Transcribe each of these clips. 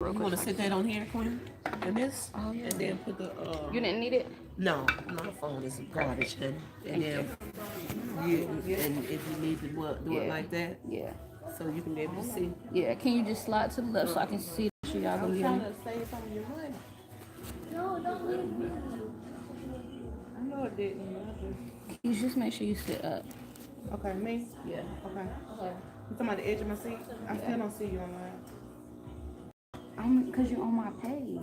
You want to sit that on here, Queen? And this? Oh, yeah. And then put the. You didn't need it? No, my phone is garbage, and then and if you need to do it like that, Yeah. so you can be able to see. Yeah. Can you just slide to the left so I can see that y'all gonna be on? To save some of your money. No, don't leave me. I know it didn't. Can you just make sure you sit up? Okay, me? Yeah. Okay. You talking about the edge of my seat? I still don't see you online. Cause you're on my page.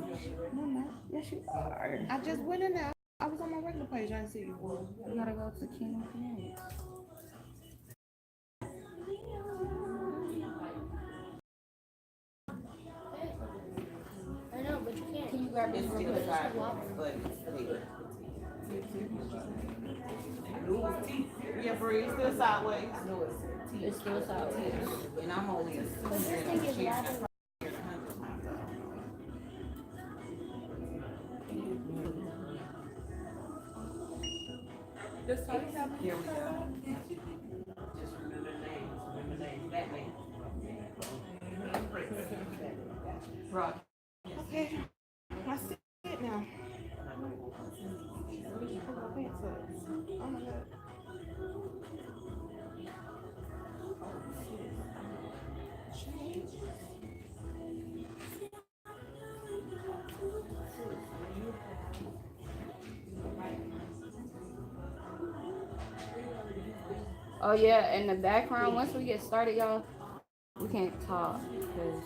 No, I'm not. Yes, you are. I just went in there. I was on my regular page. I didn't see you. You gotta go to Kingdom Creates. I know, but you can't. Can you grab this real quick? Yeah, Bree, it's still sideways. It's still sideways. And I'm only a But this thing is laughing. Here we go. Just remember names. Remember names. That name. Right. Okay. I see it now. Oh my God. Oh yeah, in the background, once we get started, y'all, we can't talk because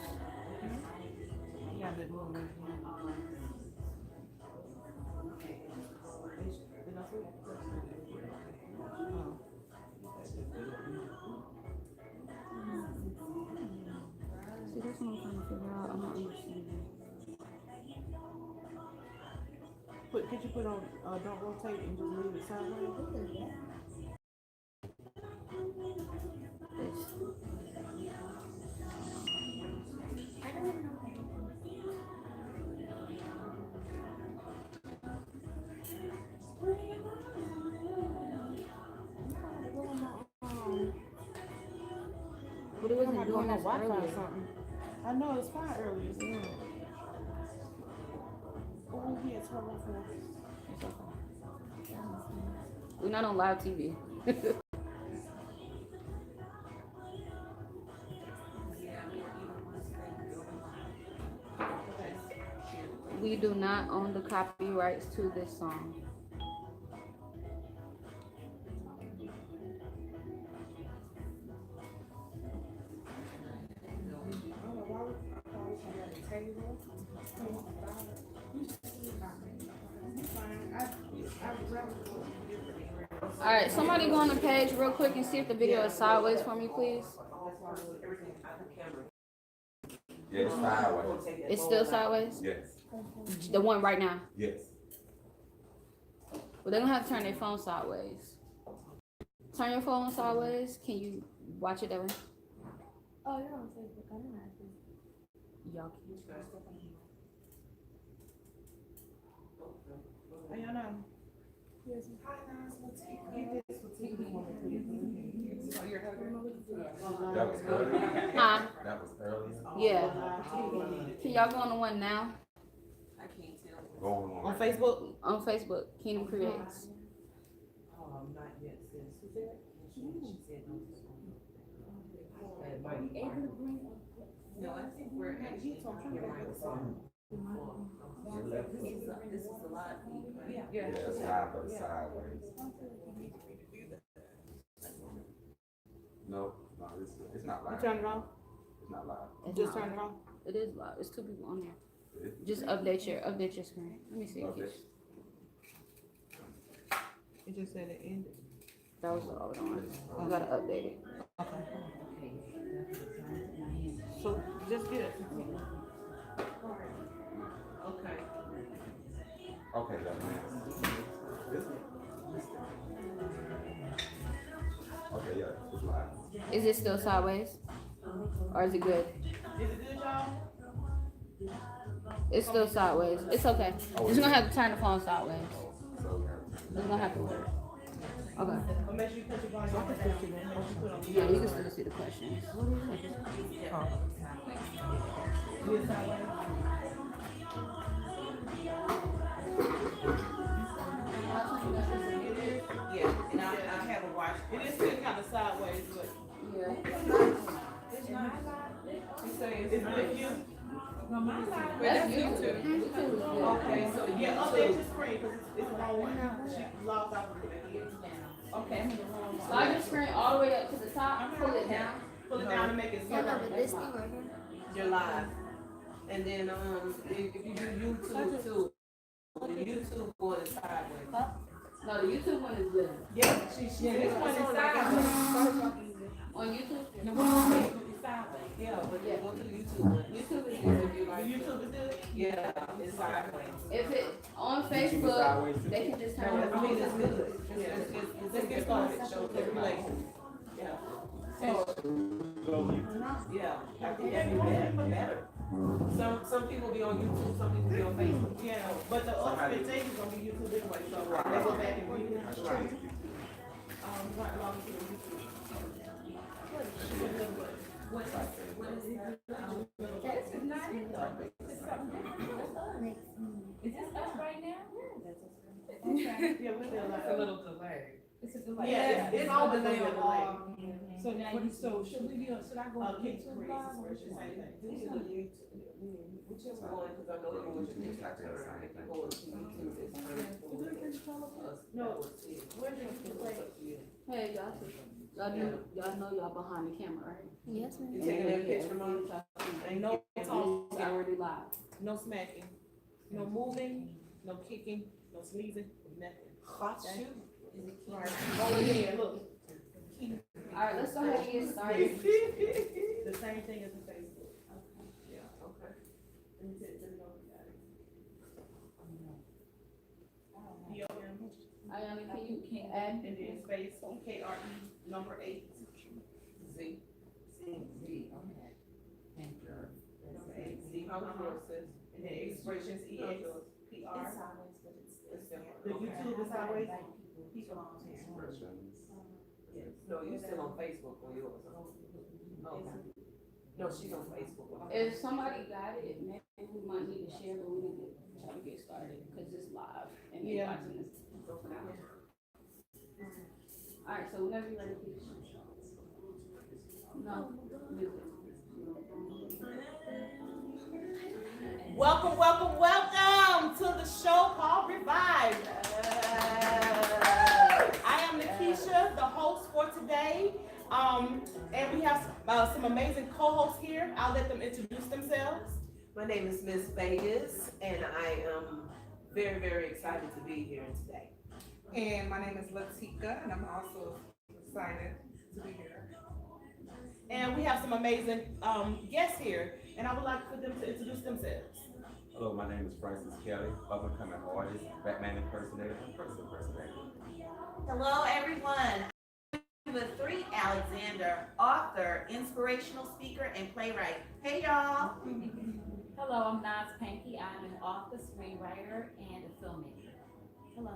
see, that's what I'm trying to figure out. I'm not understanding. Could you put on don't rotate and just leave it sideways? But it wasn't doing this earlier. I know it's fine earlier. Yeah. Oh, yeah, it's horrible. We're not on live TV. We do not own the copyrights to this song. All right, somebody go on the page real quick and see if the video is sideways for me, please. Yeah, it's sideways. It's still sideways? Yes. The one right now? Yes. Well, they're gonna have to turn their phone sideways. Turn your phone sideways. Can you watch it that way? Oh, you're on Facebook. I don't know how to. Y'all Ayana. Yes. That was earlier. Huh? That was earlier. Yeah. Can y'all go on the one now? Go on. On Facebook? On Facebook, Kingdom Creates. Not yet, sis. No, I think we're actually. This is a lot. Yeah, sideways. No, it's not You live. turn it off? It's not live. It's Just not turn it off? It is live. It's two people on there. It is. Just update your screen. Let me see. Okay. It just said it ended. That was all it on. You gotta update it. So just get it. Okay. Okay, that makes. Okay, yeah, it's live. Is it still sideways? Or is it good? Is it good, y'all? It's still sideways. It's okay. You're just gonna have to turn the phone sideways. So, It's gonna have to work. Okay. But make sure you put your volume down. Make sure you put on. Yeah, you can still see the questions. This sideways. Yeah, and I have a watch. It is still kind of sideways, but Yeah. it's nice. She says, It's good view. That's YouTube. YouTube is good. okay, so Yeah, update your screen, cause it's a long one. She logged out of it. okay. Slide your screen all the way up to the top, pull it down. Pull it down and make it Yeah, no, zero. but this thing right here. You're live. And then, if you do YouTube too, the YouTube going sideways. No, the YouTube one is good. Yeah, this one is sideways. On YouTube, The one is sideways. Yeah, but yeah, go to the YouTube one. YouTube is good if you The like. YouTube is good? Yeah, it's sideways. If it on Facebook, they can just turn it I mean, on. it's good. Let's get started. Show the relation. Yeah. Yeah, I think that'd be better. Some people be on YouTube, some people be on Facebook. Yeah, but the ultimate thing is gonna be YouTube anyway, so they go back and read it. Right along to the YouTube. Is this us right now? Yeah, we're still live. A little delay. Yeah, it's always a little delay. So now, so should we be, should I go on Kids YouTube create live? this version, same thing. Do the YouTube, whichever one, because I know you want your picture to turn. If you go to YouTube, it's turned. No, where's the play? Hey, y'all know y'all behind the camera, right? Yes, You ma'am. taking that picture, Mom? Ain't no It's talking, already live. no smacking, no moving, no kicking, no sneezing, nothing. Hot shoot. Right, go ahead, look. Alright, let's go ahead and get started. The same thing as the Facebook. Yeah, okay. Ayana, can you add? And then space, KRE, number 8. Z. Z, okay. Number 8, Z, how many yours says? And then expressions, EX, PR. It's different. The YouTube is sideways. Expressions. No, you're still on Facebook on yours. Okay. No, she's on Facebook. If somebody got it, maybe we might need to share, but we need to try to get started, cause it's live and they're Yeah. watching this. Alright, so whenever you're ready, please. No, music. Welcome, welcome, welcome to the show called Revive. I am Nakisha, the host for today. And we have some amazing co-hosts here. I'll let them introduce themselves. My name is Miss Vegas, and I am very, very excited to be here today. And my name is Latika, and I'm also excited to be here. And we have some amazing guests here, and I would like for them to introduce themselves. Hello, my name is Francis Kelly, up and coming artist, Batman impersonator, and person impersonator. Hello, everyone. I'm Lavithree Alexander, author, inspirational speaker, and playwright. Hey, y'all. Hello, I'm Naz Panky. I'm an author, screenwriter, and a filmmaker. Hello.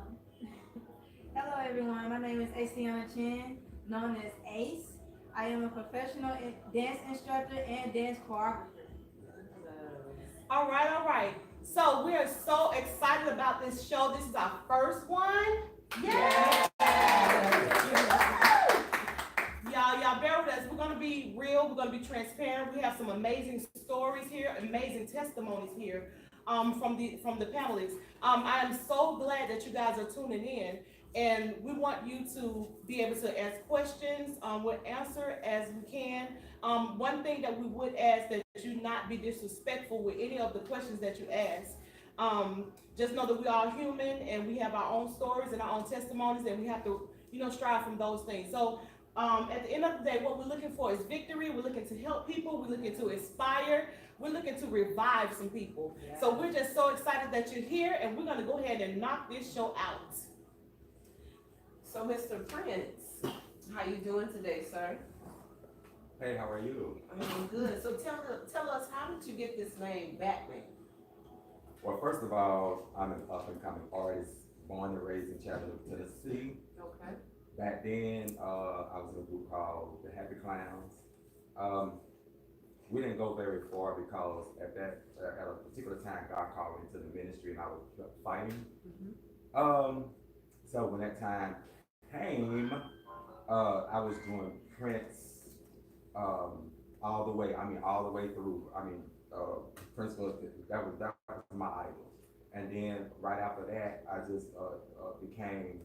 Hello everyone, my name is Asiana Chen, known as Ace. I am a professional dance instructor and dance choreographer. All right. So we are so excited about this show. This is our first one. Yeah. Y'all bear with us. We're gonna be real. We're gonna be transparent. We have some amazing stories here, amazing testimonies here from the panelists. I am so glad that you guys are tuning in, and we want you to be able to ask questions. We'll answer as we can. One thing that we would ask that you not be disrespectful with any of the questions that you ask. Just know that we are human and we have our own stories and our own testimonies, and we have to, strive from those things. So at the end of the day, what we're looking for is victory. We're looking to help people. We're looking to inspire. We're looking to revive some people. Yeah. So we're just so excited that you're here, and we're gonna go ahead and knock this show out. So, Mr. Prince, how you doing today, sir? Hey, how are you? I'm good. So tell us, how did you get this name, Batman? Well, first of all, I'm an up and coming artist, born and raised in Chattanooga, Tennessee. Okay. Back then, I was in a group called the Happy Clowns. We didn't go very far because at a particular time, God called me to the ministry and I was fighting. So when that time came, I was doing Prince, all the way. I mean, all the way through. I mean, Prince was that was my idol. And then right after that, I just became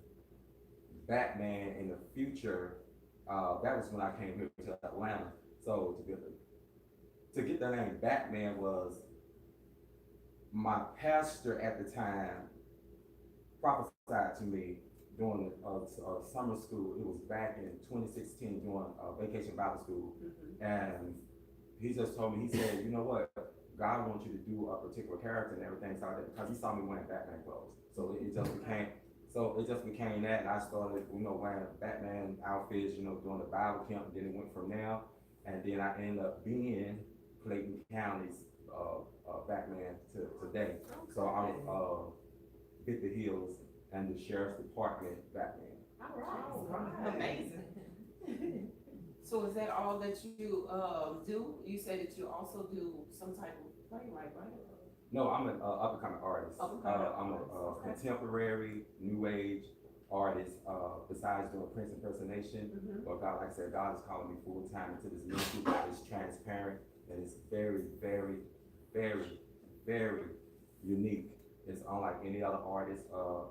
Batman in the future. That was when I came here to Atlanta. So to get the name Batman was my pastor at the time prophesied to me during summer school. It was back in 2016 during Vacation Bible School, and he just told me, he said, you know what, God wants you to do a particular character and everything, so because he saw me wearing Batman clothes, so it just became that, and I started, wearing Batman outfits, doing the Bible camp, and then it went from there, and then I ended up being Clayton County's Batman to today. So I'm Victor Hills and the Sheriff's Department Batman. All right. Amazing. So is that all that you do? You say that you also do some type of playwright, right? No, I'm an up-and-coming artist. I'm a contemporary, new age artist. Besides doing Prince impersonation, but God, like I said, God is calling me full time into this ministry that is transparent and it's very, very, very, very unique. It's unlike any other artist.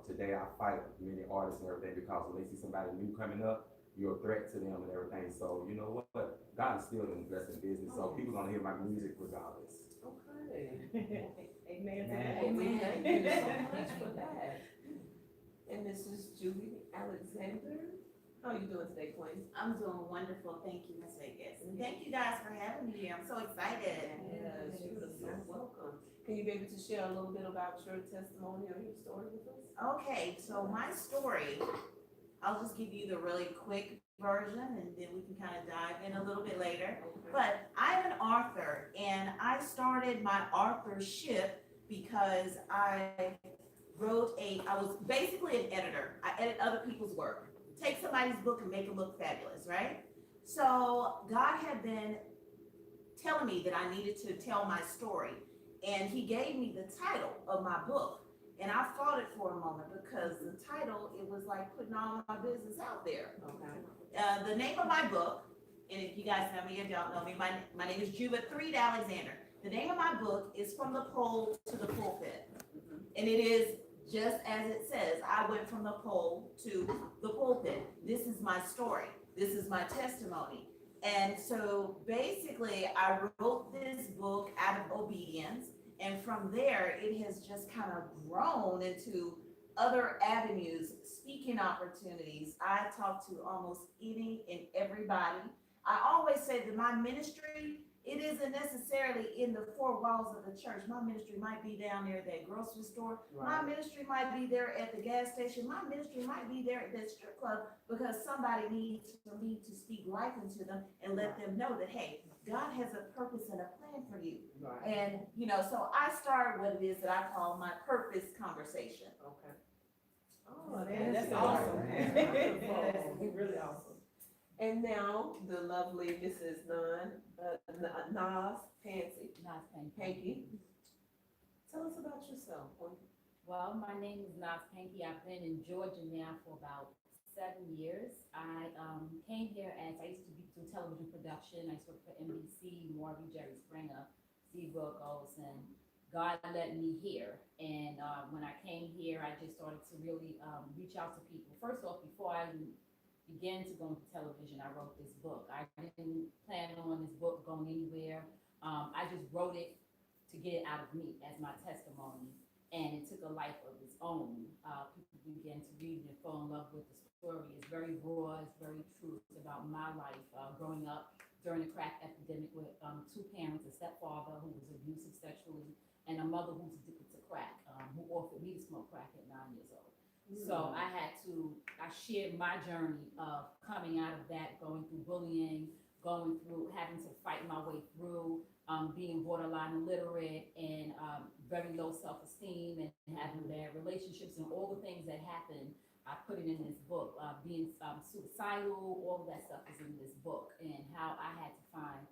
Today I fight many artists and everything because when they see somebody new coming up, you're a threat to them and everything. So you know what? God is still in the blessing business. So people gonna hear my music regardless. Okay. Amen. Amen. Thank you so much for that. And this is Julie Alexander. How are you doing today, Queen? I'm doing wonderful. Thank you, Ms. Vegas. And thank you guys for having me here. I'm so excited. Yes, you are so welcome. Can you be able to share a little bit about your testimony or your story with us? Okay, so my story, I'll just give you the really quick version and then we can kind of dive in a little bit later. But I'm an author and I started my authorship because I was basically an editor. I edit other people's work. Take somebody's book and make it look fabulous, right? So God had been telling me that I needed to tell my story. And he gave me the title of my book. And I fought it for a moment because the title, it was like putting all my business out there. Okay. The name of my book, and if you guys know me, if y'all know me, my name is Juba Threed Alexander. The name of my book is From the Pole to the Pulpit. And it is just as it says, I went from the pole to the pulpit. This is my story. This is my testimony. And so basically I wrote this book out of obedience. And from there, it has just kind of grown into other avenues, speaking opportunities. I talk to almost any and everybody. I always say that my ministry, it isn't necessarily in the four walls of the church. My ministry might be down there at that grocery store. My ministry might be there at the gas station. My ministry might be there at that strip club because somebody needs for me to speak life into them and let them know that, hey, God has a purpose and a plan for you. And, so I start what it is that I call my purpose conversation. Okay. Oh, that's awesome. That's really awesome. And now the lovely Mrs. Nas Panky. Tell us about yourself. Well, my name is Nas Panky. I've been in Georgia now for about 7 years. I came here as I used to do television production. I used to work for NBC, Morby, Jerry Springer, Steve Wilkos, and God led me here. And when I came here, I just started to really reach out to people. First off, before I began to go into television, I wrote this book. I didn't plan on this book going anywhere. I just wrote it to get it out of me as my testimony. And it took a life of its own. People began to read and fall in love with the story. It's very raw, it's very true. It's about my life growing up during the crack epidemic with two parents, a stepfather who was abusive sexually, and a mother who was addicted to crack, who offered me to smoke crack at 9 years old. So I shared my journey of coming out of that, going through bullying, going through having to fight my way through, being borderline illiterate and very low self-esteem and having bad relationships and all the things that happened I put it in this book, being suicidal, all of that stuff is in this book, and how I had to find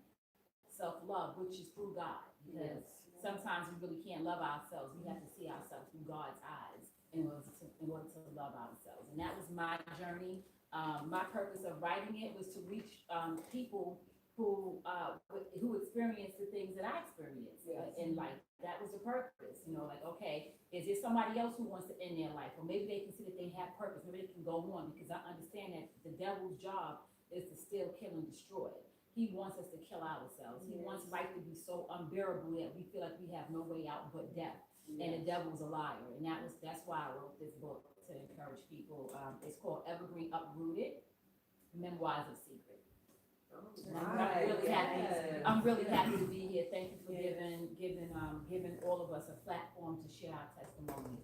self-love, which is through God, because sometimes we really can't love ourselves. We have to see ourselves through God's eyes in order to love ourselves. And that was my journey. My purpose of writing it was to reach people who experienced the things that I experienced in life. That was the purpose, like, okay, is there somebody else who wants to end their life? Or maybe they can see that they have purpose, maybe they can go on, because I understand that the devil's job is to steal, kill, and destroy. He wants us to kill ourselves. He wants life to be so unbearable that we feel like we have no way out but death. And the devil's a liar. And that's why I wrote this book, to encourage people. It's called Evergreen Uprooted, Memoirs of Secret. I'm really happy to be here. Thank you for giving all of us a platform to share our testimony.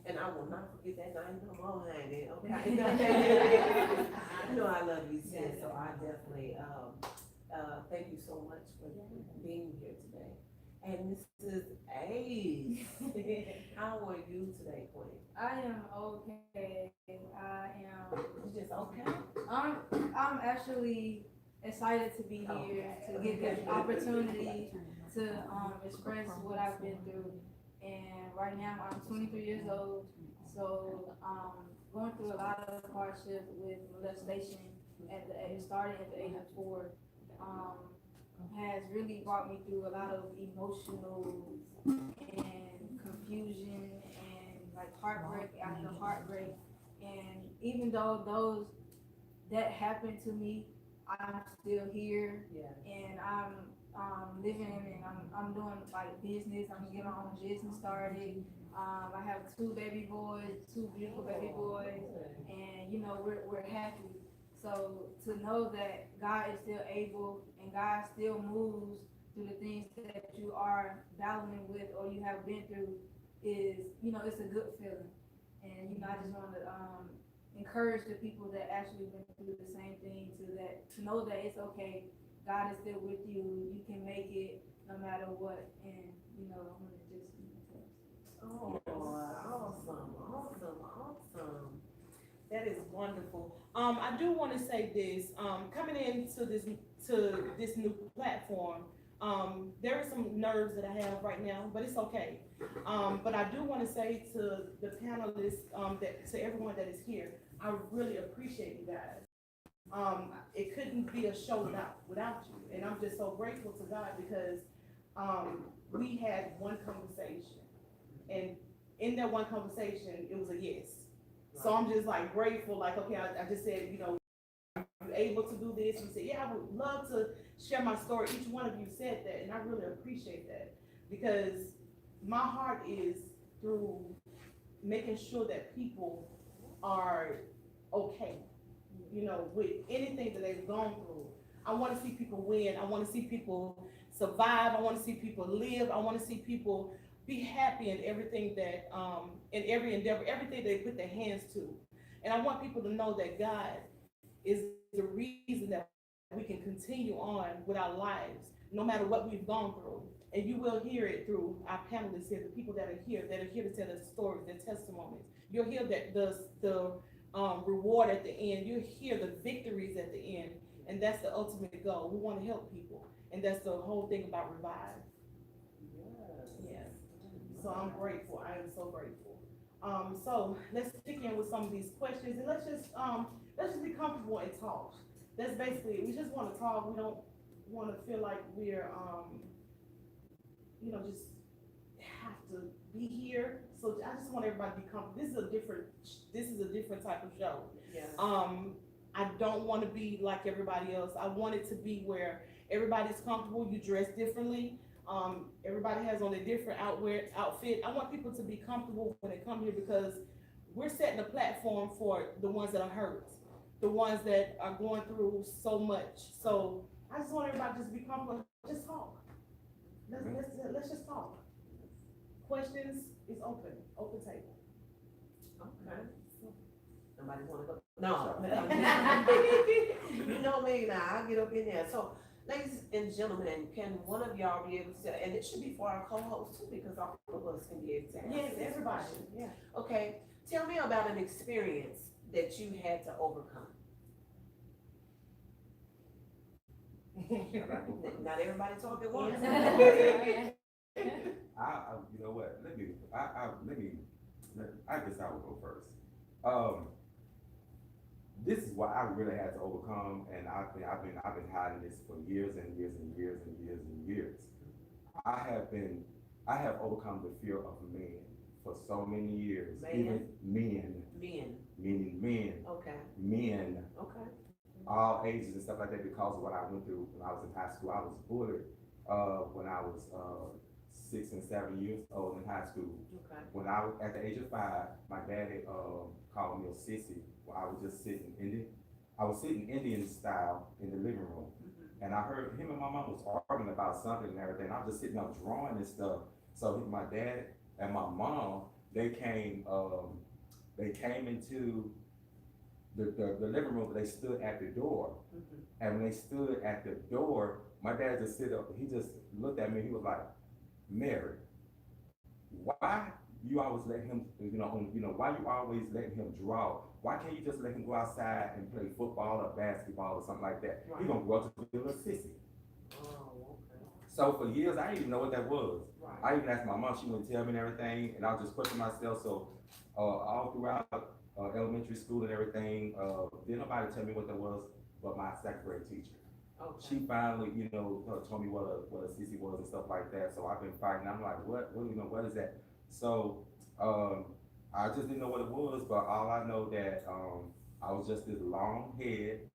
And I will not forget that night no more, honey, okay? You know I love you, sis, so I definitely, thank you so much for being here today. And Mrs. Ace, how are you today, Queen? I am okay. You just okay? I'm actually excited to be here, to get this opportunity to express what I've been through. And right now I'm 23 years old, so going through a lot of hardship with molestation starting at the age of 4. Has really brought me through a lot of emotional and confusion and like heartbreak after heartbreak. And even though that happened to me, I'm still here, and I'm living, and I'm doing like business. I'm getting my own business started. I have 2 baby boys, 2 beautiful baby boys, and we're happy. So to know that God is still able and God still moves through the things that you are battling with or you have been through is, it's a good feeling. And, I just want to encourage the people that actually went through the same thing to know that it's okay. God is still with you. You can make it no matter what. And, I want to just, Awesome. That is wonderful. I do want to say this, coming into this new platform, there are some nerves that I have right now, but it's okay. But I do want to say to the panelists, to everyone that is here, I really appreciate you guys. It couldn't be a show without you, and I'm just so grateful to God because we had one conversation, and in that one conversation, it was a yes. So I'm just like grateful, like, okay, I just said, I'm able to do this. You said, yeah, I would love to share my story. Each one of you said that, and I really appreciate that because my heart is through making sure that people are okay, with anything that they've gone through. I want to see people win. I want to see people survive. I want to see people live. I want to see people be happy in everything that, in every endeavor, everything they put their hands to. And I want people to know that God is the reason that we can continue on with our lives, no matter what we've gone through. And you will hear it through our panelists here, the people that are here to tell their stories, their testimonies. You'll hear that the reward at the end. You'll hear the victories at the end. And that's the ultimate goal. We want to help people. And that's the whole thing about Revive. Yes. So I'm grateful. I am so grateful. So let's kick in with some of these questions, and let's just be comfortable and talk. That's basically it. We just want to talk. We don't want to feel like we're just have to be here. So I just want everybody to be comfortable. This is a different type of show. I don't want to be like everybody else. I want it to be where everybody's comfortable. You dress differently. Everybody has on a different outfit. I want people to be comfortable when they come here because we're setting a platform for the ones that are hurt, the ones that are going through so much. So I just want everybody to just be comfortable. Just talk. Let's just talk. Questions is open table. Okay. Nobody want to go? No. You know me now. I'll get up in there. So Ladies and gentlemen, can one of y'all be able to, and it should be for our co-host too, because all of us can be able to answer Yes, this everybody, question. yeah. Okay, tell me about an experience that you had to overcome. Not everybody talk at once. You know what, let me, I guess I will go first. This is what I really had to overcome, and I've been hiding this for years and years and years and years and years. I have overcome the fear of men for so many years. Man? Even men, Men, meaning men, okay, men, okay. all ages and stuff like that, because of what I went through when I was in high school. I was bullied, when I was, 6 and 7 years old in high school. Okay. When I was at the age of 5, my daddy, called me a sissy. While I was just sitting Indian style in the living room. Mhm. And I heard him and my mom was arguing about something and everything. I was just sitting up drawing and stuff. So my dad and my mom, they came into the living room, but they stood at the door. Mhm. And when they stood at the door, my dad just sit up, he just looked at me, he was like, Mary, why you always let him, why you always letting him draw? Why can't you just let him go outside and play football or basketball or something like that? He gonna grow up to be a little sissy. Oh, okay. So for years, I didn't even know what that was. Right. I even asked my mom, she wouldn't tell me and everything, and I was just pushing myself. So all throughout elementary school and everything, didn't nobody tell me what that was but my second grade teacher. Okay. She finally, told me what a CC was and stuff like that. So I've been fighting. I'm like, what is that? So I just didn't know what it was, but all I know that I was just this long haired,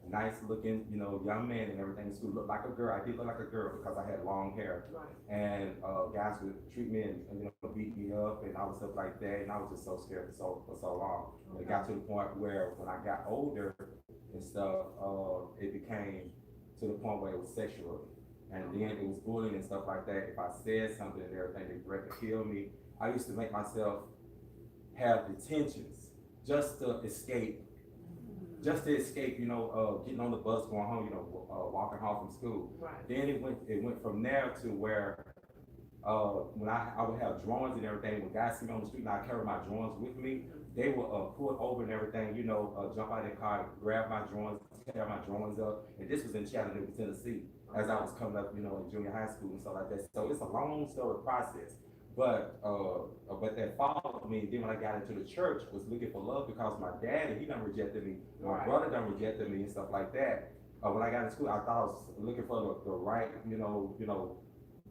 nice looking, young man and everything in school. Looked like a girl. I did look like a girl because I had long hair. Right. And guys would treat me and beat me up and all stuff like that. And I was just so scared for so long. Okay. It got to the point where when I got older and stuff, it became to the point where it was sexual. And then it was bullying and stuff like that. If I said something and everything, they threatened to kill me. I used to make myself have detentions just to escape. Getting on the bus, going home, walking home from school. Right. Then it went from there to where when I would have drawings and everything, when guys see me on the street and I carry my drawings with me, they would pull over and everything, jump out of their car, grab my drawings, tear my drawings up. And this was in Chattanooga, Tennessee, as I was coming up, in junior high school and stuff like that. So it's a long story process. But that followed me. Then when I got into the church, was looking for love because my daddy, he done rejected me. My Right. brother done rejected me and stuff like that. When I got in school, I thought I was looking for the right,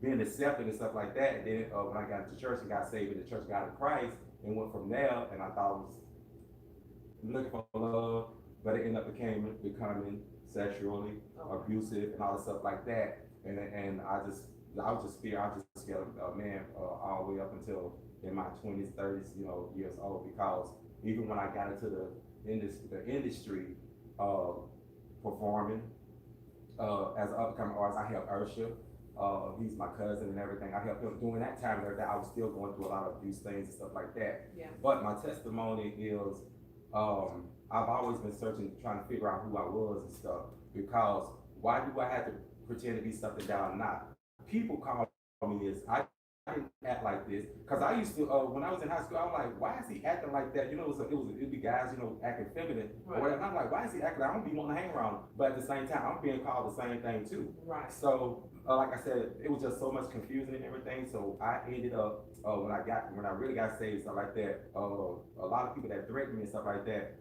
being accepted and stuff like that. And then when I got into church and got saved in the church, got in Christ, and went from there. And I thought I was looking for love, but it ended up becoming sexually abusive and all the stuff like that. And I was just scared of man all the way up until in my 20s, 30s, years old, because even when I got into the industry, performing as an upcoming artist, I helped Ursha. He's my cousin and everything. I helped him during that time there that I was still going through a lot of abuse things and stuff like that. Yeah. But my testimony is, I've always been searching, trying to figure out who I was and stuff, because why do I have to pretend to be something that I'm not? People call me this. I didn't act like this, because I used to, when I was in high school, I was like, why is he acting like that? It'd be guys, acting feminine or whatever. And I'm like, why is he acting like, I don't be wanting to hang around him. But at the same time, I'm being called the same thing too. Right. So, like I said, it was just so much confusion and everything. So I ended up, when I really got saved, stuff like that, a lot of people that threatened me and stuff like that,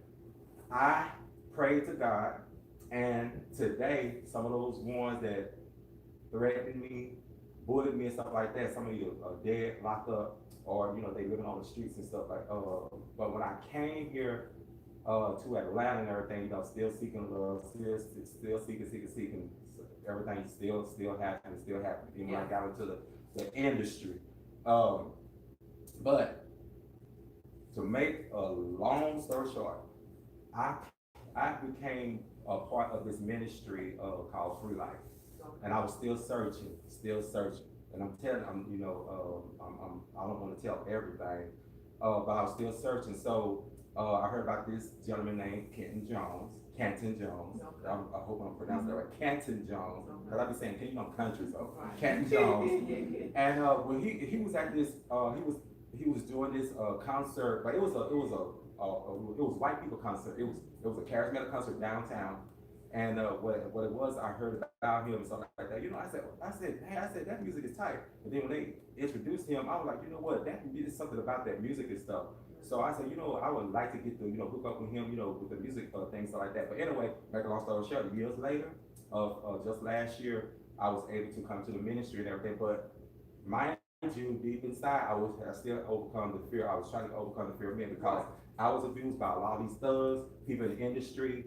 I prayed to God, and today, some of those ones that threatened me, bullied me and stuff like that, some of you are dead, locked up, or, they living on the streets and stuff like, but when I came here, to Atlanta and everything, still seeking love, still seeking, everything still happening, even when I got into the industry. But to make a long story short, I became a part of this ministry called Free Life, and I was still searching. And I'm telling, I don't want to tell everything, but I was still searching. So I heard about this gentleman named Canton Jones. Okay. I hope I'm pronouncing that right. Canton Jones. Cause I be saying, can you know country, so Right. Canton Jones. And when he was at this, he was doing this concert, but it was white people concert. It was a charismatic concert downtown. And what it was, I heard about him and stuff like that. You know, I said, hey, that music is tight. And then when they introduced him, I was like, you know what, there's something about that music and stuff. So I said, you know, I would like to get to, hook up with him, with the music things like that. But anyway, make a long story short, years later, just last year, I was able to come to the ministry and everything. But mind you, deep inside, I still overcome the fear. I was trying to overcome the fear of men because I was abused by a lot of these thugs, people in the industry,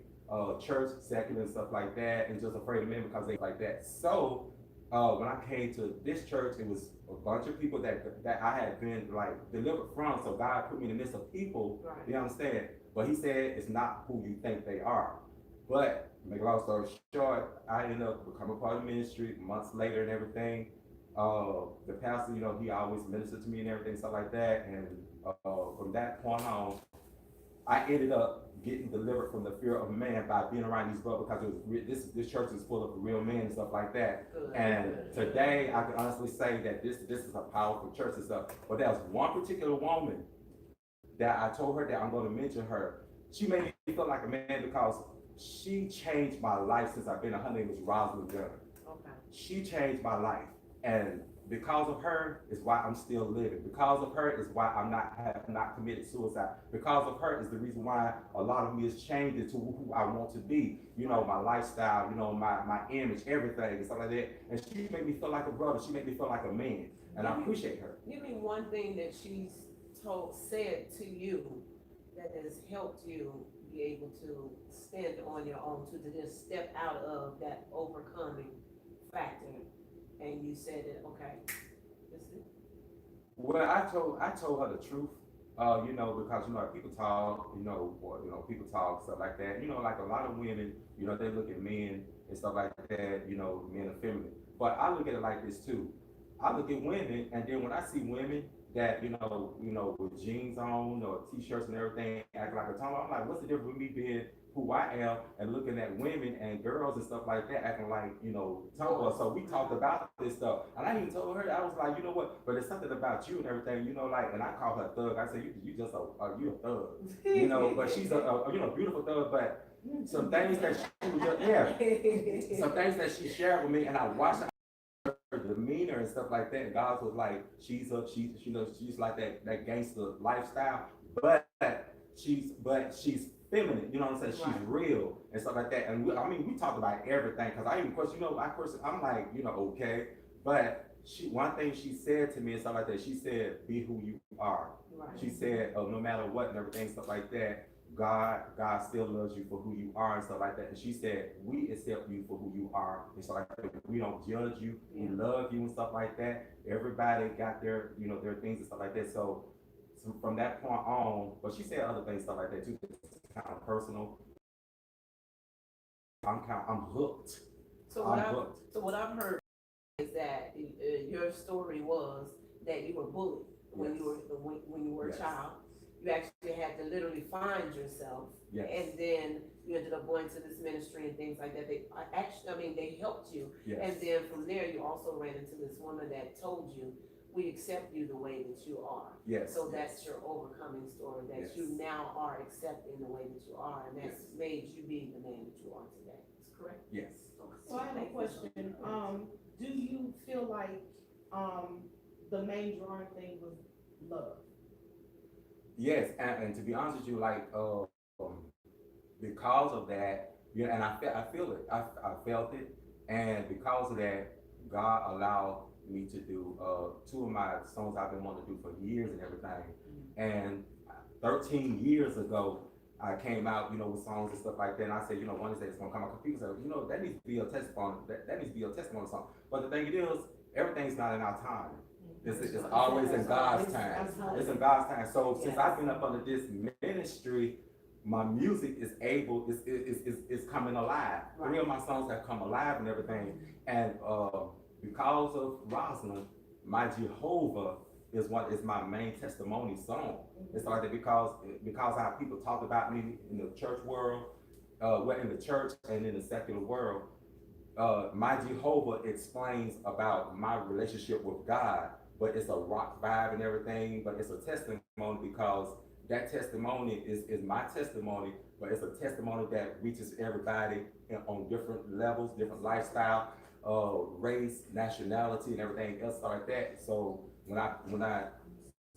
church, secular and stuff like that, and just afraid of men because they like that. So when I came to this church, it was a bunch of people that I had been like delivered from. So God put me in the midst of people, you understand? But he said it's not who you think they are. But make a long story short, I ended up becoming part of the ministry months later and everything. The pastor, he always ministered to me and everything, stuff like that. And from that point on, I ended up getting delivered from the fear of man by being around these brothers because this church is full of real men and stuff like that. Good. And today I can honestly say that this is a powerful church and stuff. But there was one particular woman that I told her that I'm going to mention her. She made me feel like a man because she changed my life since I've been. Her name is Rosalind Gunn. Okay. She changed my life, and because of her is why I'm still living. Because of her is why have not committed suicide. Because of her is the reason why a lot of me has changed into who I want to be. My lifestyle, my image, everything and stuff like that. And she made me feel like a brother. She made me feel like a man, and I appreciate her. Give me one thing that she's said to you that has helped you be able to stand on your own, to just step out of that overcoming factor. And you said that, okay, this is it. Well, I told her the truth, because people talk, people talk stuff like that. Like a lot of women, they look at men and stuff like that. Men are feminine, but I look at it like this too. I look at women, and then when I see women that with jeans on or t-shirts and everything, act like a tomboy, I'm like, what's the difference with me being who I am and looking at women and girls and stuff like that acting like, tomboys. So we talked about this stuff, and I even told her, I was like, you know what, but there's something about you and everything, and I call her thug. I said, you just you a thug, but she's a beautiful thug, but some things that she was just, some things that she shared with me, and I watched her demeanor and stuff like that. And God was like, she's like that gangster lifestyle, but she's feminine, you know what I'm saying? She's real and stuff like that. And we talked about everything, because I even question, I'm like, okay. But one thing she said to me and stuff like that, she said, be who you are. Right. She said, no matter what and everything, stuff like that, God still loves you for who you are and stuff like that. And she said, we accept you for who you are and stuff like that. We don't judge you. We love you and stuff like that. Everybody got their, their things and stuff like that. So from that point on, but she said other things, stuff like that too. It's kind of personal. I'm hooked. So what I've heard is that your story was that you were bullied when you were a child. You actually had to literally find yourself, and then you ended up going to this ministry and things like that. They helped you, and then from there you also ran into this woman that told you, we accept you the way that you are. Yes. So that's your overcoming story, that you now are accepting the way that you are, and that's made you be the man that you are today. Is correct? Yes. Okay. So I have a question. Do you feel like the main drawing thing was love? Yes, and to be honest with you, like because of that, and I feel it. I felt it, and because of that, God allowed me to do 2 of my songs I've been wanting to do for years and everything. And 13 years ago, I came out, with songs and stuff like that. And I said, one day it's gonna come out. People said, that needs to be a testimony. That needs to be a testimony song. But the thing is, everything's not in our time. It's always in God's time. It's in God's time. So since I've been up under this ministry, my music is coming alive. 3 of my songs have come alive and everything. And because of Rosalind, my Jehovah is my main testimony song. It started because how people talk about me in the church world, in the church and in the secular world. My Jehovah explains about my relationship with God, but it's a rock vibe and everything, but it's a testimony because that testimony is my testimony, but it's a testimony that reaches everybody on different levels, different lifestyle, race, nationality, and everything else like that. So when I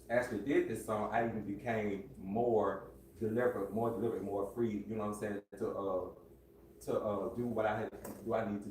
actually did this song, I even became more deliberate, more free. You know what I'm saying? To do what I need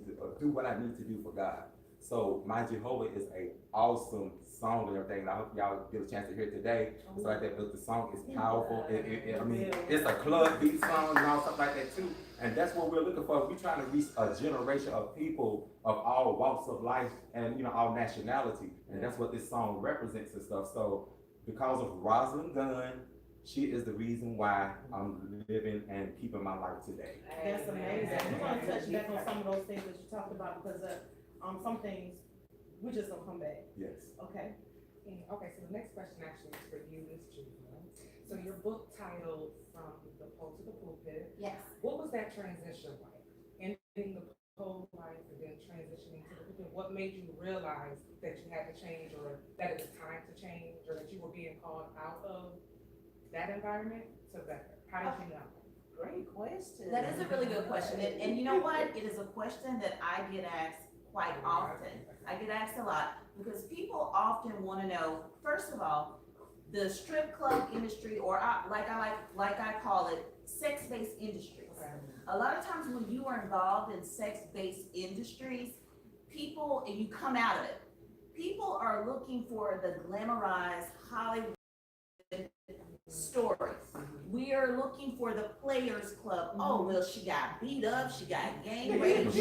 to do for God. So My Jehovah is a awesome song and everything. And I hope y'all get a chance to hear it today. It's like that, but the song is powerful. I mean, it's a club beat song and all stuff like that too. And that's what we're looking for. We're trying to reach a generation of people of all walks of life and all nationality. And that's what this song represents and stuff. So because of Rosalind Gunn, she is the reason why I'm living and keeping my life today. That's amazing. We're gonna touch back on some of those things that you talked about because some things we just gonna come back. Yes. Okay. Okay, so the next question actually is for you, Ms. Juva. So your book titled From the Pole to the Pulpit, Yes. what was that transition like? Ending the pole life and then transitioning to the pulpit, what made you realize that you had to change or that it was time to change or that you were being called out of that environment to better? How did you know? Great question. That is a really good question, and you know what? It is a question that I get asked quite often. I get asked a lot because people often want to know, first of all, the strip club industry, or like I call it, sex-based industries. Okay. A lot of times when you are involved in sex-based industries, people, and you come out of it, people are looking for the glamorized Hollywood stories. We are looking for the Players Club. Oh, well, she got beat up, she got gang raped,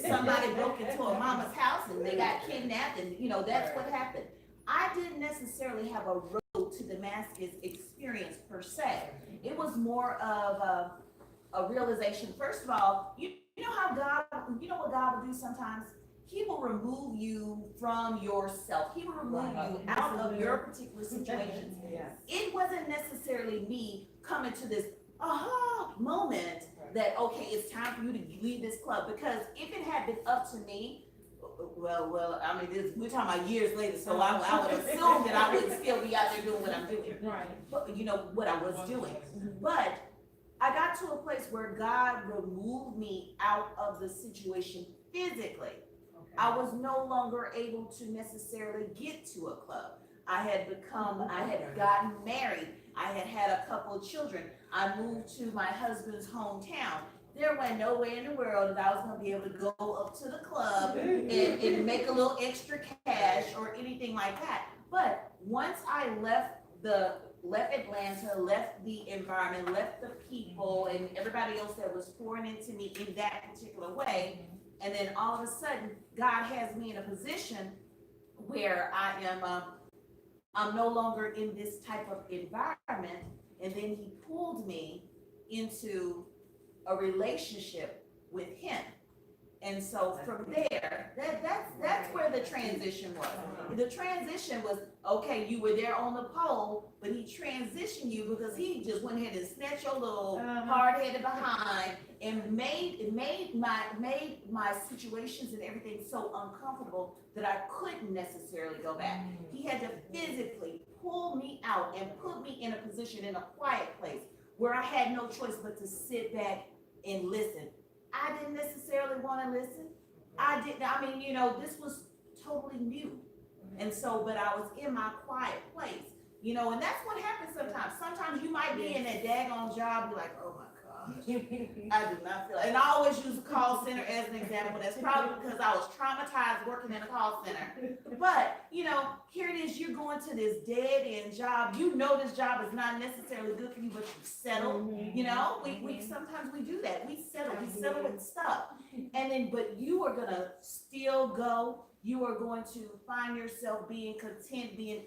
somebody broke into a mama's house and they got kidnapped, and that's what happened. I didn't necessarily have a road to Damascus experience per se. It was more of a realization. First of all, you know what God will do sometimes? He will remove you from yourself. He will remove you out of your particular situations. Yes. It wasn't necessarily me coming to this aha moment that, okay, it's time for you to leave this club. Because if it had been up to me, well, I mean, we're talking about years later, so I would assume that I wouldn't still be out there doing what I'm doing. Right. But what I was doing. But I got to a place where God removed me out of the situation physically. I was no longer able to necessarily get to a club. I had gotten married. I had a couple of children. I moved to my husband's hometown. There went no way in the world that I was gonna be able to go up to the club and make a little extra cash or anything like that. But once I left Atlanta, left the environment, left the people and everybody else that was pouring into me in that particular way, and then all of a sudden, God has me in a position where I am, I'm no longer in this type of environment. And then he pulled me into a relationship with him. And so from there, that's where the transition was. The transition was, okay, you were there on the pole, but he transitioned you because he just went ahead and snatched your little hard-headed behind and made my situations and everything so uncomfortable that I couldn't necessarily go back. He had to physically pull me out and put me in a position in a quiet place where I had no choice but to sit back and listen. I didn't necessarily want to listen. This was totally new. And so, but I was in my quiet place, and that's what happens sometimes. Sometimes you might be in that daggone job, you're like, oh my gosh, I do not feel it. And I always use the call center as an example. That's probably because I was traumatized working in a call center. But, here it is, you're going to this dead end job. This job is not necessarily good for you, but you settle. We sometimes we do that. We settle with stuff. And then, but you are gonna still go. You are going to find yourself being content, being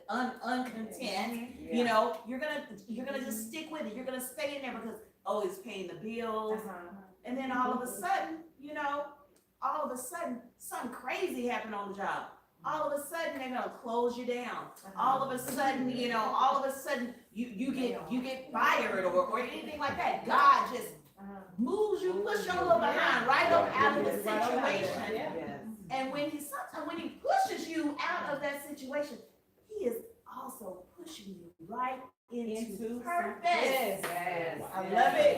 uncontent. You're gonna just stick with it. You're gonna stay in there because it's paying the bills. And then all of a sudden, something crazy happened on the job. all of a sudden they're gonna close you down. All of a sudden, you get fired or anything like that. God just moves you, push your little behind right up out of the situation. Yes. And when he pushes you out of that situation, he is also pushing you right into purpose. Yes. Yes. I love it.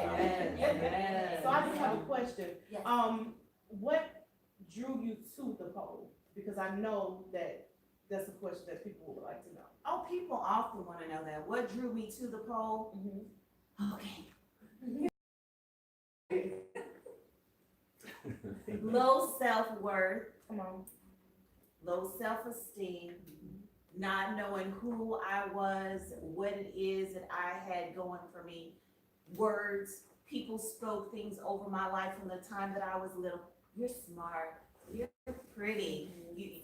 Yes. Yes. So I just have a question. Yes. What drew you to the pole? Because I know that that's a question that people would like to know. Oh, people often want to know that. What drew me to the pole? Okay. Low self-worth, Come on. low self-esteem, not knowing who I was, what it is that I had going for me. Words, people spoke things over my life from the time that I was little. You're smart, you're pretty, you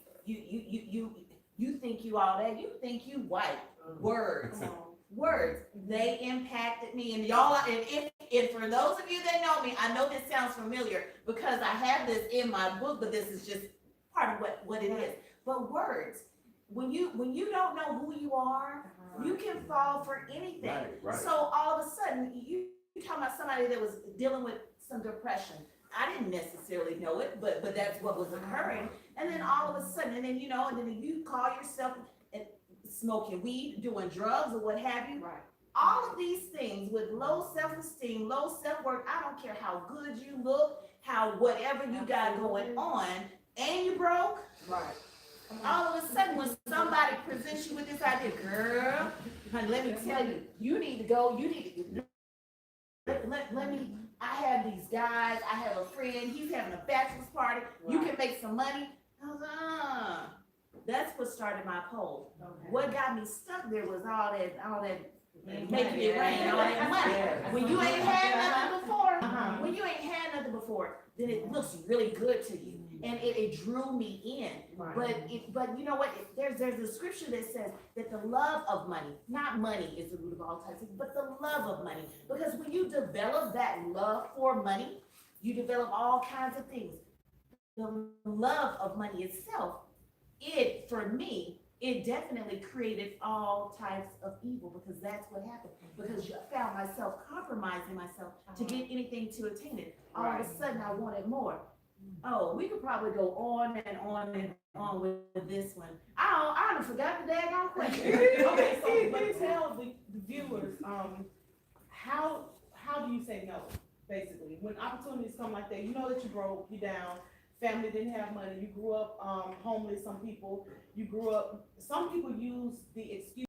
think you all that, you think you white. Words. Come on. Words, they impacted me, and y'all, and for those of you that know me, I know this sounds familiar because I have this in my book, but this is just part of what it is. But words, when you don't know who you are, you can fall for anything. Right. So all of a sudden, you talking about somebody that was dealing with some depression. I didn't necessarily know it, but that's what was occurring. And then all of a sudden, and then you call yourself smoking weed, doing drugs or what have you. Right. All of these things with low self-esteem, low self-worth, I don't care how good you look, how whatever you got going on, and you broke. Right. All of a sudden, when somebody presents you with this idea, girl, honey, let me tell you, you need to go, let me, I have these guys, I have a friend, he's having a bachelor's party, you can make some money. I was that's what started my pole. Okay. What got me stuck there was all that making it rain, all that money. Yeah. When you ain't had nothing before, Uh-huh. then it looks really good to you, and it drew me in. Right. But you know what? There's a scripture that says that the love of money, not money is the root of all types of, but the love of money. Because when you develop that love for money, you develop all kinds of things. The love of money itself, for me, it definitely created all types of evil, because that's what happened. Because I found myself compromising myself to get anything to attain it. All of a sudden, I wanted more. Oh, we could probably go on and on and on with this one. I done forgot the daggone question. Okay, so but tell the viewers, how do you say no, basically? When opportunities come like that, you know that you broke, you down, family didn't have money, you grew up homeless, some people use the excuse,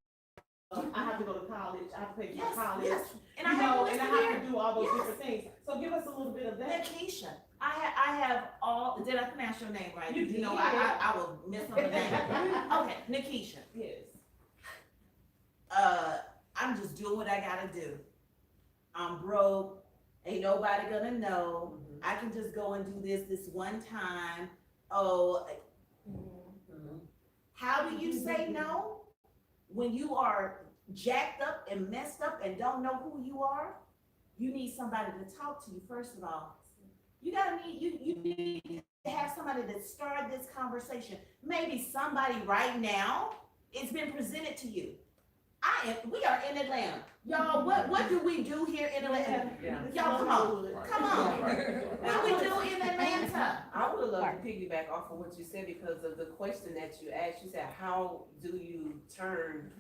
I have to go to college, I have to pay for college. Yes. And I You have know, a list and I here. have to do all those Yes. different things. So give us a little bit of that. Vacation. I have all, did I pronounce your name right? You know, did. I will miss on the name. Okay, Nikisha. Yes. I'm just doing what I gotta do. I'm broke, ain't nobody gonna know. I can just go and do this one time. Oh, how do you say no when you are jacked up and messed up and don't know who you are? You need somebody to talk to you, first of all. You need to have somebody that started this conversation. Maybe somebody right now, it's been presented to you. We are in Atlanta. Y'all, what do we do here in Atlanta? Yeah. Y'all, come on. Come on. Right. What do we do in Atlanta? I would love to piggyback off of what you said, because of the question that you asked. You said, how do you turn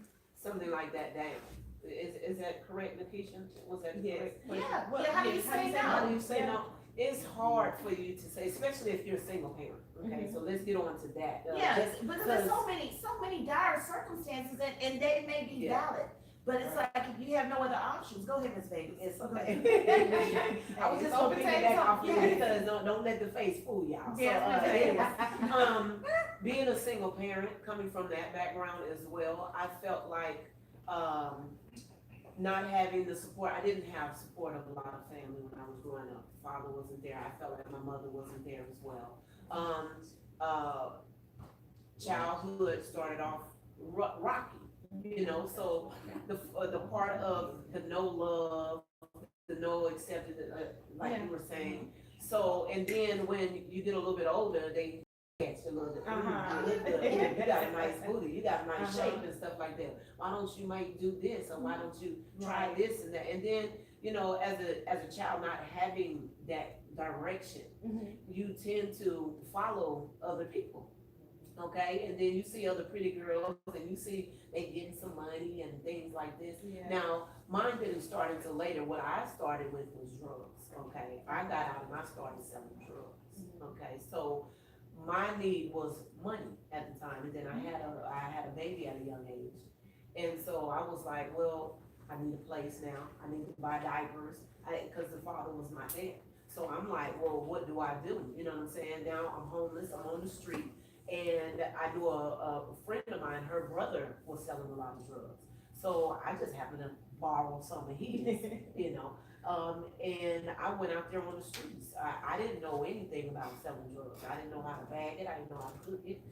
something like that down? Is that correct, Nikisha? Was that Yes. correct? Yeah, What- how do you yes, how do say you say How no? do you say no? It's hard for you to say, especially if you're a single parent. Okay, so let's get on to that. Yes, because there's so many dire circumstances and they may be Yeah. valid. But it's like, if you have no other options, go ahead, Ms. Vegas. It's Go okay. ahead. I was just gonna piggyback off you, because don't let the face fool y'all. So, Yeah. being a single parent, coming from that background as well, I felt like, not having the support, I didn't have support of a lot of family when I was growing up. Father wasn't there, I felt like my mother wasn't there as well. Childhood started off rocky, so the part of the no love, the no accepted, like you were saying. So, and then when you get a little bit older, they your little, Uh-huh. you got a nice booty, you got a nice Uh-huh. shape and stuff like that. Why don't you might do this, or why don't you try Right. this and that? And then, you know, as a child not having that direction, Mhm. you tend to follow other people. Okay, and then you see other pretty girls and you see they getting some money and things like this. Yeah. Now, mine didn't start until later. What I started with was drugs, okay? I got out and I started selling drugs, okay? So my need was money at the time, and then I had a baby at a young age. And so I was like, well, I need a place now. I need to buy diapers, cause the father was not there. So I'm like, well, what do I do? You know what I'm saying? Now I'm homeless, I'm on the street. And I knew a friend of mine, her brother was selling a lot of drugs. So I just happened to borrow some of his, you know. And I went out there on the streets. I didn't know anything about selling drugs. I didn't know how to bag it. I didn't know how to cook it.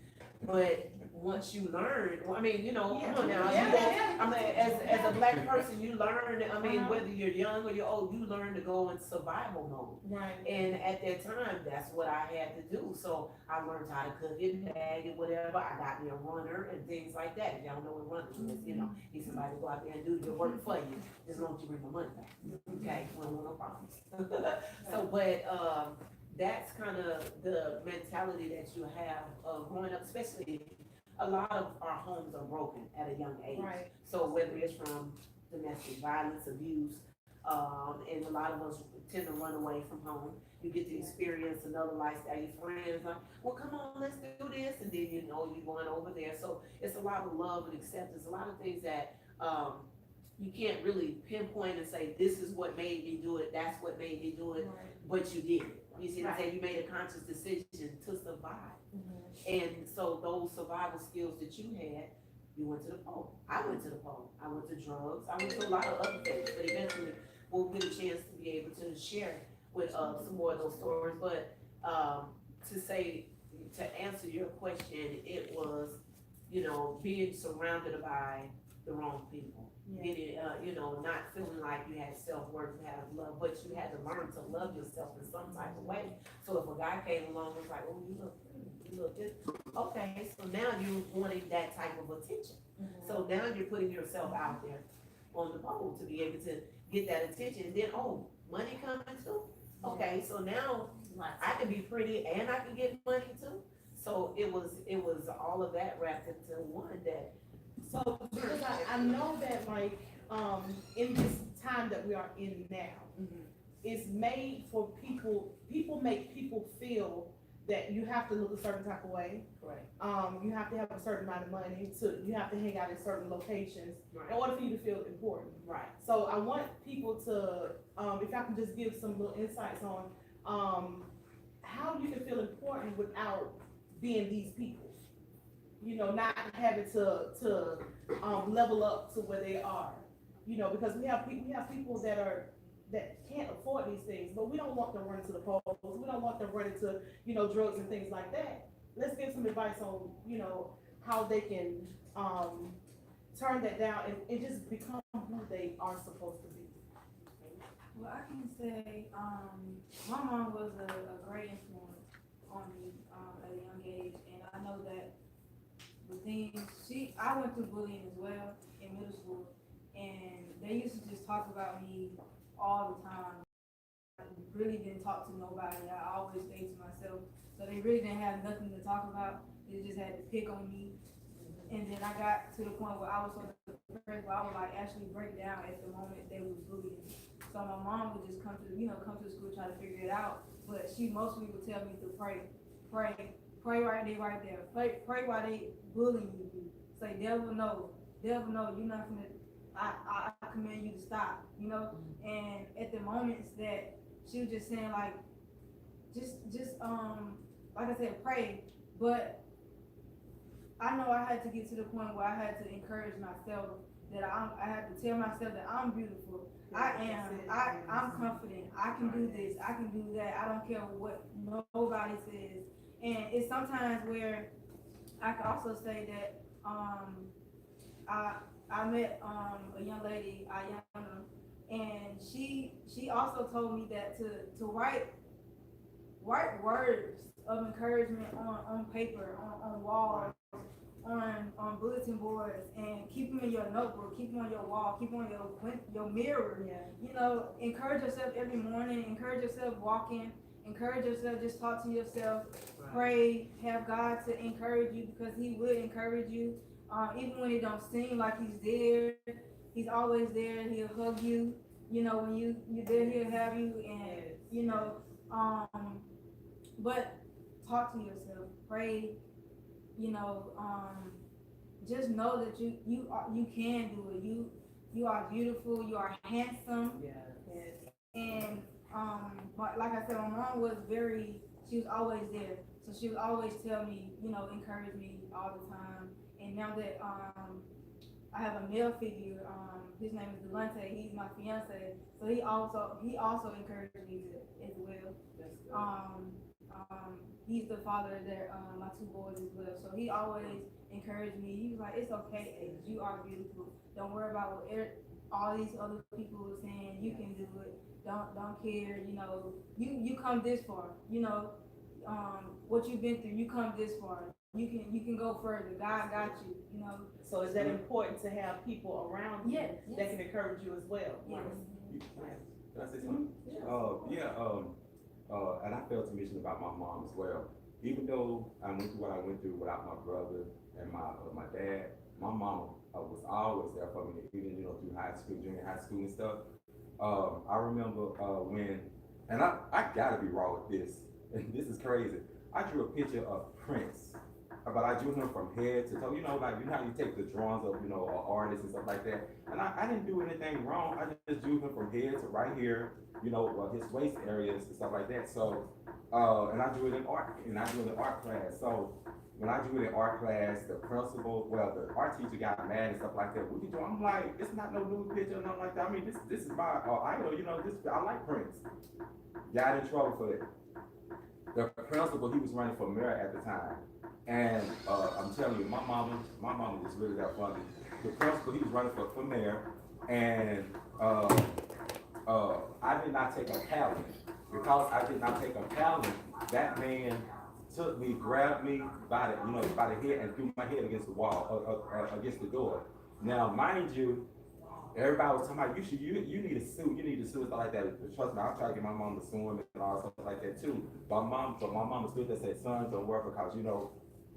But once you learn, well, I mean, you know, come on now. I mean, as a black person, you learn, I mean, whether you're young or you're old, you learn to go in survival mode. Right. And at that time, that's what I had to do. So I learned how to cook it, bag it, whatever. I got me a runner and things like that. If y'all know what runners is, you know, need somebody to go out there and do your work for you. Just long as you bring the money back. Okay, well, no problems. So, but, that's kind of the mentality that you have growing up, especially a lot of our homes are broken at a young age. Right. So whether it's from domestic violence, abuse, and a lot of us tend to run away from home. You get to experience another lifestyle. Your friends like, well, come on, let's do this, and then you know you're going over there. So it's a lot of love and acceptance. A lot of things that you can't really pinpoint and say this is what made me do it. That's what made me do it, but you did it. You see what I'm saying? You made a conscious decision to survive. And so those survival skills that you had, you went to the pole. I went to the pole. I went to drugs. I went to a lot of other things, but eventually we'll get a chance to be able to share with some more of those stories. But to answer your question, it was, you know, being surrounded by the wrong people. Getting, you know, not feeling like you had self-worth, you had love, but you had to learn to love yourself in some type of way. So if a guy came along and was like, oh, you look pretty, you look good. Okay, so now you're wanting that type of attention. So now you're putting yourself out there on the pole to be able to get that attention. And then, oh, money coming too? Okay, so now I can be pretty and I can get money too. So it was all of that wrapped into one that. So, because I know that like, in this time that we are in now, it's made for people make people feel that you have to look a certain type of way. Right. You have to have a certain amount of money, you have to hang out in certain locations in order for you to feel important. Right. So I want people to, if I can just give some little insights on, how you can feel important without being these people. You know, not having to level up to where they are, you know, because we have people that can't afford these things, but we don't want them running to the polls. We don't want them running to, you know, drugs and things like that. Let's give some advice on, you know, how they can, turn that down and just become who they are supposed to be. Well, I can say, my mom was a great influence on me, at a young age, and I know that the things, I went through bullying as well in middle school, and they used to just talk about me all the time. I really didn't talk to nobody. I always stayed to myself, so they really didn't have nothing to talk about. They just had to pick on me. And then I got to the point where I was so depressed where I would like actually break down at the moment they was bullying me. So my mom would just come to the school try to figure it out, but she mostly would tell me to pray right there. Pray while they bullying you. Say, devil no, you're not gonna, I command you to stop, you know? And at the moments that she was just saying like, just like I said, pray, but I know I had to get to the point where I had to encourage myself that I had to tell myself that I'm beautiful. I'm confident. I can do this. I can do that. I don't care what nobody says. And it's sometimes where I can also say that I met a young lady, Ayana, and she also told me that to write write words of encouragement on paper, on walls, on bulletin boards, and keep them in your notebook, keep them on your wall, keep them on your mirror. You know, encourage yourself every morning, encourage yourself walking, encourage yourself, just talk to yourself, pray, have God to encourage you, because he will encourage you. Even when it don't seem like he's there, he's always there. He'll hug you. You know, when you're there, he'll have you, and you know, but talk to yourself, pray, you know, just know that you can do it. You are beautiful, you are handsome. And like I said, my mom was she was always there. So she would always tell me, you know, encourage me all the time. And now that I have a male figure, his name is Delonte, he's my fiance. So he also encouraged me as well. He's the father of my two boys as well. So he always encouraged me. He was like, it's okay, Ace, you are beautiful. Don't worry about what all these other people are saying. You can do it. Don't care, you know, you come this far, you know, what you've been through, you come this far. You can go further. God got you, you know. So is that important to have people around you that can encourage you as well? Yes. Can I say something? And I failed to mention about my mom as well. Even though I went through what I went through without my brother and my dad, my mom was always there for me, even, you know, through high school, junior high school and stuff. I remember when, and I gotta be raw with this, and this is crazy. I drew a picture of Prince, but I drew him from head to toe. You know, like, you know how you take the drawings of, you know, artists and stuff like that. And I didn't do anything wrong. I just drew him from head to right here, you know, his waist areas and stuff like that. So, and I drew it in art, and I drew it in art class. So when I drew it in art class, the principal, the art teacher got mad and stuff like that. What you do? I'm like, it's not no nude picture or nothing like that. I mean, this is my idol, you know, I like Prince. Got in trouble for that. The principal, he was running for mayor at the time. And I'm telling you, my mama was really that funny. The principal, he was running for mayor, and I did not take a pallet. Because I did not take a pallet, that man took me, grabbed me by the head and threw my head against the wall, against the door. Now, mind you, everybody was talking about, you need a suit, stuff like that. Trust me, I'll try to get my mom to sue him and all stuff like that too. But my mom stood there and said, son, don't worry, because, you know,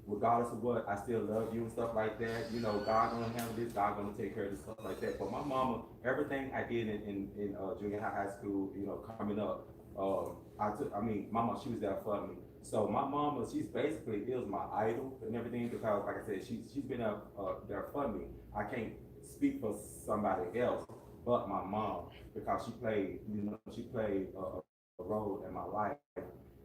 regardless of what, I still love you and stuff like that. You know, God gonna handle this, God gonna take care of this, stuff like that. But my mama, everything I did in junior high school, you know, coming up, my mom, she was there for me. So my mama, she's basically is my idol and everything, because like I said, she's been there for me. I can't speak for somebody else but my mom, because she played a role in my life.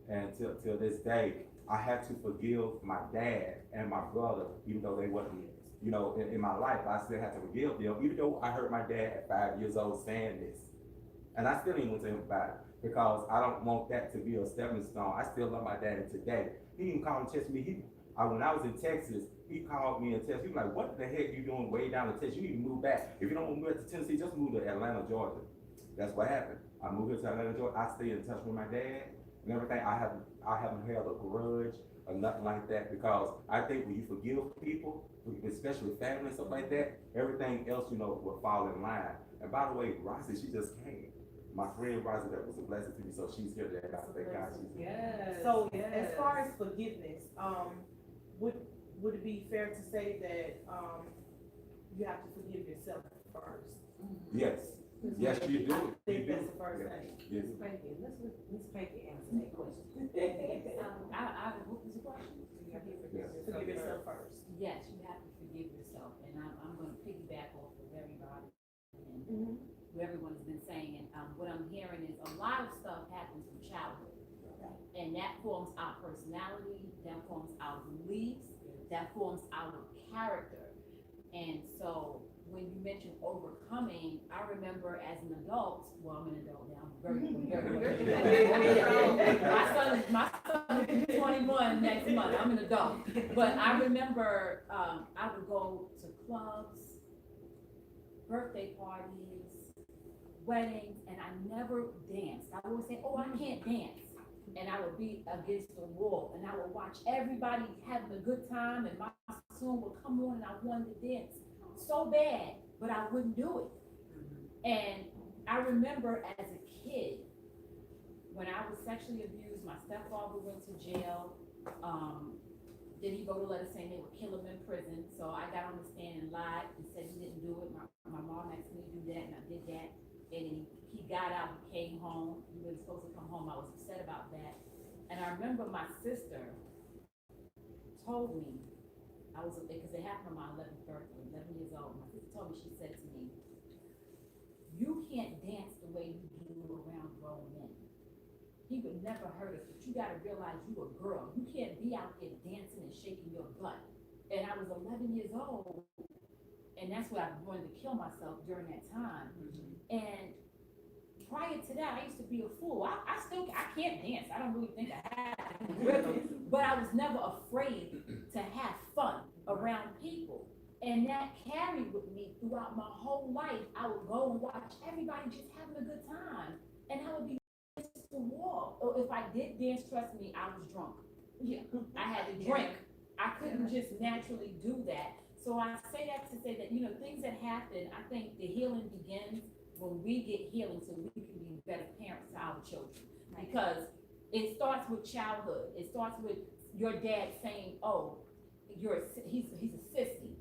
And till this day, I had to forgive my dad and my brother, even though they wasn't, you know, in my life. I still had to forgive them, even though I heard my dad at 5 years old saying this. And I still ain't want to tell him about it, because I don't want that to be a stepping stone. I still love my daddy today. He even called and texted me. When I was in Texas, he called me and texted me. He was like, what the heck you doing way down in Texas? You need to move back. If you don't want to move to Tennessee, just move to Atlanta, Georgia. That's what happened. I moved here to Atlanta, Georgia. I stay in touch with my dad and everything. I haven't held a grudge or nothing like that, because I think when you forgive people, especially family and stuff like that, everything else, you know, will fall in line. And by the way, Rosie, she just came. My friend Rosie, that was a blessing to me, so she's here today. I thank God she's here. So as far as forgiveness, would it be fair to say that you have to forgive yourself first? Yes. Yes, you do. I think You that's do. the first thing. Yes. Miss Panky answer that question. What was the question? Forgive yourself first. Yes, you have to forgive yourself, and I'm going to piggyback off of everybody and what everyone's been saying. And what I'm hearing is a lot of stuff happens from childhood, and that forms our personality, that forms our beliefs, that forms our character. And so when you mention overcoming, I remember as an adult, well, I'm an adult now, my son will be 21 next month. I'm an adult. But I remember I would go to clubs, birthday parties, weddings, and I never danced. I would say, oh, I can't dance. and I would be against the wall, and I would watch everybody having a good time, and my song would come on, and I wanted to dance so bad, but I wouldn't do it. And I remember as a kid, when I was sexually abused, my stepfather went to jail. Then he wrote a letter saying they would kill him in prison. So I got on the stand and lied and said he didn't do it. My mom asked me to do that, and I did that. And then he got out, he came home. He was supposed to come home. I was upset about that. And I remember my sister told me, because it happened on my 11th birthday, 11 years old. My sister told me, she said to me, you can't dance the way you do around grown men. He would never hurt us, but you gotta realize you a girl. You can't be out there dancing and shaking your butt. And I was 11 years old, and that's why I wanted to kill myself during that time. And prior to that, I used to be a fool. I can't dance. I don't really think I have, but I was never afraid to have fun around people. And that carried with me throughout my whole life. I would go and watch everybody just having a good time, and I would be the wall. Or if I did dance, trust me, I was drunk. Yeah, I had to drink. I couldn't just naturally do that. So I say that to say that, you know, things that happen, I think the healing begins when we get healing so we can be better parents to our children. Because it starts with childhood. It starts with your dad saying, oh, he's a sissy,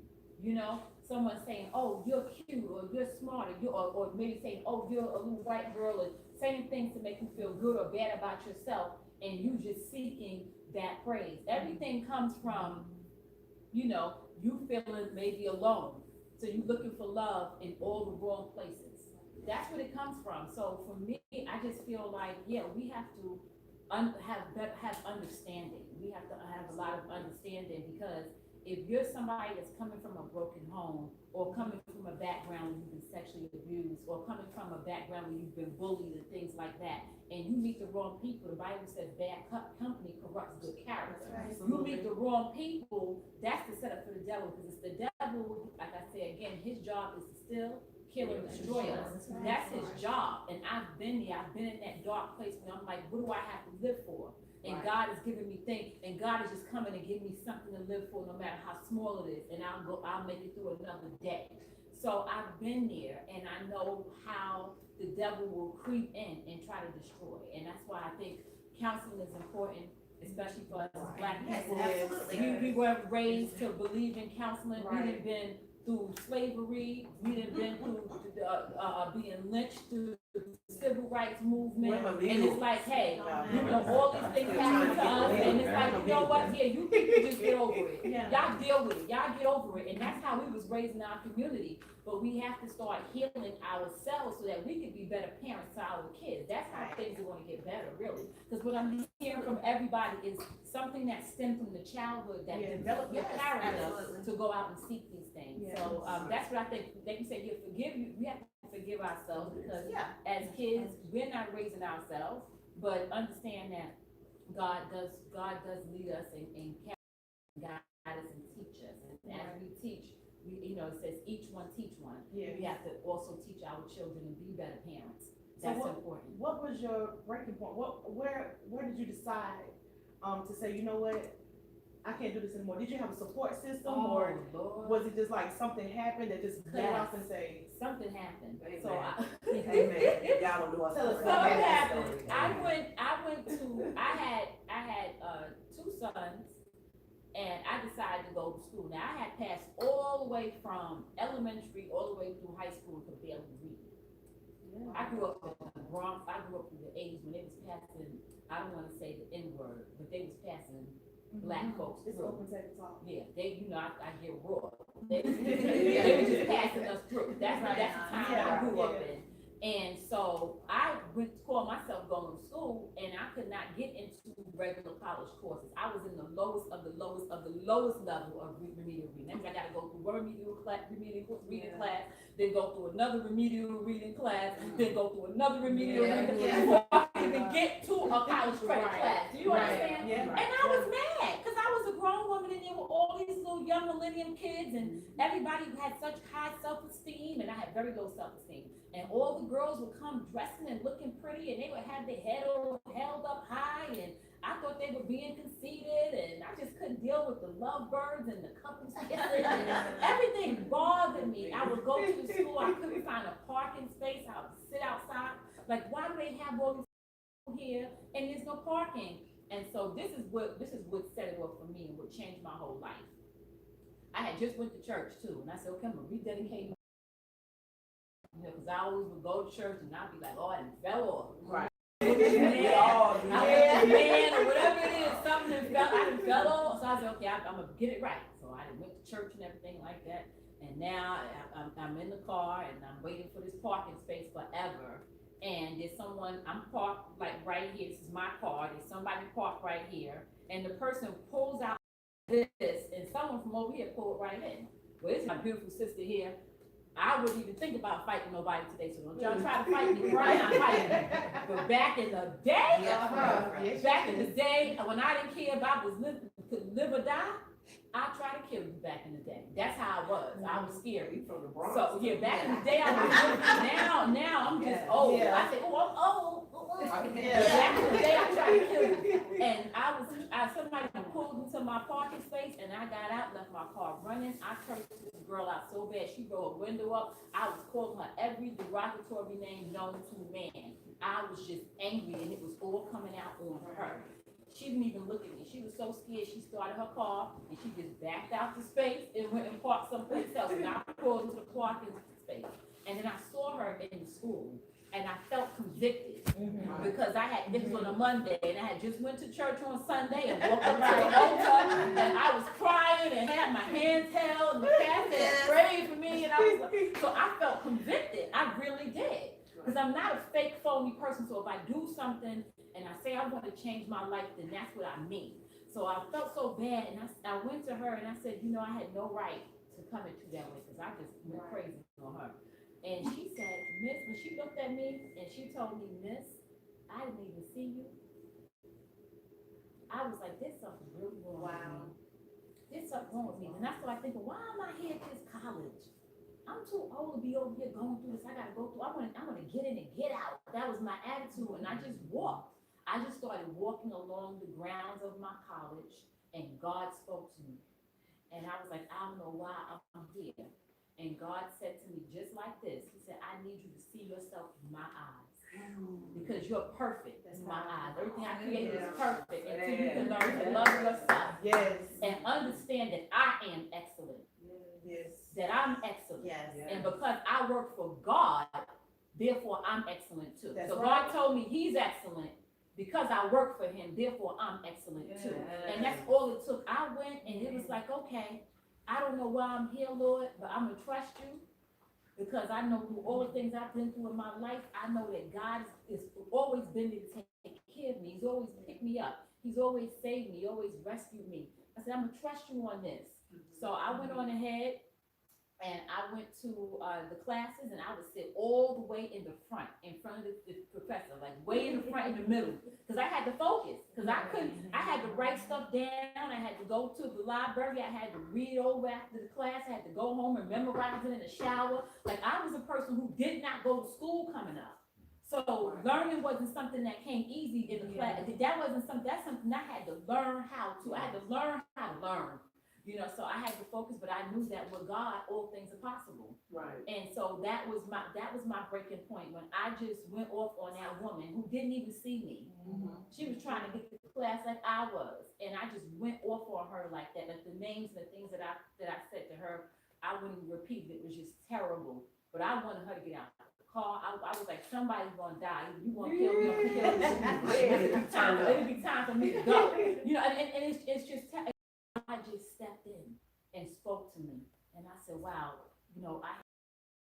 you know? Someone saying, oh, you're cute, or you're smart, or maybe saying, oh, you're a little white girl, or saying things to make you feel good or bad about yourself, and you just seeking that praise. Everything comes from, you know, you feeling maybe alone. So you looking for love in all the wrong places. That's what it comes from. So for me, I just feel like, yeah, we have to have understanding. We have to have a lot of understanding, because if you're somebody that's coming from a broken home, or coming from a background where you've been sexually abused, or coming from a background where you've been bullied and things like that, and you meet the wrong people, the Bible says bad company corrupts good character. You meet the wrong people, that's the setup for the devil, because it's the devil, like I said again, his job is to steal, kill, and destroy us. That's his job. And I've been there, I've been in that dark place where I'm like, what do I have to live for? And God is giving me things, and God is just coming and giving me something to live for, no matter how small it is, and I'll make it through another day. So I've been there, and I know how the devil will creep in and try to destroy. And that's why I think counseling is important, especially for us as Black people. We were raised to believe in counseling. We done been through slavery. We done been through being lynched through the civil rights movement. And it's like, hey, you know, all these things happen to us, and it's like, you know what, yeah, you people just get over it. Y'all deal with it, y'all get over it. And that's how we was raised in our community. But we have to start healing ourselves so that we can be better parents to our kids. That's how things are gonna get better, really. Because what I'm hearing from everybody is something that stemmed from the childhood that developed your character to go out and seek these things. So that's what I think. Like you said, we have to forgive ourselves, because as kids, we're not raising ourselves, but understand that God does lead us and guide us and teach us. And as we teach, you know, it says each one teach one. We have to also teach our children and be better parents. That's important. What was your breaking point? Where did you decide to say, you know what, I can't do this anymore? Did you have a support system, or Lord. was it just like something happened that just cut it off and say Something happened. Amen. So Amen. Y'all don't know what Tell us So it happened. I had two sons, and I decided to go to school. Now, I had passed all the way from elementary all the way through high school and could barely read. I grew up in the Bronx. I grew up in the 80s when they was passing, I don't want to say the N-word, but they was passing Black folks it's through. open table talk? Yeah, they, you know, I get raw. They were just passing us through. That's the time I grew up in. And so I went to call myself going to school, and I could not get into regular college courses. I was in the lowest of the lowest of the lowest level of remedial reading. That means I gotta go through one remedial reading class, then go through another remedial reading class, then go through another remedial reading class, before I can even get to a college credit class. Do you understand? Yeah. And I was mad, because I was a grown woman and there were all these little young millennium kids and everybody had such high self-esteem and I had very low self-esteem. And all the girls would come dressing and looking pretty and they would have their head all held up high and I thought they were being conceited and I just couldn't deal with the lovebirds and the couples kissing and everything bothered me. I would go to the school, I couldn't find a parking space, I would sit outside. Like, why do they have all these people here and there's no parking? And so this is what set it up for me and what changed my whole life. I had just went to church too, and I said, okay, I'm gonna rededicate. You know, because I always would go to church and I'd be like, oh, I done fell off. Right. Man, or whatever it is, something that I done fell off. So I said, okay, I'm gonna get it right. So I done went to church and everything like that. And now I'm in the car and I'm waiting for this parking space forever. And there's someone, I'm parked like right here, this is my car, there's somebody parked right here, and the person pulls out this, and someone from over here pulled right in. Well, this is my beautiful sister here. I wouldn't even think about fighting nobody today, so don't y'all try to fight me, right? I'm fighting. But back in the day, back in the day, when I didn't care if I was live or die, I tried to kill you back in the day. That's how I was. I was scary. From the Bronx. So yeah, back in the day I was now I'm just old. Yeah. I say, oh, I'm old. Yeah. Back in the day I tried to kill you. And somebody pulled into my parking space and I got out, left my car running. I cursed this girl out so bad, she rolled her window up. I was calling her every derogatory name known to man. I was just angry and it was all coming out on her. She didn't even look at me. She was so scared, she started her car and she just backed out the space and went and parked someplace else. And I pulled into the parking space. And then I saw her in the school and I felt convicted because this was on a Monday and I had just went to church on Sunday and walked up to the altar and I was crying and had my hands held and the pastor prayed for me and I was like, so I felt convicted. I really did. Because I'm not a fake, phony person. So if I do something and I say I want to change my life, then that's what I mean. So I felt so bad, and I went to her and I said, you know, I had no right to come at you that way because I just went crazy on her. And she said, Miss, when she looked at me and she told me, Miss, I didn't even see you. I was like, there's something really wrong with me. There's something wrong with me. And I started thinking, why am I here at this college? I'm too old to be over here going through this. I gotta go through. I want to get in and get out. That was my attitude, and I just walked. I just started walking along the grounds of my college, and God spoke to me. And I was like, I don't know why I'm here. And God said to me just like this. He said, I need you to see yourself in my eyes. Because you're perfect in my eyes. Everything I created is perfect until you can learn to love yourself. And understand that I am excellent. That I'm excellent. And because I work for God, therefore I'm excellent too. So God told me he's excellent because I work for him, therefore I'm excellent too. And that's all it took. I went and it was like, okay, I don't know why I'm here, Lord, but I'm gonna trust you because I know through all the things I've been through in my life, I know that God has always been there to take care of me. He's always picked me up. He's always saved me. He always rescued me. I said, I'm gonna trust you on this. So I went on ahead and I went to the classes and I would sit all the way in front of the professor, like way in the front, in the middle, because I had to focus, because I had to write stuff down, I had to go to the library, I had to read over after the class, I had to go home and memorize it in the shower. Like I was a person who did not go to school coming up. So learning wasn't something that came easy in the class. That's something I had to learn how to. I had to learn how to learn. You know, so I had to focus, but I knew that with God, all things are possible. Right. And so that was my breaking point when I just went off on that woman who didn't even see me. She was trying to get to class like I was, and I just went off on her like that. Like the names and the things that I said to her, I wouldn't even repeat it. It was just terrible. But I wanted her to get out of the car. I was like, somebody's gonna die. You gonna kill me? It'll be time for me to go. You know, and it's just. I just stepped in and spoke to me, and I said, wow, you know, I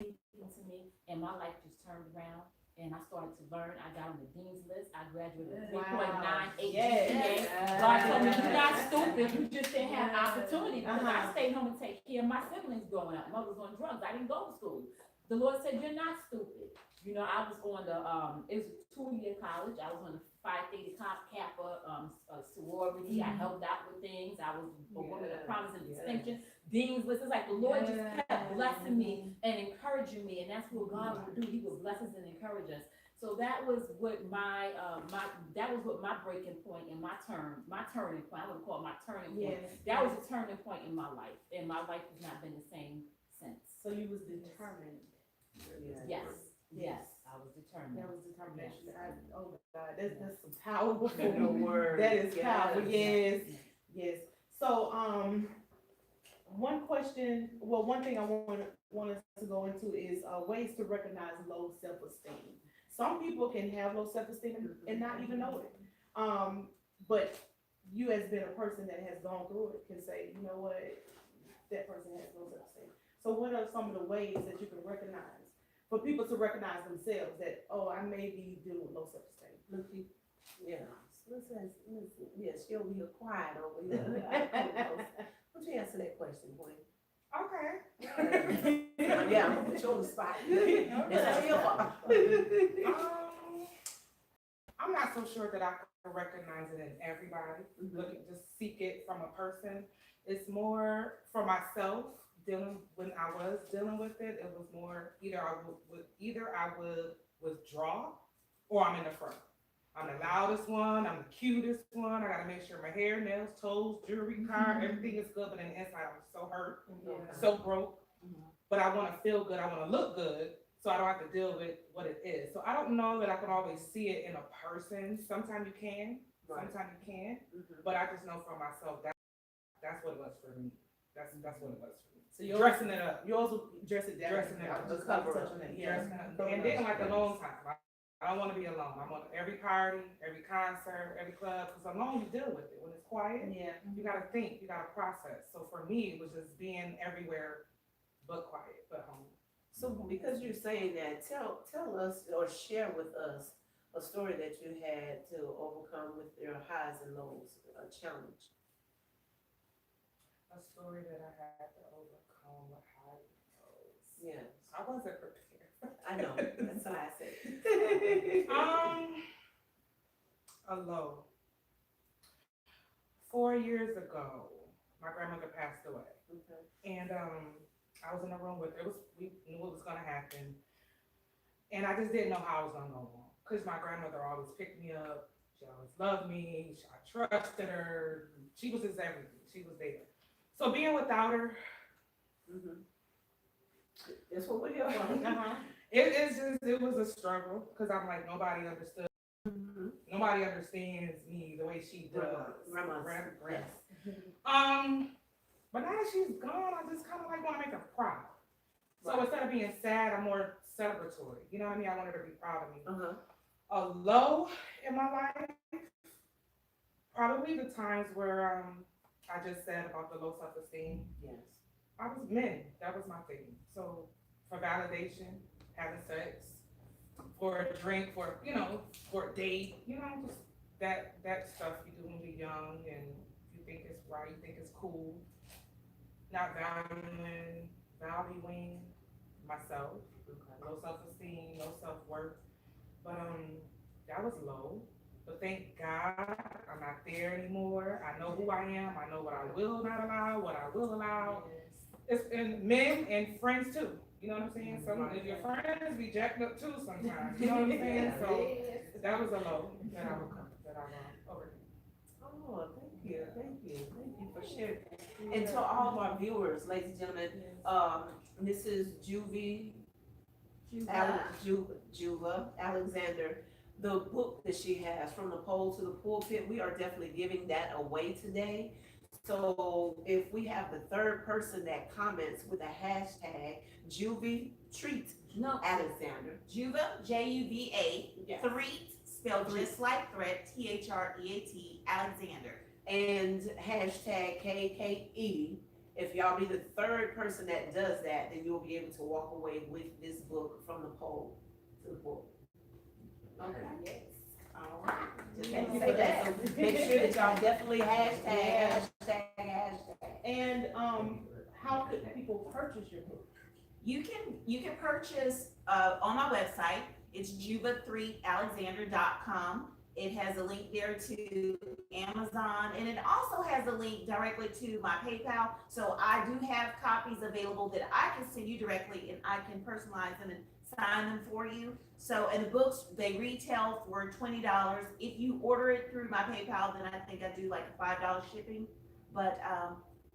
to me, and my life just turned around, and I started to learn. I got on the dean's list. I graduated with Wow. 3.98 Yes. GPA. God told me, you're not stupid, you just didn't have opportunity, because I Uh-huh. stayed home and take care of my siblings growing up. Mother was on drugs, I didn't go to school. The Lord said, you're not stupid. You know, I was on the, it was a 2-year college, I was on the Phi Theta Kappa, sorority, I helped out with things, I was a woman of promise and distinction. Dean's list, it's like the Lord just kept blessing me and encouraging me, and that's what God will do, he will bless us and encourage us. So that was what my breaking point in my turning point, I wouldn't call it my turning point. Yes. That was a turning point in my life, and my life has not been the same since. So you was determined. Yes, yes, I was determined. That was determination. Yes. Oh God, that's some powerful word. That is powerful, yes, Yes. yes. So, one thing I want us to go into is, ways to recognize low self-esteem. Some people can have low self-esteem and not even know it. But you as being a person that has gone through it can say, you know what, that person has low self-esteem. So what are some of the ways that you can recognize, for people to recognize themselves that, oh, I may be dealing with low self-esteem? Yeah, listen, yeah, she over here quiet over here. Would you answer that question, boy? Okay. Yeah, I'm gonna put you on the spot. It's your fault. I'm not so sure that I can recognize it in everybody, just seek it from a person. It's more for myself, when I was dealing with it, it was more either I would withdraw or I'm in the front. I'm the loudest one, I'm the cutest one, I gotta make sure my hair, nails, toes, jewelry, car, everything is good, but on the inside I'm so hurt, so broke. But I wanna feel good, I wanna look good, so I don't have to deal with what it is. So I don't know that I can always see it in a person. Sometimes you can, sometimes you can't, but I just know for myself, that's what it was for me. That's what it was for me. So yours, Dressing it up. yours will dress it down. Dressing it up. Just cover touch on that. Dressing up. And then like alone time. I don't want to be alone. I want every party, every concert, every club, because alone you deal with it. When it's quiet, Yeah. you gotta think, you gotta process. So for me, it was just being everywhere but quiet, but home. So because you're saying that, tell us or share with us a story that you had to overcome with your highs and lows, a challenge. A story that I had to overcome with highs and lows. Yes, I wasn't prepared. I know, that's why I said. A low. 4 years ago, my grandmother passed away. Okay. And I was in a room with her. We knew what was gonna happen. And I just didn't know how I was gonna go on. Cause my grandmother always picked me up. She always loved me. I trusted her. She was just everything. She was there. So being without her, That's what we're here for. it was a struggle. Cause I'm like, nobody understood. Nobody understands me the way she does. Grandma's. Yes. But now that she's gone, I just kind of like want to make her proud. So instead of being sad, I'm more celebratory. You know what I mean? I wanted her to be proud of me. A low in my life, probably the times where I just said about the low self-esteem. Yes. I was men. That was my thing. So for validation, having sex, for a drink, for a date, just that stuff you do when you're young and you think it's right, you think it's cool. Not valuing myself, low self-esteem, low self-worth. But that was low. But thank God I'm not there anymore. I know who I am. I know what I will not allow, what I will allow. It's in men and friends too. You know what I'm saying? So if your friends be jacked up too sometimes. You know what I'm saying? So that was a low that I overcame. Oh, thank you for sharing. And to all of our viewers, ladies and gentlemen, this is Juva Alexander. The book that she has, From the Pole to the Pulpit, we are definitely giving that away today. So if we have the third person that comments with a hashtag Juvie Treat Alexander. Juva, Juva, Yes. Threat, spelled just like threat, THREAT, Alexander. And hashtag KKE. If y'all be the third person that does that, then you'll be able to walk away with this book, From the Pole to the Pulpit. Okay. Yes. All right. Just Thank had you to for say that, that. so make sure that y'all definitely Yeah. hashtag. And, how could people purchase your book? You can purchase, on my website, it's juba3alexander.com. It has a link there to Amazon, and it also has a link directly to my PayPal. So I do have copies available that I can send you directly, and I can personalize them and sign them for you. So, and the books, they retail for $20. If you order it through my PayPal, then I think I do like a $5 shipping. But,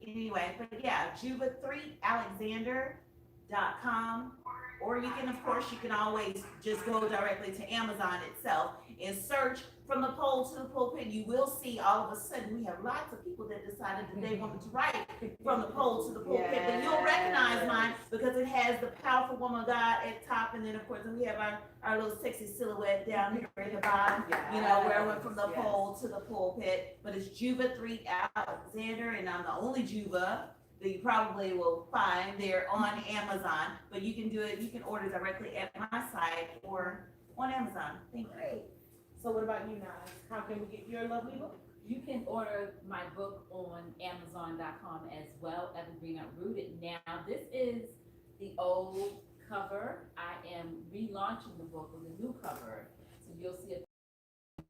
anyway, but yeah, juba3alexander.com. Or you can, of course, you can always just go directly to Amazon itself and search From the Pole to the Pulpit. You will see all of a sudden we have lots of people that decided that they wanted to write From the Pole to the Pulpit. But you'll recognize mine because it has the powerful woman of God at top, and then of course we have our little sexy silhouette down here at the bottom. You know, where I went from the pole to the pulpit. But it's Juba3 Alexander, and I'm the only Juba that you probably will find there on Amazon. But you can do it, you can order directly at my site or on Amazon. Thank you. So what about you, Nas? How can we get your lovely book? You can order my book on Amazon.com as well, Evergreen Uprooted. Now, this is the old cover. I am relaunching the book with a new cover. So you'll see a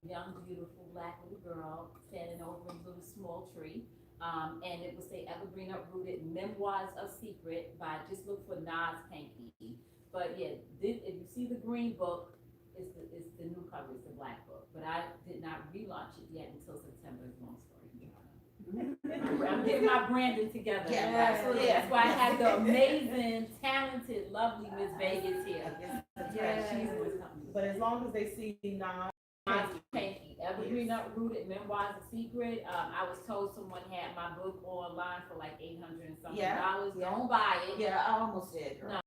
young, beautiful black little girl standing over a little small tree. And it will say Evergreen Uprooted, Memoirs of Secret by, just look for Nas Panky. But yeah, if you see the green book, it's the new cover, it's the black book. But I did not relaunch it yet until September. It's a long story. I'm getting my branding together. Yeah, Absolutely. yeah. That's why I had the amazing, talented, lovely Miss Vegas here. Yeah. She's what's coming. But as long as they see Nas Panky, Evergreen Uprooted, Memoirs of Secret. I was told someone had my book online for like $800 and something dollars. Yeah. Don't buy it. Yeah, I almost did, girl. No.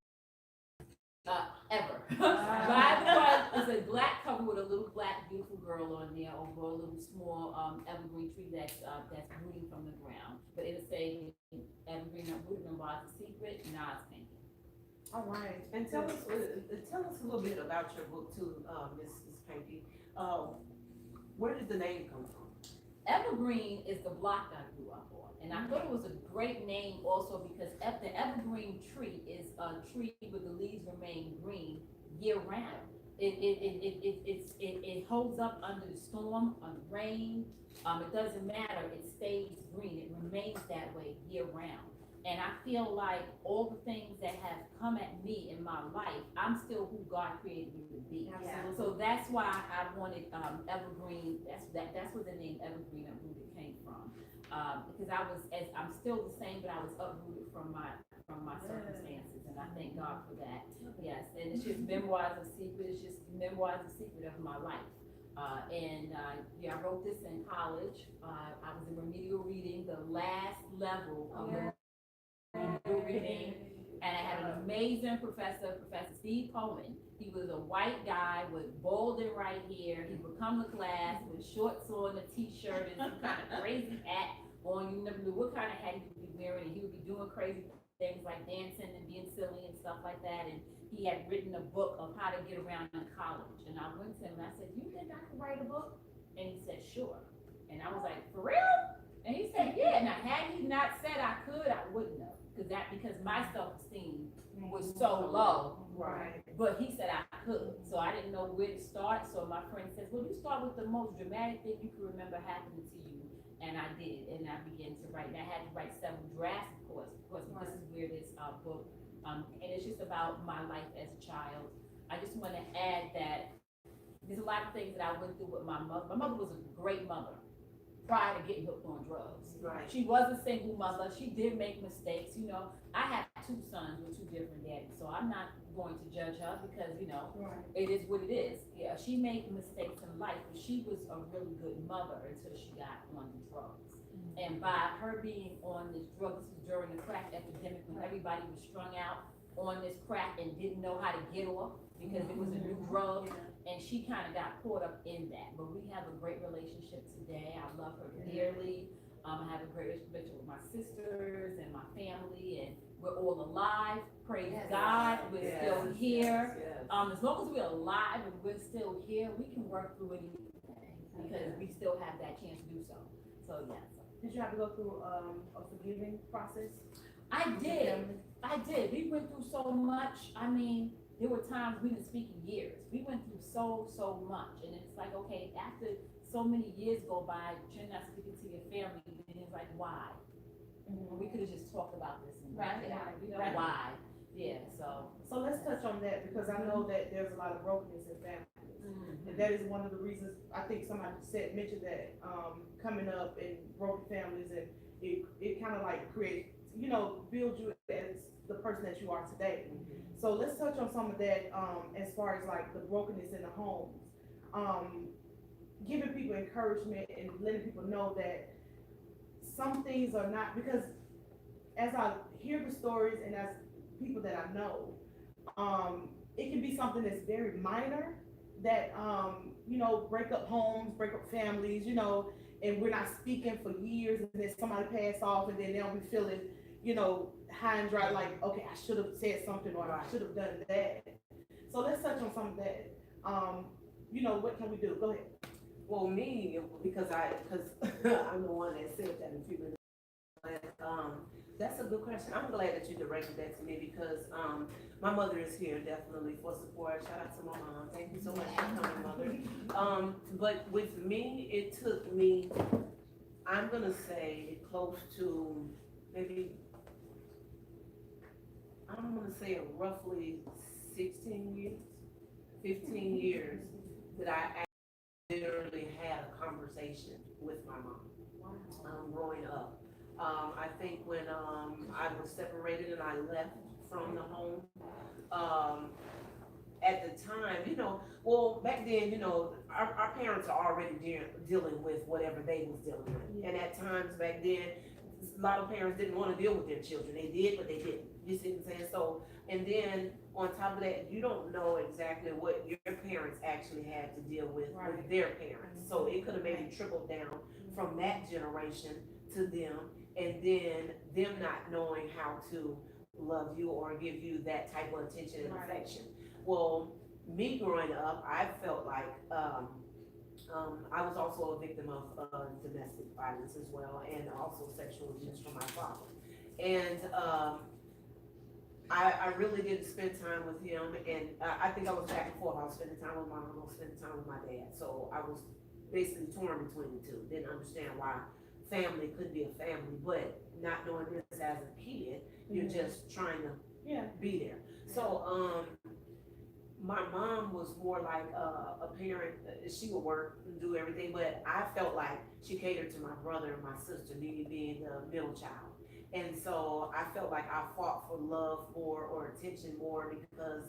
Ever. Buy because it's a black cover with a little black beautiful girl on there over a little small evergreen tree that's rooting from the ground. But it'll say Evergreen Uprooted, Memoirs of Secret, Nas Panky. All right, and tell us a little bit about your book too, Mrs. Panky. Where did the name come from? Evergreen is the block I grew up on, and I thought it was a great name also because the evergreen tree is a tree where the leaves remain green year round. It holds up under the storm, under rain. It doesn't matter. It stays green. It remains that way year round. And I feel like all the things that have come at me in my life, I'm still who God created me to be. Absolutely. So that's why I wanted Evergreen. That's where the name Evergreen Uprooted came from. Because I'm still the same, but I was uprooted from my circumstances, and I thank God for that. Yes, and it's just Memoirs of Secret. It's just Memoirs of Secret of my life. I wrote this in college. I was in remedial reading, the last level of reading, and I had an amazing professor, Professor Steve Coleman. He was a white guy with bald and right hair. He would come to class with shorts on, a t-shirt, and some kind of crazy hat on. You never knew what kind of hat he would be wearing, and he would be doing crazy things like dancing and being silly and stuff like that. And he had written a book of how to get around in college. And I went to him and I said, "You think I could write a book?" And he said, "Sure." And I was like, "For real?" And he said, "Yeah." Now, had he not said I could, I wouldn't have. Because my self-esteem was so low. Right. But he said I could. So I didn't know where to start. So my friend says, "Well, you start with the most dramatic thing you can remember happening to you." And I did. And I began to write. And I had to write several drafts, of course, because this is where this book, and it's just about my life as a child. I just want to add that there's a lot of things that I went through with my mother. My mother was a great mother prior to getting hooked on drugs. Right. She was a single mother. She did make mistakes. You know, I have two sons with two different daddies, so I'm not going to judge her because, you know, it is what it is. Yeah, she made mistakes in life, but she was a really good mother until she got on the drugs. And by her being on this drug, this was during the crack epidemic when everybody was strung out on this crack and didn't know how to get off because it was a new drug. And she kind of got caught up in that. But we have a great relationship today. I love her dearly. I have a great relationship with my sisters and my family, and we're all alive, praise Yes. God, we're Yes. still here. Yes. As long as we're alive and we're still here, we can work through anything, because we still have that chance to do so. So, yes. Did you have to go through, a forgiving process? I with your did. family? I did. We went through so much. I mean, there were times we didn't speak in years. We went through so much. And it's like, okay, after so many years go by, you're not speaking to your family, and it's like, why? We could have just talked about this and Right, you know, right. why? Yeah, so. So let's touch on that, because I know that there's a lot of brokenness in families. And that is one of the reasons, I think somebody mentioned that, coming up in broken families, and it kind of like creates, you know, builds you as the person that you are today. So let's touch on some of that, as far as like the brokenness in the homes. Giving people encouragement and letting people know that some things are not, because as I hear the stories and as people that I know, it can be something that's very minor that, you know, break up homes, break up families, you know, and we're not speaking for years, and then somebody pass off, and then they'll be feeling, you know, high and dry, like, okay, I should have said something, or I should have done that. So let's touch on some of that. You know, what can we do? Go ahead. Well, me, because I'm the one that said that a few minutes ago. That's a good question. I'm glad that you directed that to me, because my mother is here definitely for support. Shout out to my mom. Thank you so much for coming, mother. But with me, it took me, I'm gonna say close to maybe, I'm gonna say roughly 16 years, 15 years that I literally had a conversation with my mom growing up. I think when I was separated and I left from the home, at the time, you know, well, back then, you know, our parents are already dealing with whatever they was dealing with. And at times back then, a lot of parents didn't want to deal with their children. They did, but they didn't. You see what I'm saying? So, and then on top of that, you don't know exactly what your parents actually had to deal with their parents. So it could have maybe trickled down from that generation to them, and then them not knowing how to love you or give you that type of attention and affection. Well, me growing up, I felt like I was also a victim of domestic violence as well, and also sexual abuse from my father. And I really didn't spend time with him, and I think I was back and forth. I was spending time with my mom, I was spending time with my dad. So I was basically torn between the two. Didn't understand why family could be a family, but not knowing this as a kid, you're just trying to be there. So my mom was more like a parent. She would work and do everything, but I felt like she catered to my brother and my sister, me being the middle child. And so I felt like I fought for love more or attention more because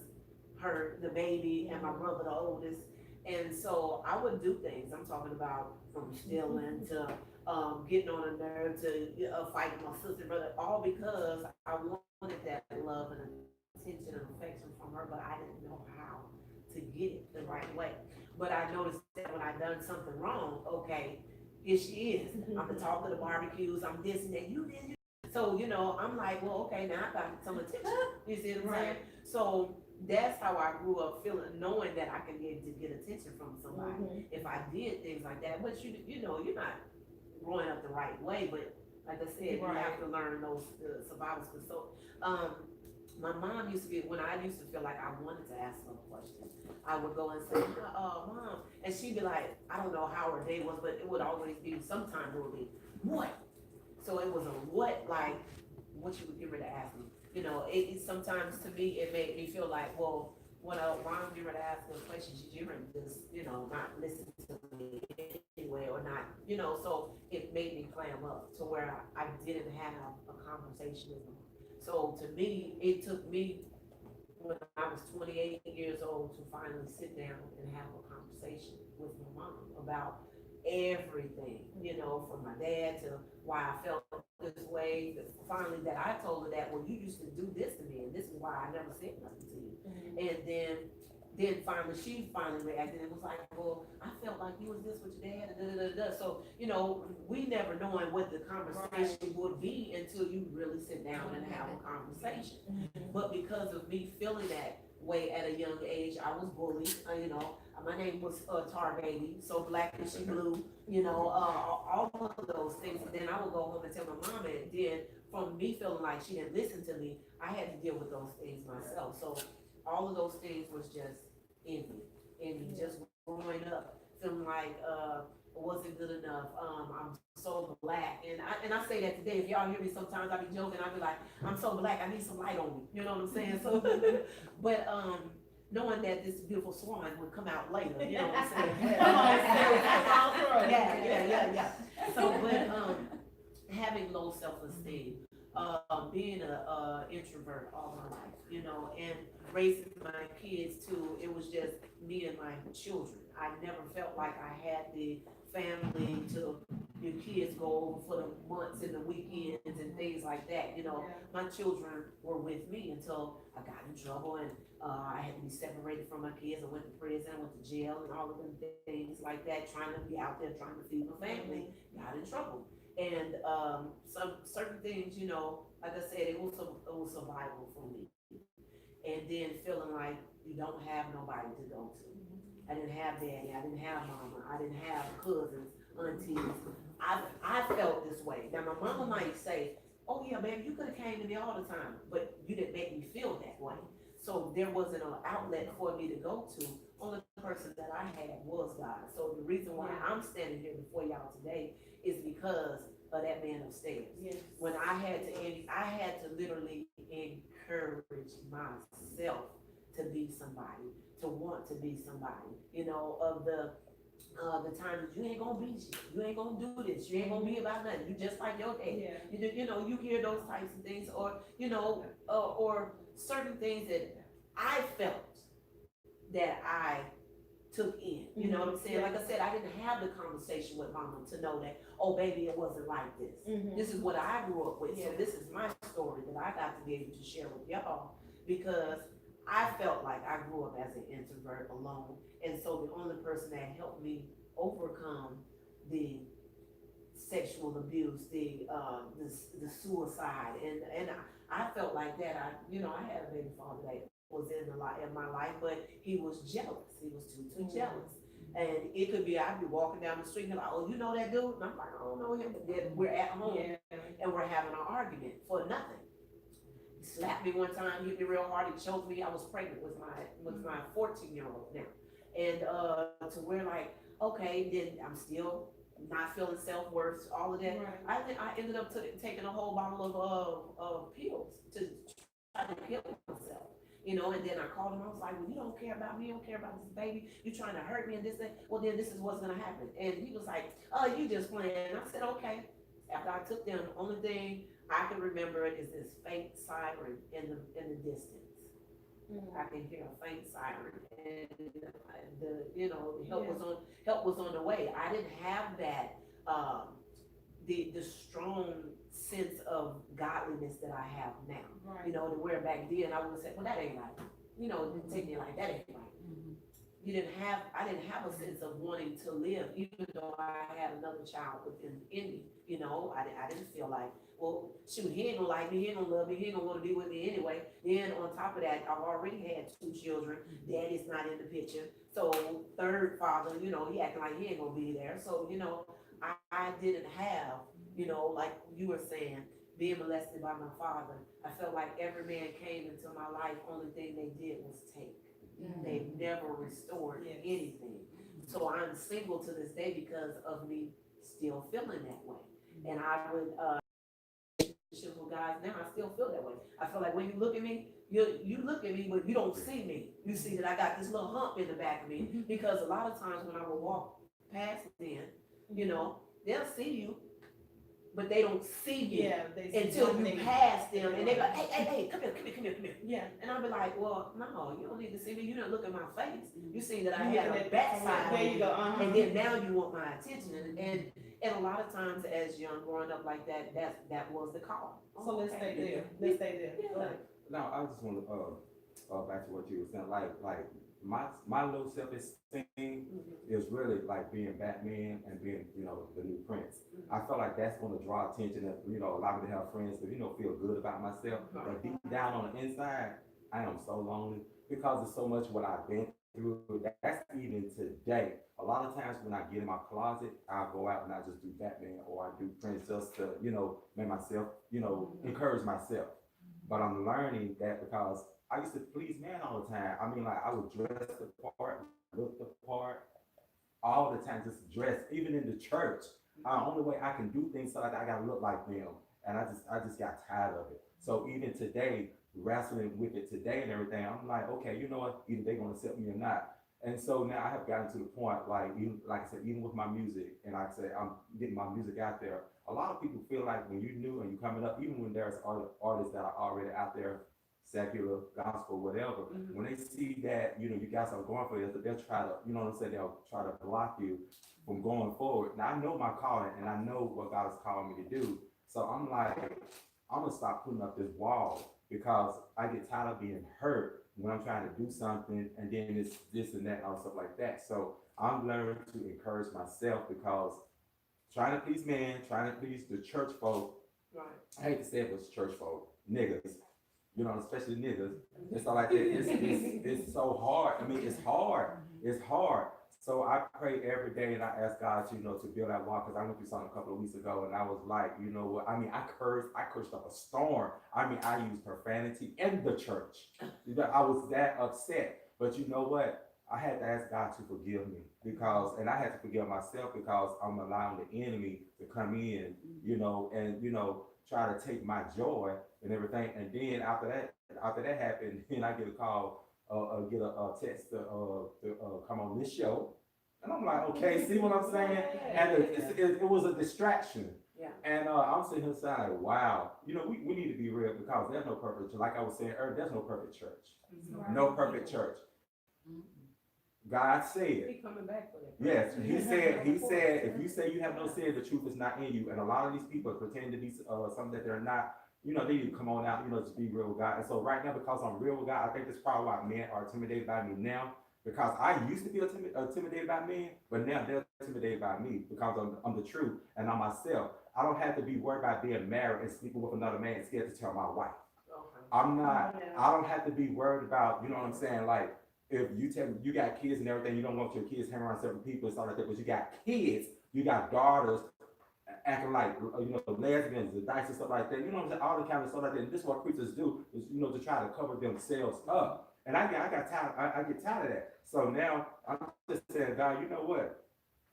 her, the baby, and my brother, the oldest. And so I would do things. I'm talking about from stealing to getting on a nerve to fighting my sister and brother, all because I wanted that love and attention and affection from her, but I didn't know how to get it the right way. But I noticed that when I done something wrong, okay, here she is. I'm the talk of the barbecues, I'm this and that, you did. So, you know, I'm like, well, okay, now I got some attention. You see what I'm saying? So that's how I grew up, feeling, knowing that I can get attention from somebody if I did things like that. But you know, you're not growing up the right way. But like I said, you have to learn those survival skills. So, my mom used to be, when I used to feel like I wanted to ask her a question, I would go and say, Mom, and she'd be like, I don't know how her day was, but it would always be, sometimes it would be, what? So it was a what, like, what you would get ready to ask me. You know, it sometimes to me, it made me feel like, well, when I'm getting ready to ask her a question, she's getting ready to just, you know, not listen to me anyway, or not, you know, so it made me clam up to where I didn't have a conversation with them. So to me, it took me, when I was 28 years old, to finally sit down and have a conversation with my mom about everything, you know, from my dad to why I felt this way. Finally, that I told her that, well, you used to do this to me, and this is why I never said nothing to you. And then then finally, she finally reacted and was like, well, I felt like you was this with your dad, and da. So, we never knowing what the conversation would be until you really sit down and have a conversation. But because of me feeling that way at a young age, I was bullied, my name was Tar Baby, so black and she blue, all of those things. And then I would go home and tell my mom, and then from me feeling like she didn't listen to me, I had to deal with those things myself. So all of those things was just envy, just growing up, feeling like, wasn't good enough, I'm so black, and I say that today, if y'all hear me sometimes, I be joking, I be like, I'm so black, I need some light on me, you know what I'm saying, so, but, knowing that this beautiful swan would come out later, you know what I'm saying? Come on, Sarah. Yeah, so, but, having low self-esteem, being a introvert all my life, and raising my kids too, it was just me and my children. I never felt like I had the family to, your kids go over for the months and the weekends and things like that, My children were with me until I got in trouble, and I had to be separated from my kids. I went to prison, I went to jail, and all of them things like that, trying to be out there, trying to feed my family, got in trouble. And some certain things, like I said, it was survival for me. And then feeling like you don't have nobody to go to. I didn't have daddy, I didn't have mama, I didn't have cousins, aunties. I felt this way. Now my mama might say, oh yeah, baby, you could have came to me all the time, but you didn't make me feel that way. So there wasn't an outlet for me to go to. Only person that I had was God. So the reason why I'm standing here before y'all today is because of that man upstairs. Yes. When I had to literally encourage myself to be somebody, to want to be somebody, of the time that you ain't gonna be shit, you ain't gonna do this, you ain't gonna be about nothing, you just like your dad. You hear those types of things, or, or certain things that I felt that I took in, you know what I'm saying? Like I said, I didn't have the conversation with mama to know that, oh baby, it wasn't like this. This is what I grew up with, so this is my story that I got to be able to share with y'all, because I felt like I grew up as an introvert alone, and so the only person that helped me overcome the sexual abuse, the suicide, and I felt like that. I had a baby father that was in my life, but he was jealous. He was too jealous. And it could be, I'd be walking down the street and they're like, oh, you know that dude? And I'm like, I don't know him, but then we're at home and we're having an argument for nothing. He slapped me one time, hit me real hard, he choked me. I was pregnant with my 14-year-old now. And to where like, okay, then I'm still not feeling self-worth, all of that. Right. I ended up taking a whole bottle of pills to try to kill myself. And then I called him, I was like, well, you don't care about me, you don't care about this baby, you're trying to hurt me and this, that. Well, then this is what's gonna happen. And he was like, oh, you just playing. I said, okay. After I took them, the only thing I can remember is this faint siren in the distance. I can hear a faint siren, and the help was on the way. I didn't have that the strong sense of godliness that I have now. Right. To where back then I would have said, well, that ain't right. It didn't take me like that ain't right. I didn't have a sense of wanting to live, even though I had another child within me. I didn't feel like, well, shoot, he ain't gonna like me, he ain't gonna love me, he ain't gonna want to be with me anyway. Then on top of that, I've already had 2 children. Daddy's not in the picture. So third father, he acting like he ain't gonna be there. So, I didn't have, like you were saying, being molested by my father. I felt like every man came into my life, only thing they did was take. They never restored anything. So I'm single to this day because of me still feeling that way. And I would, relationship with guys now, I still feel that way. I feel like when you look at me, you look at me, but you don't see me. You see that I got this little hump in the back of me, because a lot of times when I would walk past them, they'll see you, but they don't see you until you pass them, and they go, hey, come here. Yeah. And I'll be like, well, no, you don't need to see me. You don't look at my face. You see that I have a backside. There you go. And then now you want my attention, and a lot of times as young, growing up like that, that was the call. So let's stay there. Let's stay there. Now I just want to back to what you were saying, like my low self-esteem is really like being Batman and being, you know, the new Prince. I feel like that's gonna draw attention and, you know, allow me to have friends to, you know, feel good about myself. But deep down on the inside, I am so lonely because of so much what I've been through. That's even today. A lot of times when I get in my closet, I'll go out and I just do Batman or I do Prince just to, you know, make myself, you know, encourage myself. But I'm learning that because I used to please man all the time. I mean, like I would dress the part, look the part, all the time, just dress. Even in the church, the only way I can do things so like I gotta look like them, and I just got tired of it. So even today, wrestling with it today and everything, I'm like, okay, you know what? Either they gonna accept me or not. And so now I have gotten to the point, like even like I said, even with my music, and like I said, I'm getting my music out there. A lot of people feel like when you're new and you're coming up, even when there's artists that are already out there, secular, gospel, whatever, when they see that, you know, you guys are going for this, they'll try to, you know what I'm saying, they'll try to block you from going forward. Now I know my calling and I know what God is calling me to do. So I'm like, I'm gonna stop putting up this wall because I get tired of being hurt when I'm trying to do something and then it's this and that and all stuff like that. So I'm learning to encourage myself because trying to please man, trying to please the church folk, I hate to say it, but church folk, niggas, you know, especially niggas, it's not like that. It's so hard. I mean, it's hard. It's hard. So I pray every day and I ask God to, you know, to build that wall, because I went through something a couple of weeks ago and I was like, you know what, I mean, I cursed up a storm. I mean, I used profanity in the church. I was that upset. But you know what? I had to ask God to forgive me and I had to forgive myself because I'm allowing the enemy to come in, you know, and, you know, try to take my joy and everything. And then after that happened, then I get a call, get a text to come on this show. And I'm like, okay, see what I'm saying? And it was a distraction. Yeah. And I'm sitting here saying, like, wow, you know, we need to be real because there's no perfect church. Like I was saying earlier, there's no perfect church. No perfect church. God said, He coming back for that. yes, he said, if you say you have no sin, the truth is not in you. And a lot of these people pretend to be something that they're not. You know, they need to come on out, you know, just be real with God. And so right now, because I'm real with God, I think that's probably why men are intimidated by me now. Because I used to be intimidated by men, but now they're intimidated by me because I'm the truth and I'm myself. I don't have to be worried about being married and sleeping with another man scared to tell my wife. I don't have to be worried about, you know what I'm saying, like, if you tell me you got kids and everything, you don't want your kids hanging around certain people and stuff like that, but you got kids, you got daughters acting like, you know, lesbians, the dice and stuff like that, you know what I'm saying, all the kind of stuff like that. And this is what preachers do, is, you know, to try to cover themselves up. And I get tired of that. So now I'm just saying, God, you know what?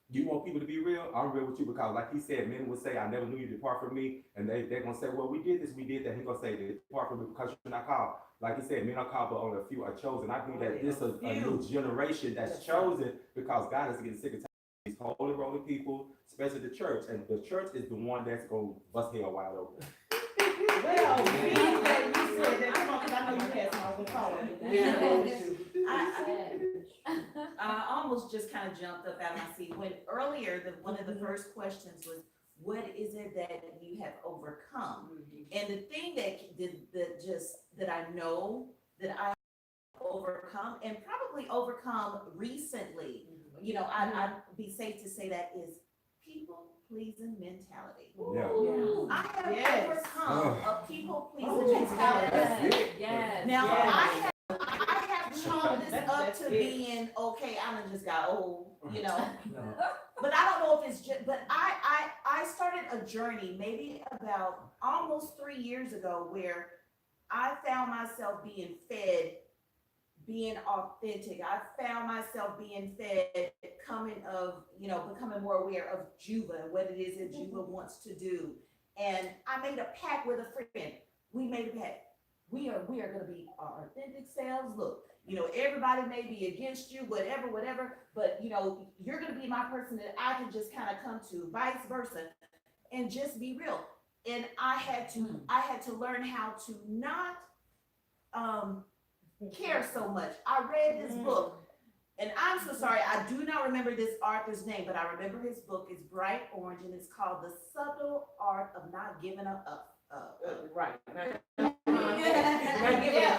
You want people to be real? I'm real with you because, like he said, men would say, I never knew you, depart from me. And they're going to say, well, we did this, we did that. He's going to say, depart from me because you're not called. Like he said, men are called, but only a few are chosen. I believe that this is a new generation that's chosen because God is getting sick of these holy roller people, especially the church. And the church is the one that's going to bust hell wide open. Well, being that you said that, come on, 'cause I know you had some other calling. I almost just kind of jumped up out of my seat when earlier, one of the first questions was, what is it that you have overcome? And the thing that I know that I overcome and probably overcome recently, you know, I'd be safe to say that is people pleasing mentality. Yeah. I have overcome a people pleasing mentality. Yes. Now I have chalked this up to being okay. I done just got old, you know. But I don't know if it's just. But I started a journey maybe about almost 3 years ago where I found myself being fed, being authentic. I found myself being fed, becoming more aware of Juba and what it is that Juba wants to do. And I made a pact with a friend. We made a pact. We are going to be our authentic selves. Look, you know, everybody may be against you, whatever, but you know, you're going to be my person that I can just kind of come to, vice versa, and just be real. And I had to learn how to not care so much. I read this book, and I'm so sorry, I do not remember this author's name, but I remember his book. It's bright orange, and it's called The Subtle Art of Not Giving Up. Right. Not giving a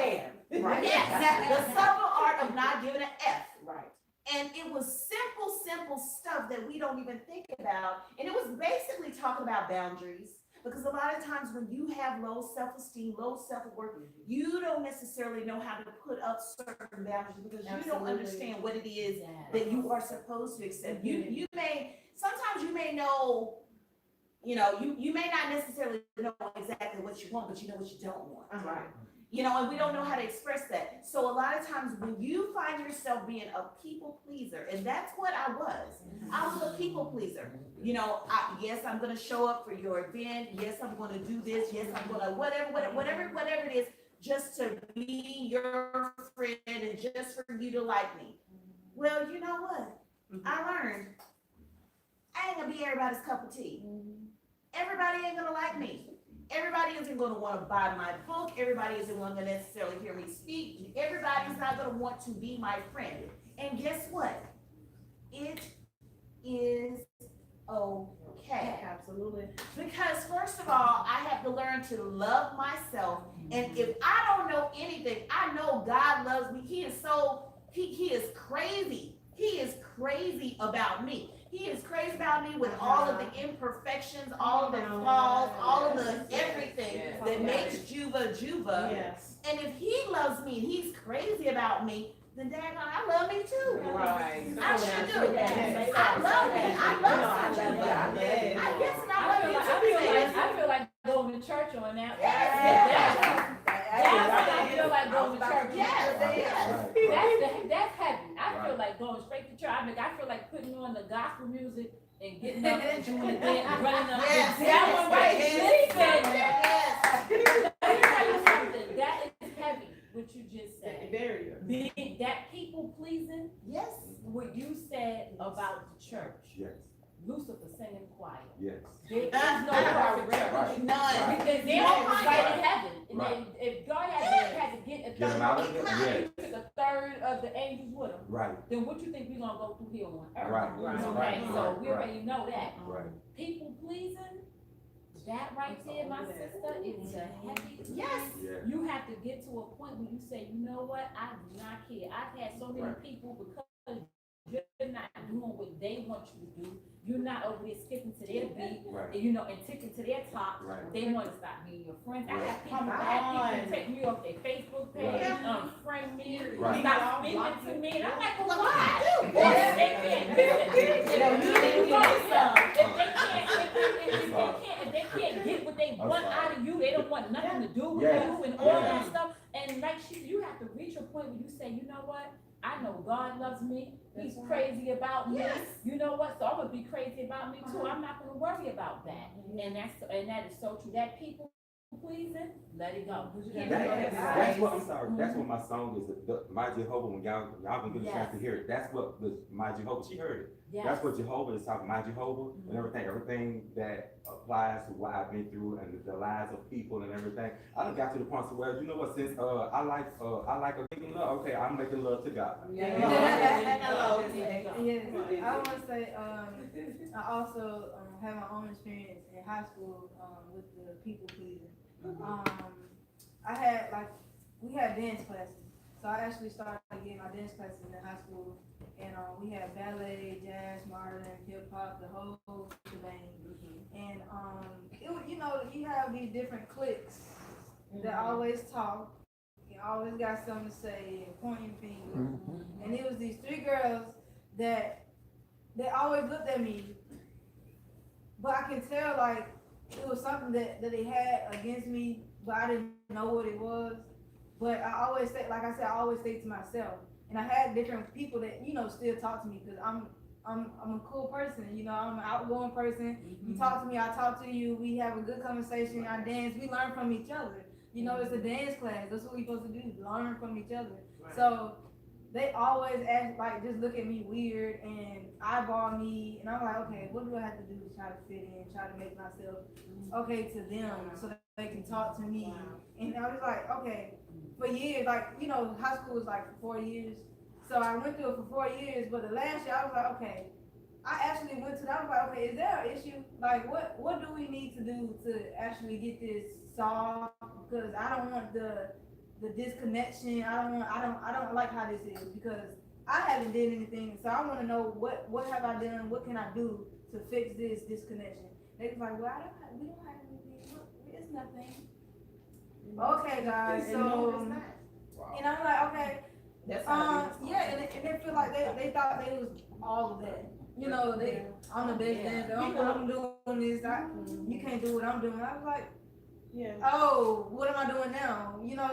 damn. Right. Yes, the subtle art of not giving an F. Right. And it was simple stuff that we don't even think about. And it was basically talking about boundaries. Because a lot of times when you have low self-esteem, low self-worth, you don't necessarily know how to put up certain boundaries because you don't Absolutely. understand what it is that you are supposed to accept. You may, sometimes you may know, you may not necessarily know exactly what you want, but you know what you don't want. Right. And we don't know how to express that. So a lot of times when you find yourself being a people pleaser, and that's what I was a people pleaser. Yes, I'm gonna show up for your event. Yes, I'm gonna do this. Yes, I'm gonna whatever it is, just to be your friend and just for you to like me. Well, you know what? I learned I ain't gonna be everybody's cup of tea. Everybody ain't gonna like me. Everybody isn't going to want to buy my book. Everybody isn't going to necessarily hear me speak. Everybody's not going to want to be my friend. And guess what? It is okay. Absolutely. Because first of all, I have to learn to love myself. And if I don't know anything, I know God loves me. He is crazy. He is crazy about me. He is crazy about me with all of the imperfections, all of the flaws, all of the everything that makes Juba Juba. Yes. And if he loves me and he's crazy about me, then daggone, I love me too. Right. I should do. I love me. I love Juba. I guess and I love you too. I feel like going to church on that. Yes. I feel like going to church. Yes. That's heavy. I feel like going straight to church. I feel like putting on the gospel music and getting up and doing the dance, running up. Yes. That one right. Yes. Let me tell you something. That is heavy. What you just said. Very. That people pleasing. Yes. What you said about the church. Yes, Lucifer singing choir. yes. There is no perfect church. Right. None. Because they was right in heaven. And Right. if God had to get a Get them out of it, third, yes. he took a third of the angels with him, Right, then what you think we gonna go through here on earth? Right, Okay, right, so right, we right. already know that. right. People pleasing, that right there, my sister, is a heavy. Yes. Yeah. You have to get to a point where you say, you know what, I do not care. I've had so many Right. people because you're not doing what they want you to do. You're not over there skipping to their beat, Right. and ticking to their top. Right. They want to stop being your friends. I Right. have people, Come I have on. people take me off their Facebook page, Right. friend me, Right. stop speaking to me, and I'm like, well, Well, why? I do. They can't do it. You know, you didn't If get they can't get what they I'm want sorry. out of you, they don't want nothing to do with Yes. you and all Yes. that stuff. And like you have to reach a point where you say, you know what? I know God loves me. He's crazy about me. Yes. You know what? So I'm gonna be crazy about me too. I'm not gonna worry about that. And that is so true. That people pleasing, let it go. That's what, I'm sorry, that's what my song is, My Jehovah, when y'all been getting a chance to hear it, that's what was My Jehovah, she heard it. Yes. That's what Jehovah is talking, My Jehovah, and everything that applies to what I've been through and the lives of people and everything. I done got to the point where, you know what, since, I like a making love, okay, I'm making love to God. Hello. Yes, I want to say, I also had my own experience in high school with the people pleasing. I had we had dance classes, so I actually started getting my dance classes in high school, and we had ballet, jazz, modern, hip hop, the whole shebang. And it was, you have these different cliques that always talk. You always got something to say and pointing fingers. And it was these three girls that they always looked at me, but I can tell it was something that they had against me, but I didn't know what it was. But I always say, like I said, I always say to myself, and I had different people that still talk to me because I'm a cool person, I'm an outgoing person. You talk to me, I talk to you. We have a good conversation. I dance. We learn from each other. It's a dance class. That's what we're supposed to do, learn from each other. Right. So they always ask, just look at me weird and eyeball me, and I'm like, okay, what do I have to do to try to fit in, try to make myself okay to them so that they can talk to me? And I was like, okay, for years, high school was for 4 years. So I went through it for 4 years, but the last year I was like, okay, I actually went to that. I was like, okay, is there an issue? What do we need to do to actually get this solved? Because I don't want the disconnection. I don't like how this is because I haven't did anything. So I want to know what have I done? What can I do to fix this disconnection? They was like, well, we don't have anything. It's nothing. Okay, guys. And no, it's So, not. and I'm like, okay. That's how it is. Yeah, and they feel like they thought they was all of that. You know, I'm the best dancer. I'm doing this. You can't do what I'm doing. I was like, Yeah. oh, what am I doing now? You know,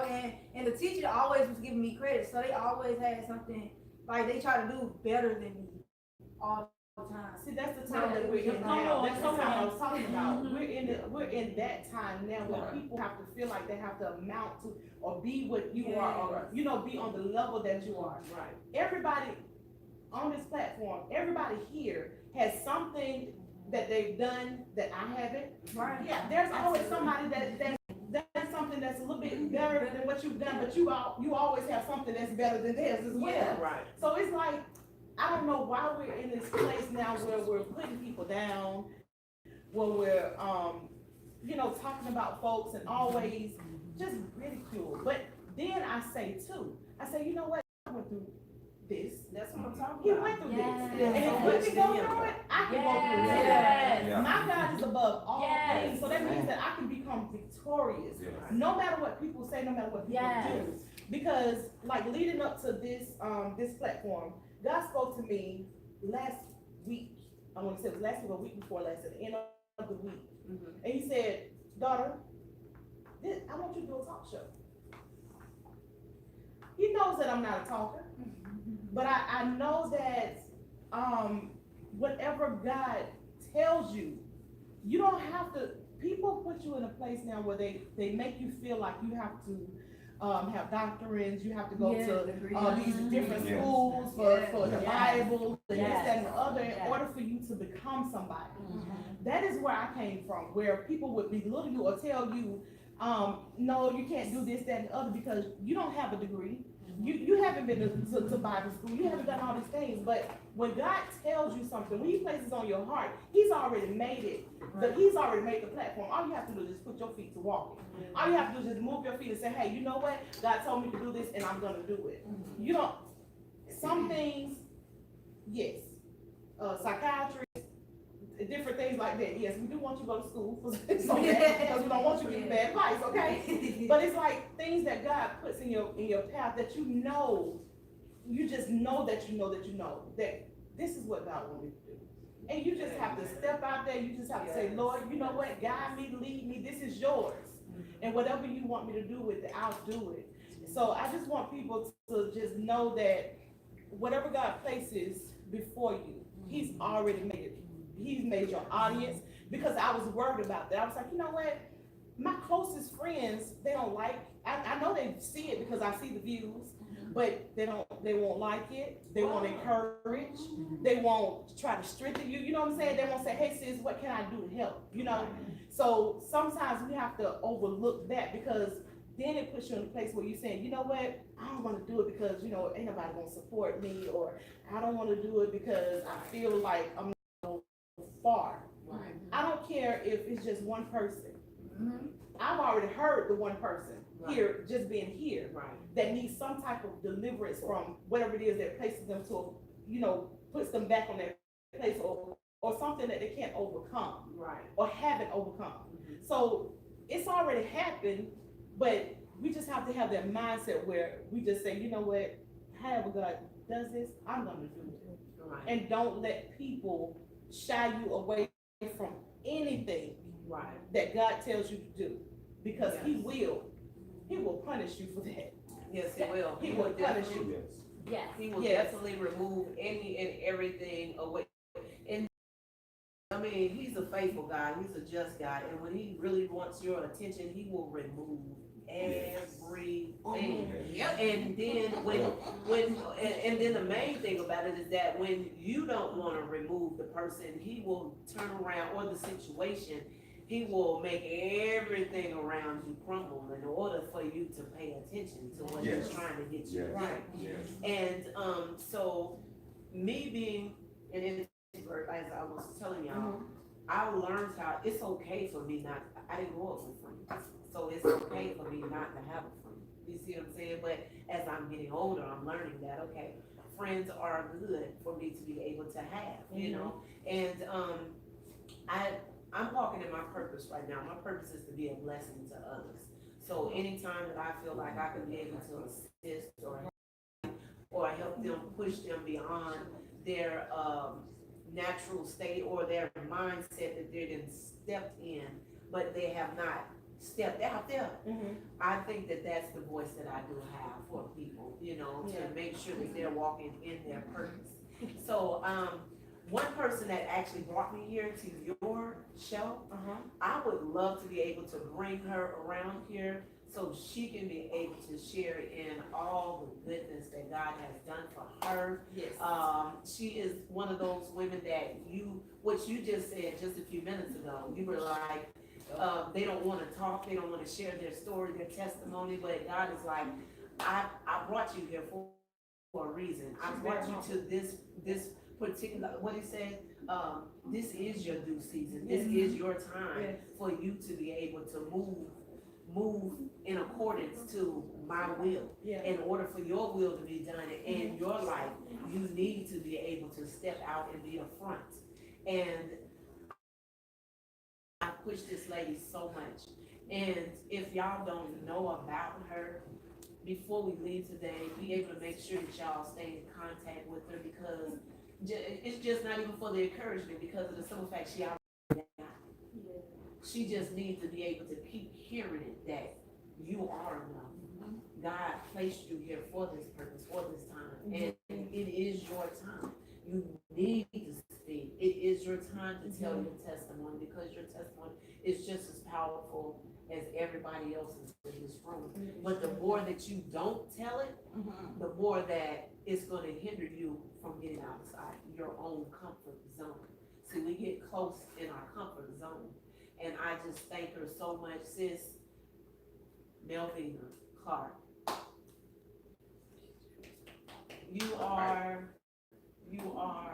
and the teacher always was giving me credit, so they always had something like they try to do better than me all the time. See, that's the time that we're in now. That's the time I was talking about. We're in that time now where people have to feel like they have to amount to or be what you are, or you know, be on the level that you are. Right. Everybody on this platform, everybody here has something that they've done that I haven't. Right. Yeah, there's always somebody that's something that's a little bit better than what you've done, but you always have something that's better than theirs as well. Yeah, right. So it's like, I don't know why we're in this place now where we're putting people down, where we're, you know, talking about folks and always just ridicule. But then I say too, you know what, I went through this. That's what I'm talking He about. went through Yes. this. And if we can go through it, I can go through it. Yes. Yeah. My God is above all Yes. things, so that means that I can become victorious. Yes. No matter what people say, no matter what people Yes. do. Because like leading up to this, this platform, God spoke to me last week. I want to say it was last week or week before last, at the end of the week. Mhm. And he said, daughter, I want you to do a talk show. He knows that I'm not a talker, but I know that whatever God tells you, you don't have to, people put you in a place now where they make you feel like you have to have doctrines, you have to go to these different Yes. schools for the Yes. Bible, and this, Yes. that, and the other, in Yes. order for you to become somebody. That is where I came from, where people would belittle you or tell you, no, you can't do this, that, and the other because you don't have a degree. You haven't been to Bible school, you haven't done all these things, but when God tells you something, when he places on your heart, he's already made it. He's already made the platform. All you have to do is just put your feet to walking. All you have to do is just move your feet and say, hey, you know what? God told me to do this and I'm gonna do it. You don't, some things, yes, psychiatry, different things like that. Yes, we do want you to go to school for that, because we don't want you to get bad advice, okay? But it's like things that God puts in your path that you know, you just know that you know that you know that this is what God wants me to do. And you just have to step out there, you just have to say, Lord, you know what, guide me, lead me, this is yours. And whatever you want me to do with it, I'll do it. So I just want people to just know that whatever God places before you, he's already made it. He's made your audience, because I was worried about that. I was like, you know what? My closest friends, they don't like, I know they see it because I see the views, but they won't like it. They won't encourage. They won't try to strengthen you. You know what I'm saying? They won't say, hey sis, what can I do to help? You know? So sometimes we have to overlook that, because then it puts you in a place where you're saying, you know what? I don't want to do it because, you know, ain't nobody gonna support me, or I don't want to do it because I feel like I'm far. Right. I don't care if it's just one person. I've already heard the one person here, just being here, Right. that needs some type of deliverance from whatever it is that places them to, you know, puts them back on their place, or something that they can't overcome Right. or haven't overcome. So it's already happened, but we just have to have that mindset where we just say, you know what, however God does this, I'm gonna do it. Right. And don't let people shy you away from anything Right. that God tells you to do, because Yes. he will punish you for that. Yes, he will. He will punish you. Yes. Yes. He will Yes. definitely remove any and everything away. And I mean, he's a faithful God, he's a just God, and when he really wants your attention, he will remove everything. Yep. And then and then the main thing about it is that when you don't want to remove the person, he will turn around, or the situation, he will make everything around you crumble in order for you to pay attention to what Yes. he's trying to get you Yes. to do. Right. Yes. And so me being an introvert, as I was telling y'all, I learned how it's okay for me not, I didn't grow up with friends. So it's okay for me not to have a friend, You see what I'm saying? But as I'm getting older, I'm learning that, okay, friends are good for me to be able to have, you know? And, I'm walking in my purpose right now. My purpose is to be a blessing to others. So anytime that I feel like I can be able to assist or help them, push them beyond their, natural state or their mindset that they didn't stepped in, but they have not stepped out there. I think that that's the voice that I do have for people, you know, to make sure that they're walking in their purpose. So, one person that actually brought me here to your show, I would love to be able to bring her around here so she can be able to share in all the goodness that God has done for her. Yes. She is one of those women that what you just said just a few minutes ago, you were like, they don't wanna talk, they don't wanna share their story, their testimony, but God is like, I brought you here for a reason. I brought you to this particular, what he said, this is your due season. This is your time for you to be able to move in accordance to my will. In order for your will to be done in your life, you need to be able to step out and be a front. And I push this lady so much. And if y'all don't know about her, before we leave today, be able to make sure that y'all stay in contact with her, because it's just not even for the encouragement, because of the simple fact she already got it. She just needs to be able to keep hearing it, that you are enough. God placed you here for this purpose, for this time, and it is your time. You need to speak. It is your time to tell your testimony, because your testimony is just as powerful as everybody else's in this room. But the more that you don't tell it, the more that it's going to hinder you from getting outside your own comfort zone. See, we get close in our comfort zone. And I just thank her so much, sis Melvina Clark. You are a light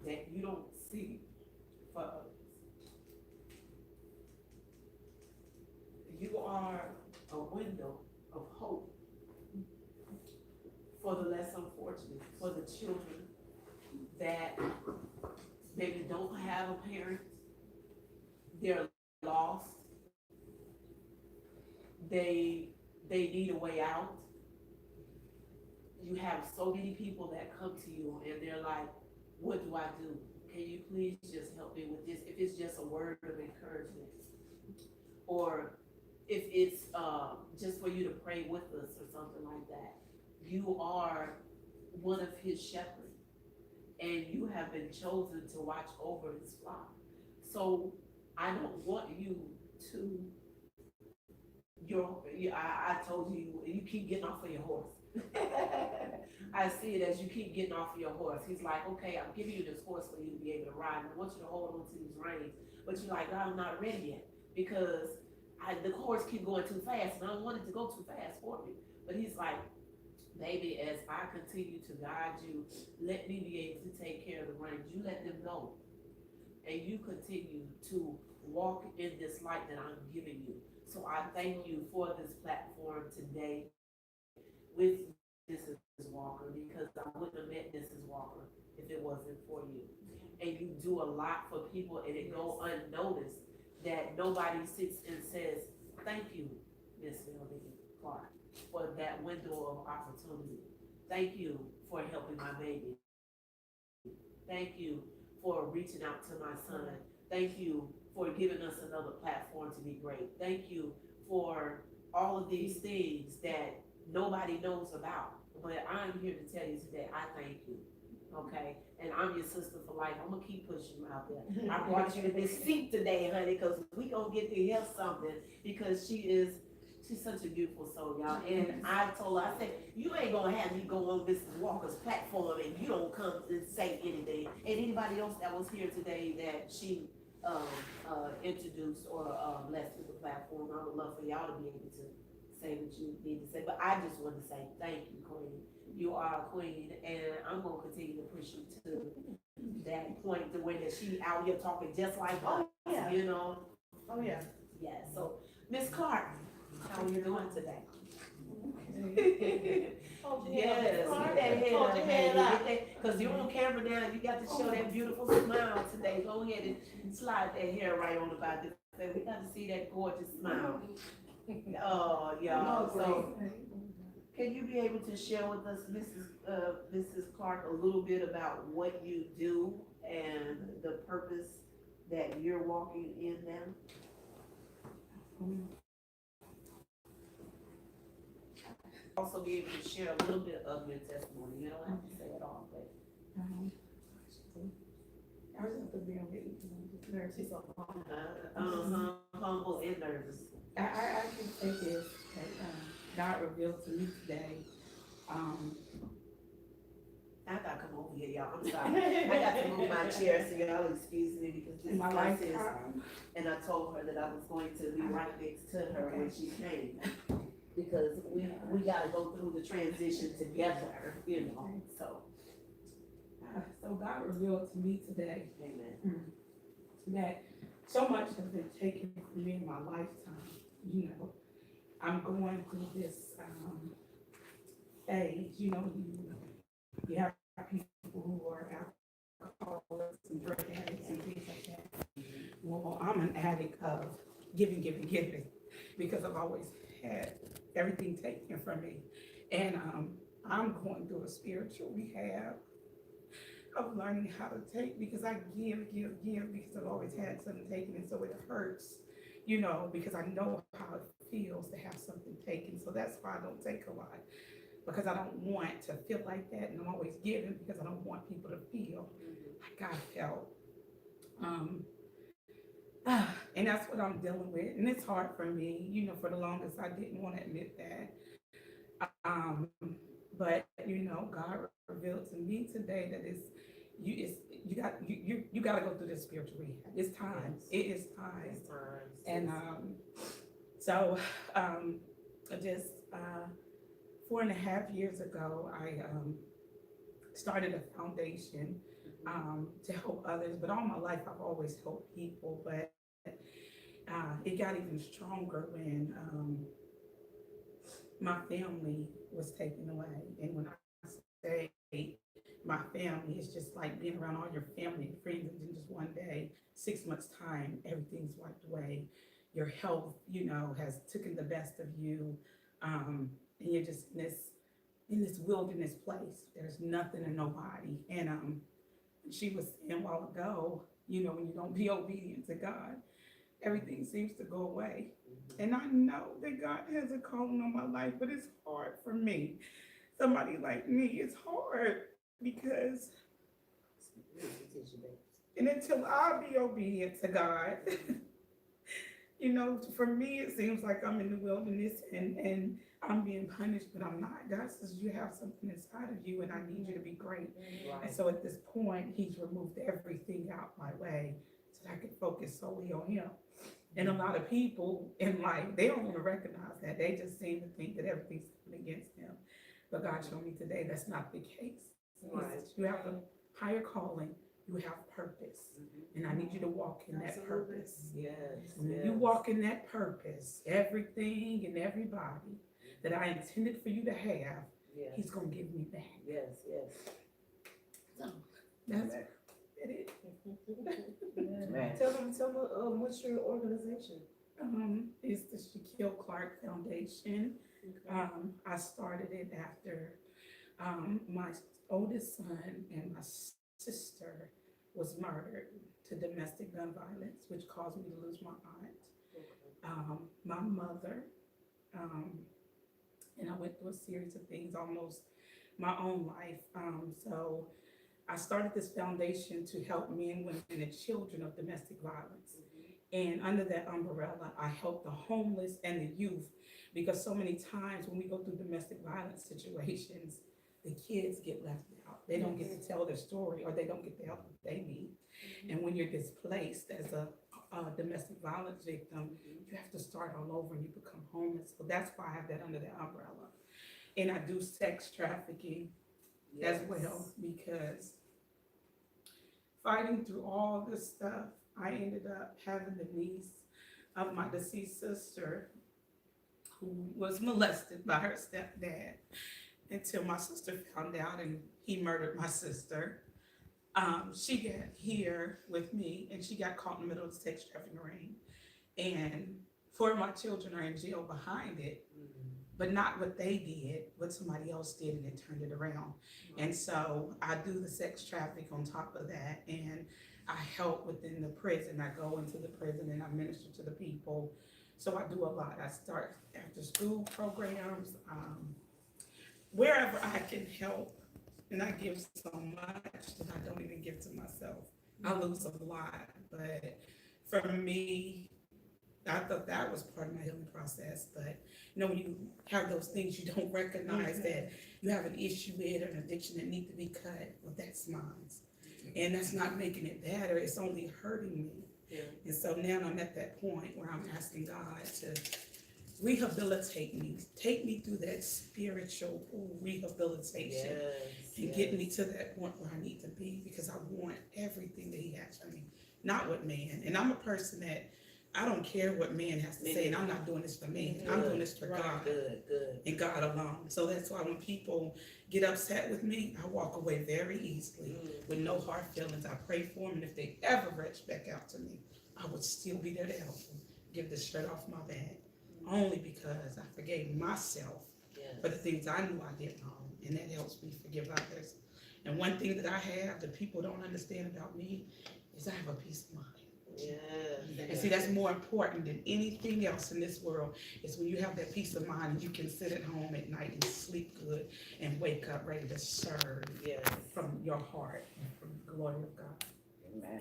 that you don't see for others. You are a window of hope for the less unfortunate, for the children that maybe don't have a parent, they're lost, they need a way out. You have so many people that come to you and they're like, what do I do? Can you please just help me with this? If it's just a word of encouragement, or if it's just for you to pray with us or something like that. You are one of his shepherds, and you have been chosen to watch over his flock. So I don't want you to, I told you, you keep getting off of your horse. I see it as you keep getting off of your horse. He's like, okay, I'm giving you this horse for you to be able to ride. I want you to hold on to these reins. But you're like, God, I'm not ready yet, because the horse keep going too fast, and I don't want it to go too fast for me. But he's like, baby, as I continue to guide you, let me be able to take care of the reins. You let them go, and you continue to walk in this light that I'm giving you. So I thank you for this platform today with Mrs. Walker, because I wouldn't have met Mrs. Walker if it wasn't for you. And you do a lot for people, and it go unnoticed that nobody sits and says, thank you, Miss Melvina Clark, for that window of opportunity. Thank you for helping my baby. Thank you for reaching out to my son. Thank you for giving us another platform to be great. Thank you for all of these things that nobody knows about. But I'm here to tell you today, I thank you. Okay, and I'm your sister for life. I'm gonna keep pushing you out there. I brought you to this seat today, honey, because we gonna get to hear something, because she's such a beautiful soul, y'all. And I told her, I said, you ain't gonna have me go on Mrs. Walker's platform and you don't come and say anything. And anybody else that was here today that she introduced or blessed with the platform, I would love for y'all to be able to say what you need to say. But I just want to say thank you, Queen. You are a queen, and I'm gonna continue to push you to that point to where that she out here talking just like us, yeah. you know? Oh, yeah. Yes, so, Ms. Clark, how are you doing today? Hold your Yes, head get up. that head Hold up, your baby, head up. get that, cause you're on camera now, you got to show that beautiful smile today, go ahead and slide that hair right on about this, we got to see that gorgeous smile. Oh, y'all, so, can you be able to share with us, Mrs. Clark, a little bit about what you do and the purpose that you're walking in now? Also be able to share a little bit of your testimony, you don't have to say it all, but. I was at the beginning, just nervous. Humble and nervous. I can say this, that, God revealed to me today, I gotta come over here, y'all, I'm sorry. I got to move my chair, so y'all excuse me because this in my place is, lifetime. and I told her that I was going to be right next to her when she came. Because we gotta go through the transition together, you know, so, So God revealed to me today amen. that so much has been taken from me in my lifetime. You know, I'm going through this phase. You know, you have people who are alcoholics and drug addicts and things like that. Well, I'm an addict of giving, because I've always had everything taken from me, and I'm going through a spiritual rehab of learning how to take, because I give, because I've always had something taken, and so it hurts, you know, because I know how it feels to have something taken. So that's why I don't take a lot, because I don't want to feel like that, and I'm always giving because I don't want people to feel like I felt. And that's what I'm dealing with, and it's hard for me, you know. For the longest, I didn't want to admit that. But you know, God revealed to me today that you got to go through this spiritual rehab. It's time. It is time. It's time. And so just 4.5 years ago, I started a foundation to help others. But all my life, I've always helped people. But it got even stronger when my family was taken away. And when I say my family, it's just like being around all your family and friends, and then just one day, 6 months time, everything's wiped away. Your health, you know, has taken the best of you, and you're just in this wilderness place. There's nothing and nobody. And she was saying a while ago, you know, when you don't be obedient to God, everything seems to go away. And I know that God has a calling on my life, but it's hard for me. Somebody like me, it's hard because, and until I be obedient to God, you know, for me, it seems like I'm in the wilderness and I'm being punished, but I'm not. God says you have something inside of you and I need you to be great. And so at this point, he's removed everything out my way so that I can focus solely on him. And a lot of people in life, they don't even recognize that. They just seem to think that everything's coming against them. But God showed me today that's not the case. He says you have a higher calling, you have purpose. And I need you to walk in that purpose. Yes. When you walk in that purpose, everything and everybody that I intended for you to have, he's going to give me back. Yes. So that's it. Tell them, what's your organization? It's the Shaquille Clark Foundation. I started it after my oldest son and my sister was murdered to domestic gun violence, which caused me to lose my aunt, my mother, and I went through a series of things, almost my own life. So I started this foundation to help men, women, and children of domestic violence. And under that umbrella, I help the homeless and the youth, because so many times when we go through domestic violence situations, the kids get left out. They don't get to tell their story, or they don't get the help that they need. And when you're displaced as a domestic violence victim, you have to start all over and you become homeless. So that's why I have that under the umbrella. And I do sex trafficking as well, because fighting through all this stuff, I ended up having the niece of my deceased sister who was molested by her stepdad until my sister found out and he murdered my sister. She got here with me and she got caught in the middle of the sex trafficking ring. And 4 of my children are in jail behind it, but not what they did, what somebody else did, and it turned it around. And so I do the sex traffic on top of that, and I help within the prison. I go into the prison and I minister to the people. So I do a lot. I start after school programs, wherever I can help. And I give so much that I don't even give to myself. I lose a lot, but for me, I thought that was part of my healing process. But you know, when you have those things you don't recognize that you have an issue with or an addiction that need to be cut, well, that's mine. And that's not making it better, it's only hurting me. Yeah. And so now I'm at that point where I'm asking God to rehabilitate me, take me through that spiritual rehabilitation and get me to that point where I need to be, because I want everything that He has for me, not what man. And I'm a person that I don't care what man has to say, and I'm not doing this for me. I'm doing this for God and God alone. So that's why when people get upset with me, I walk away very easily with no hard feelings. I pray for them, and if they ever reach back out to me, I would still be there to help them, give the shirt off my back, only because I forgave myself for the things I knew I did wrong, and that helps me forgive others. And one thing that I have that people don't understand about me is I have a peace of mind. And see, that's more important than anything else in this world, is when you have that peace of mind and you can sit at home at night and sleep good and wake up ready to serve from your heart and from the glory of God. Amen.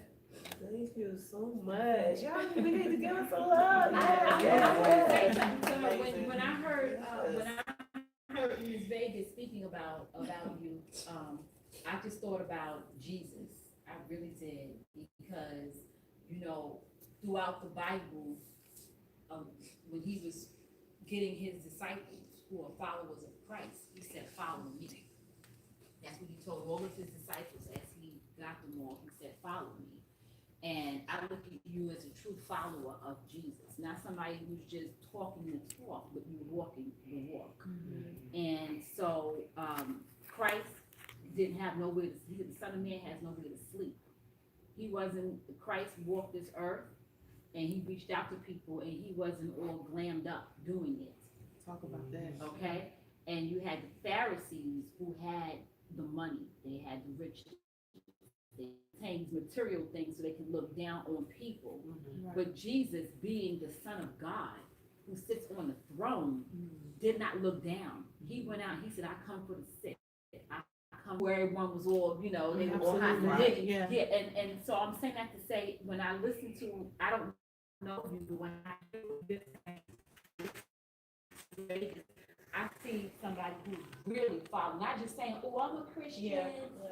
Thank you so much. Y'all, we need to give us a love. When I heard Ms. Vegas speaking about you, I just thought about Jesus. I really did, because you know, throughout the Bible, when He was getting His disciples who are followers of Christ, He said, "Follow me." That's what He told all of His disciples as He got them all. He said, "Follow me." And I look at you as a true follower of Jesus, not somebody who's just talking the talk, but you walking the walk. And so Christ didn't have nowhere to sleep. The Son of Man has nowhere to sleep. Christ walked this earth, and He reached out to people, and He wasn't all glammed up doing it. Talk about that. Okay? And you had the Pharisees who had the money, they had the riches, they obtained material things so they could look down on people. But Jesus, being the Son of God, who sits on the throne, did not look down. He went out, He said, "I come for the sick. I come where everyone was all, you know, they were all hot and digging." And so I'm saying that to say, when I listen to, I don't know you, but when I hear this, I see somebody who's really following, not just saying, "Oh, I'm a Christian,"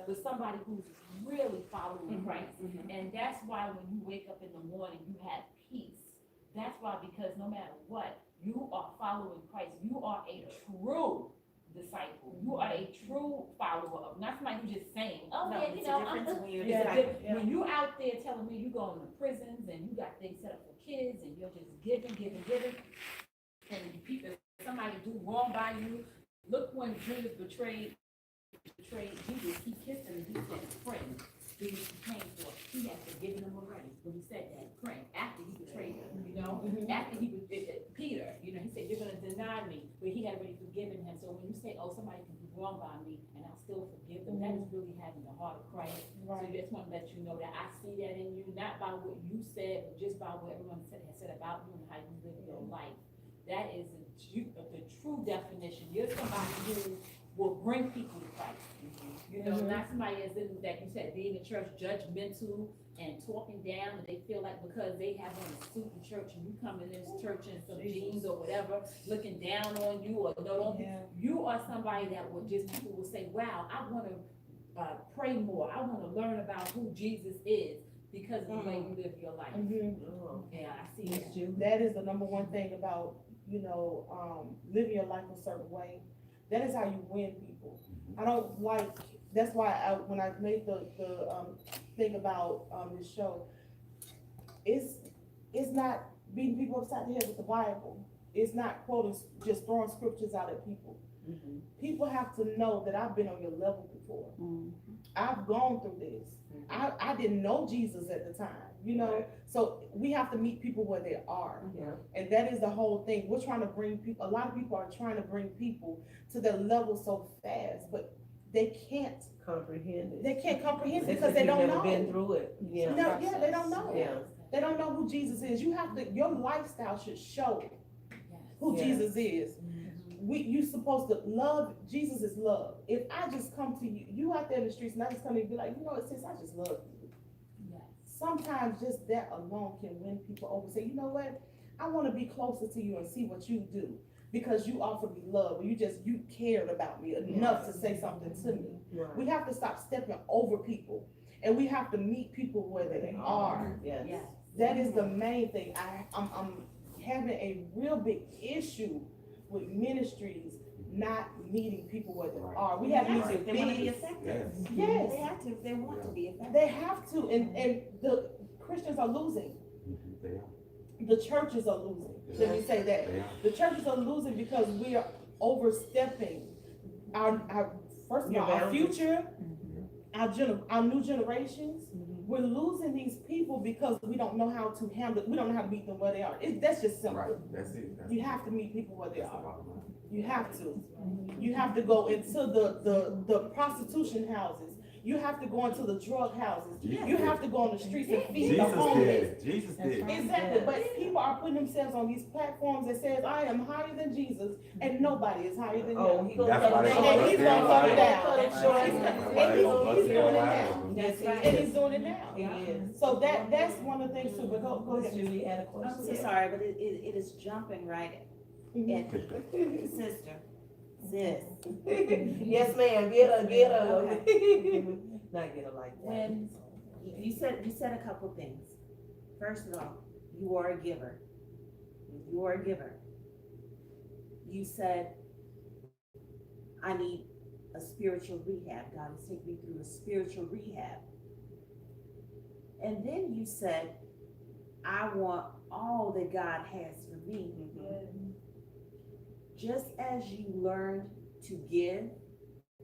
but somebody who's really following Christ. And that's why when you wake up in the morning, you have peace. That's why, because no matter what, you are following Christ. You are a true disciple. You are a true follower of, not somebody who's just saying, "Oh, No, yeah, it's you know, a difference I'm when you're when you out there telling me you going to prisons and you got things set up for kids and you're just giving, and people, somebody do wrong by you. Look when Judas betrayed Jesus, he kissed him and he said, "Friend, do what you came for." He had forgiven him already when he said that, friend, after he betrayed him, you know, after he was Peter, you know, he said, "You're gonna deny me," but he had already forgiven him. So when you say, "Oh, somebody can do wrong by me and I'll still forgive them," that is really having the heart of Christ. So I just want to let you know that I see that in you, not by what you said, but just by what everyone has said about you and how you live your life. That is the true definition. You're somebody who will bring people to Christ. You know, not somebody as in, that you said, being in church judgmental and talking down, and they feel like because they have on a suit in church and you come in this church in some jeans or whatever, looking down on you or you are somebody that will just, people will say, "Wow, I want to pray more. I want to learn about who Jesus is," because of the way you live your life. Yeah, I see that. That is the number one thing about, you know, living your life a certain way. That is how you win people. I don't like That's why when I made the thing about, this show, it's not beating people upside the head with the Bible. It's not quoting, just throwing scriptures out at people. Mhm. People have to know that I've been on your level before. I've gone through this. I didn't know Jesus at the time, you know? Right. So we have to meet people where they are. Yeah. And that is the whole thing. We're trying to bring people, a lot of people are trying to bring people to their level so fast, but they can't Comprehend it. They can't comprehend it It's because they you've don't never know. been through it. Yeah. No, yeah, they don't know. Yeah. They don't know who Jesus is. You have to, your lifestyle should show who Yes. Jesus is. You supposed to love, Jesus is love. If I just come to you, you out there in the streets and I just come to you and be like, you know what, sis, I just love you. Sometimes just that alone can win people over. Say, you know what, I wanna be closer to you and see what you do. Because you offered me love, or you cared about me enough to say something to me. Right. We have to stop stepping over people, and we have to meet people where they are. Yes. That is the main thing. I'm having a real big issue with ministries not meeting people where they are. We have these They wanna be big, effective. yes, They have to, they want to be effective. they have to, and the Christians are losing. They are. The churches are losing. Let me say that. They are. The churches are losing because we are overstepping our first of Your all, our boundaries. future, our new generations. We're losing these people because we don't know how to handle, we don't know how to meet them where they are. That's just simple. Right, that's it. That's You have to meet people where they that's the are. bottom line. You have to. You have to go into the prostitution houses. You have to go into the drug houses. You have to go on the streets and feed the Jesus homeless. did, Jesus did. Exactly, but people are putting themselves on these platforms that says, I am higher than Jesus, and nobody is higher than Oh, him. he gonna That's cut why it they down. gonna And he's bust gonna cut it their down. Cut it lives. short. That's why they gonna bust He's their doing it lives. now. That's And it. he's doing it now. He is. So that's one of the things too, but go Miss ahead. Judy had a I'm question. so sorry, but it is jumping right Mhm. at sister, sis. Yes, ma'am, get her. Not get her like that. When you said a couple things. First of all, you are a giver. You are a giver. You said, I need a spiritual rehab. God is taking me through a spiritual rehab. And then you said, I want all that God has for me. Just as you learned to give,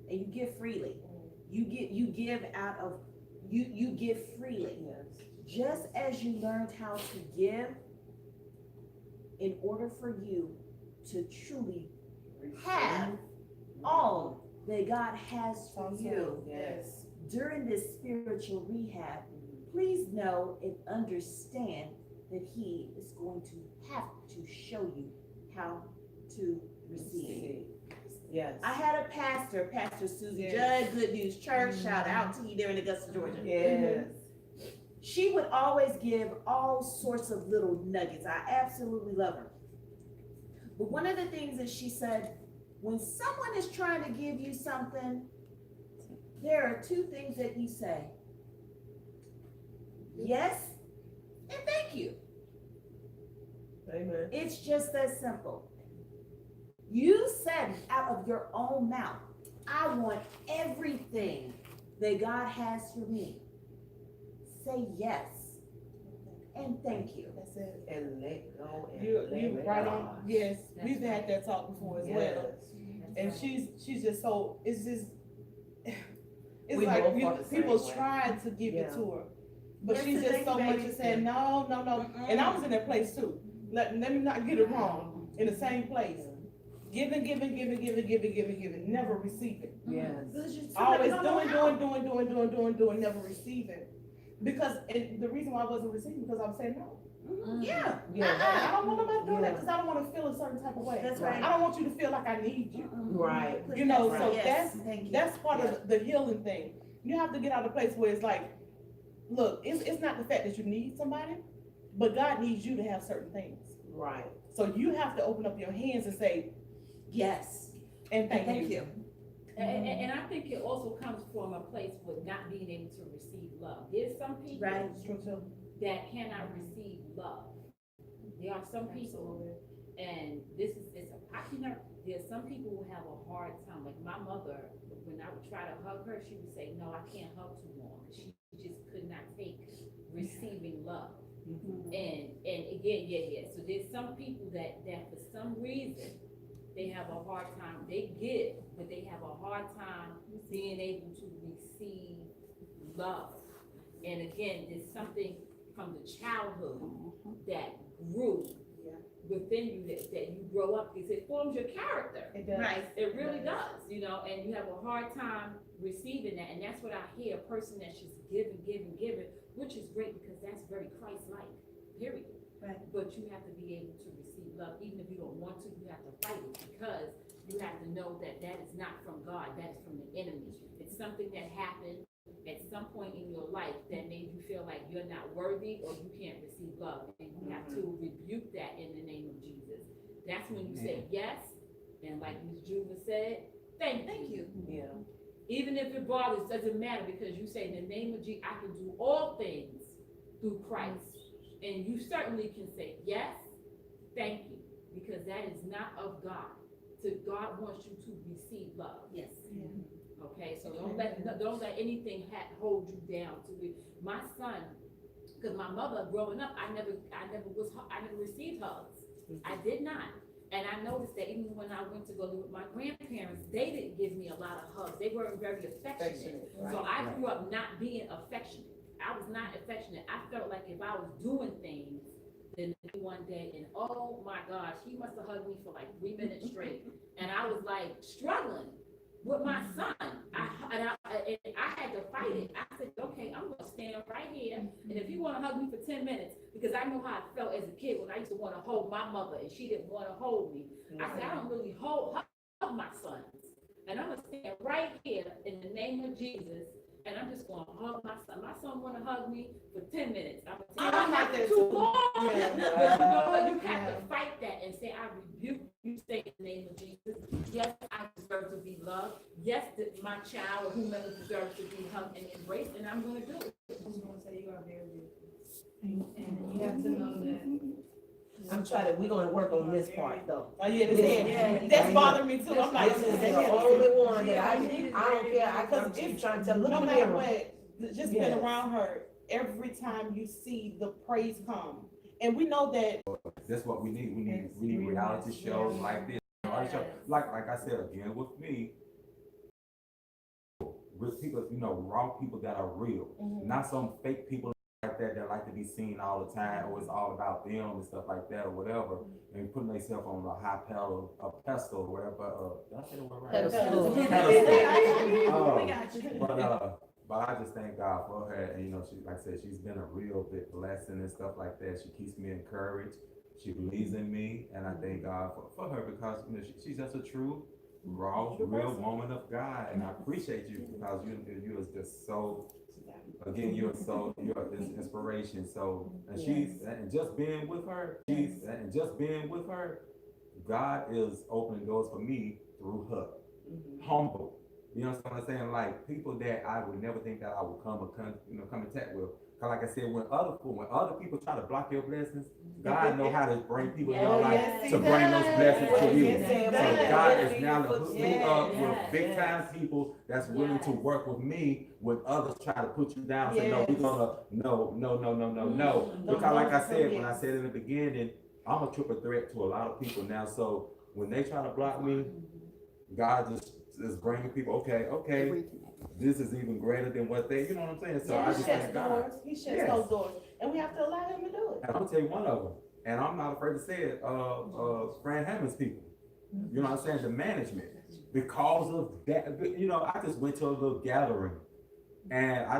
and you give freely, you give out of, you give freely. Yes. Just as you learned how to give, in order for you to truly have all that God has for you Yes. during this spiritual rehab, please know and understand that He is going to have to show you how to receive. Yes. I had a pastor, Pastor Susie Yes. Judd, Good News Church, shout out to you there in Augusta, Georgia. Yes. She would always give all sorts of little nuggets. I absolutely love her. But one of the things that she said, when someone is trying to give you something, there are two things that you say. Yes, and thank you. Amen. It's just that simple. You said out of your own mouth, I want everything that God has for me. Say yes and thank you. That's it. And let go and You let right God. on, yes, we've had that talk before as well. Yes. And she's just so, it's just, it's We like both you, are the people same way. tried to give it Yeah. to her. But Yes, she's and just thank so you, much baby. to say, no. And I was in that place too. Let me not get it wrong, in the same place. Giving, never receiving. Yes. Always doing, never receiving. Because, and the reason why I wasn't receiving, because I was saying no. Yeah. I don't want nobody doing that, because I don't want to feel a certain type of way. That's right. I don't want you to feel like I need you. Right. You know, so Yes, thank you. that's part of the healing thing. You have to get out of the place where it's like, look, it's not the fact that you need somebody, but God needs you to have certain things. Right. So you have to open up your hands and say, Yes. and thank Thank you. And I think it also comes from a place with not being able to receive love. There's some people Right. that cannot receive love. There are some people, And this is, there's some people who have a hard time, like my mother, when I would try to hug her, she would say, no, I can't hug too long, because she just could not take receiving love. And again, so there's some people that for some reason, they have a hard time, they give, but they have a hard time being able to receive love. And again, there's something from the childhood that grew within you that you grow up, because it forms your character. It does. Right. It really does, you know, and you have a hard time receiving that. And that's what I hear, a person that's just giving, which is great, because that's very Christ-like, period. Right. But you have to be able to receive love, even if you don't want to, you have to fight it, because you have to know that that is not from God, that is from the enemy. It's something that happened at some point in your life that made you feel like you're not worthy or you can't receive love. And you have to rebuke that in the name of Jesus. That's when you say yes, and like Ms. Juba said, thank you. Yeah. Even if it bothers, doesn't matter, because you say in the name of Jesus, I can do all things through Christ. And you certainly can say yes, thank you, because that is not of God. So God wants you to receive love. Yes. Okay, so don't let anything hold you down. My son, because my mother growing up, I never received hugs. I did not. And I noticed that even when I went to go live with my grandparents, they didn't give me a lot of hugs. They weren't very affectionate. Right. So I grew up not being affectionate. I was not affectionate. I felt like if I was doing things, then one day, and oh my gosh, he must have hugged me for like 3 minutes straight. And I was like struggling with my son. I had to fight it. I said, okay, I'm gonna stand right here, and if you wanna hug me for 10 minutes, because I know how I felt as a kid when I used to wanna hold my mother and she didn't wanna hold me. I said, I don't really hug my sons. And I'm gonna stand right here in the name of Jesus, and I'm just gonna hug my son. My son wanna hug me for 10 minutes. I'm not too long. But you know what? You have to fight that and say, I rebuke you, say in the name of Jesus. Yes, I deserve to be loved. Yes, my child or whomever deserves to be hugged and embraced, and I'm gonna do it. I'm just gonna say you are very beautiful. And you have to know that. We're gonna work on this part though. Oh, yeah, that's bothering me too. I'm like, This is the only one that I don't care, because I'm trying to look no at the matter mirror. what, just Yes. been around her, every time you see the praise come. And we know that That's what we need. We need reality shows like this. Reality show. Like I said again, with me, with people, you know, raw people that are real, not some fake people like that like to be seen all the time, or it's all about them and stuff like that or whatever, and putting themselves on a high pedal, a pedestal or whatever. Did I say the word right? But I just thank God for her, and you know, she, like I said, she's been a real big blessing and stuff like that. She keeps me encouraged. She believes in me, and I thank God for her, because you know, she's just a true, raw, real woman of God, and I appreciate you, because you is just so. Again, you're this inspiration. So, and just being with her, God is opening doors for me through her. Humble. You know what I'm saying? Like people that I would never think that I would come in contact with. Cause like I said, when other people try to block your blessings, God know how to bring people in your life to bring those blessings to you. So God is now to hook me up with big time people that's willing to work with me when others try to put you down. Say, no, we're gonna, no. Because like I said, when I said in the beginning, I'm a triple threat to a lot of people now. So when they try to block me, God just is bringing people, okay, this is even greater than what they, you know what I'm saying? So I just thank God. He shuts those doors, and we have to allow him to do it. And I'll tell you one of them, and I'm not afraid to say it, Fran Hammond's people. You know what I'm saying? The management. Because of that, you know, I just went to a little gathering, and I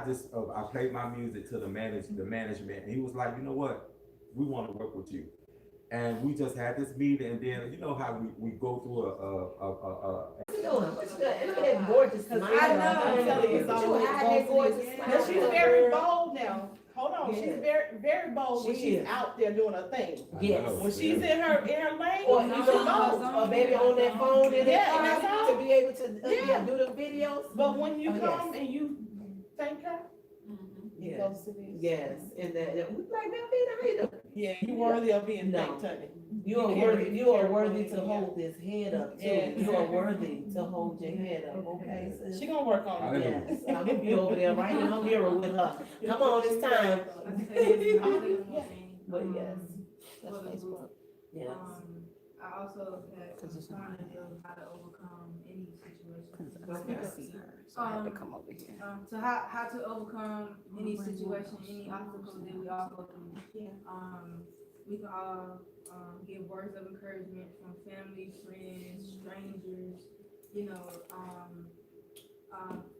played my music to the management, and he was like, you know what? We want to work with you. And we just had this meeting, and then you know how we go through What you doing? What you doing? Look at that gorgeous smile. I know. I'm telling you, But you had that gorgeous smile. But she's very bold now. Hold on, she's very, very bold when She she's is. out there doing her thing. Yes. When she's in her lane, Or she's even bold. or maybe on that phone and Yeah, that that's to be able to do the videos. But when you Oh, come and you thank her, Yes. goes to this. Yes, and that we like that, how you doing? Yeah, you worthy of being No. thanked, honey. You are can't worthy, be you are careful, worthy to yeah. hold this head up too. Yeah. You are worthy to hold your head up, okay, sis? She gonna work on it. Hallelujah. Yes, I hope you over there writing her mirror with her. Come on, it's time. I'll say one thing, But yes, That's for the Facebook. yes. I also had Cause it's found how to overcome any situation. Cause I can't see her, so I had to come over here. So how to overcome any situation, any obstacles that we all go through. We can all give words of encouragement from family, friends, strangers. You know,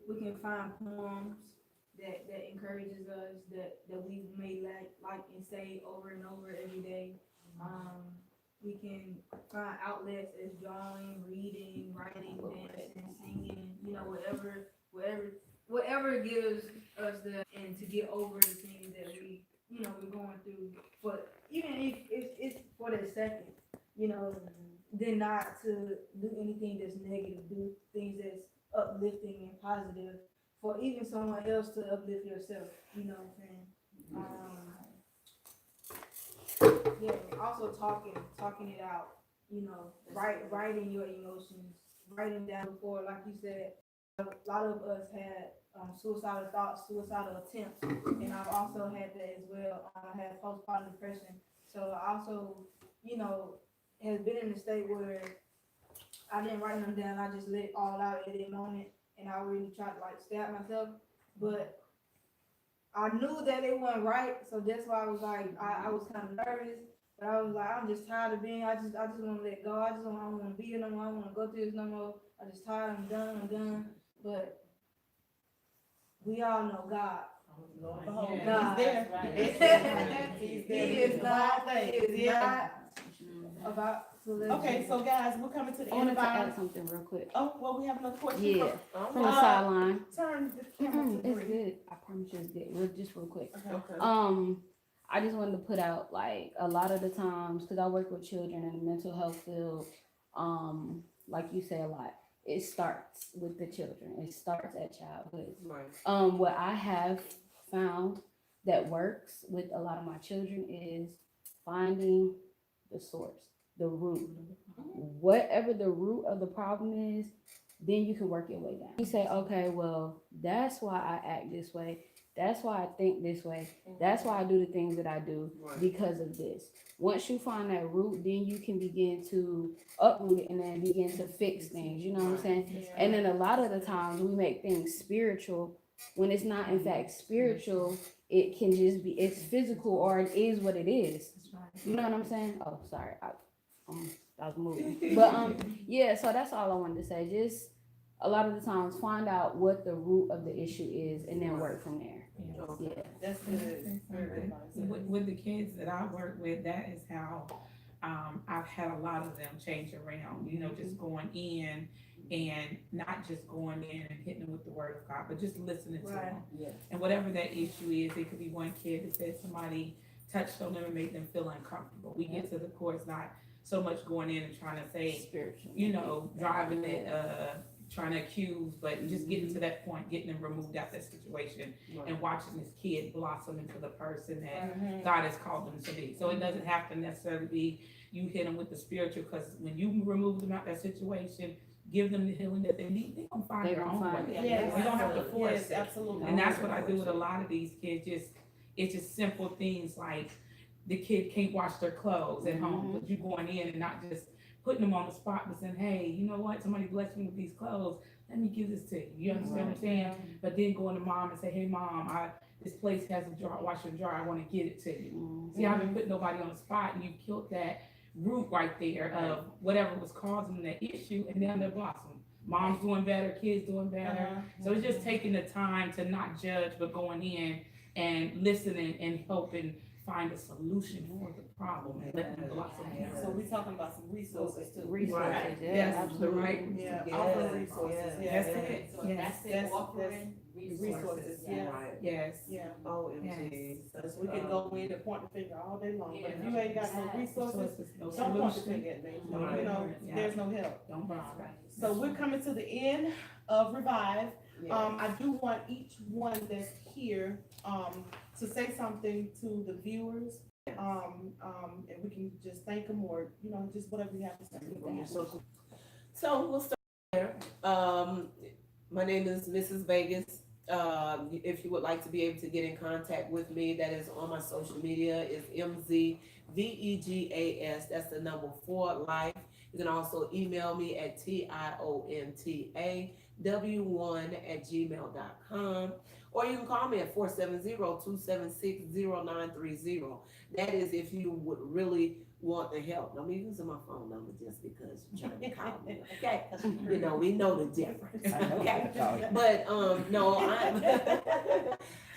we can find poems that encourages us that we may like and say over and over every day. We can find outlets as drawing, reading, writing, dancing, singing, you know, whatever gives us and to get over the things that we're going through. But even if it's for the second, you know, then not to do anything that's negative, do things that's uplifting and positive for even someone else to uplift yourself, you know what I'm saying? Yeah, also talking it out, you know, writing your emotions, writing down before, like you said, a lot of us had suicidal thoughts, suicidal attempts, and I've also had that as well. I had postpartum depression, so I also, you know, has been in a state where I didn't write them down. I just let it all out at that moment, and I really tried to like stab myself, but I knew that it wasn't right, so that's why I was like, I was kind of nervous, but I was like, I'm just tired of being, I just want to let go. I don't want to be here no more. I don't want to go through this no more. I'm just tired. I'm done. But we all know God. Yeah, God. He's there. That's right. He's He there. is not, He he is yeah. not about to let Okay, you. so guys, we're coming to the I end wanted of to our, add something real quick. oh, well, we have another question. Yeah, from the Uh, sideline. Turn the camera to It's Bree. good. I promise you it's good. Just real quick. Okay. I just wanted to put out like a lot of the times, because I work with children in the mental health field, like you say a lot, it starts with the children. It starts at childhood. Right. What I have found that works with a lot of my children is finding the source, the root. Whatever the root of the problem is, then you can work your way down. You say, okay, well, that's why I act this way. That's why I think this way. That's why I do the things that I do, because of this. Once you find that root, then you can begin to uproot it and then begin to fix things. You know what I'm saying? And then a lot of the times we make things spiritual when it's not in fact spiritual. It can just be, it's physical, or it is what it is. You know what I'm saying? Oh, sorry. I was moving. But yeah, so that's all I wanted to say. Just a lot of the times find out what the root of the issue is and then work from there. Yeah. That's good. Very good advice. With the kids that I work with, that is how I've had a lot of them change around, you know, just going in and not just going in and hitting them with the word of God, but just listening to them. Yes. And whatever that issue is, it could be one kid that said somebody touched on them and made them feel uncomfortable. We get to the course not so much going in and trying to say, Spiritual. you know, driving it, trying to accuse, but just getting to that point, getting them removed out that situation and watching this kid blossom into the person that God has called them to be. So it doesn't have to necessarily be you hit them with the spiritual, because when you remove them out that situation, give them the healing that they need, they're gonna find their own way. Yes, We don't have to force yes, it. absolutely. And that's what I do with a lot of these kids, it's just simple things like the kid can't wash their clothes at home, but you going in and not just putting them on the spot but saying, hey, you know what, somebody blessed me with these clothes, let me give this to you. You understand what I'm saying? But then going to mom and say, hey mom, this place has a jar, washer and jar, I wanna get it to you. See, I haven't put nobody on the spot, and you killed that root right there of whatever was causing that issue, and now they're blossoming. Mom's doing better, kids doing better. So it's just taking the time to not judge, but going in and listening and helping find a solution for the problem and letting them blossom. So we're talking about some resources too. Resources, Right. yeah, Yes, absolutely. right. Yeah, Yes, offering resources, yes. yeah. That's it. So Yes. that's it, That's- offering Resources, yeah. Right. Yes. Yeah. OMG. Because we can go in and point the finger all day long, but if you ain't got no Yeah. resources, No don't point the solution. finger at me. Right. You know, Yeah. there's no help. Don't bother. So we're coming to the end of Revive. Yes. I do want each one that's here, to say something to the viewers And we can just thank them or, you know, just whatever we have to say. So we'll start there. My name is Mrs. Vegas. If you would like to be able to get in contact with me, that is on my social media is MZVEGAS. That's the number 4 life. You can also email me at tiontaw1@gmail.com, or you can call me at 470-276-0930. That is if you would really want the help. I'm using my phone number just because you're trying to call me, okay? You know, we know the difference, okay? But, no,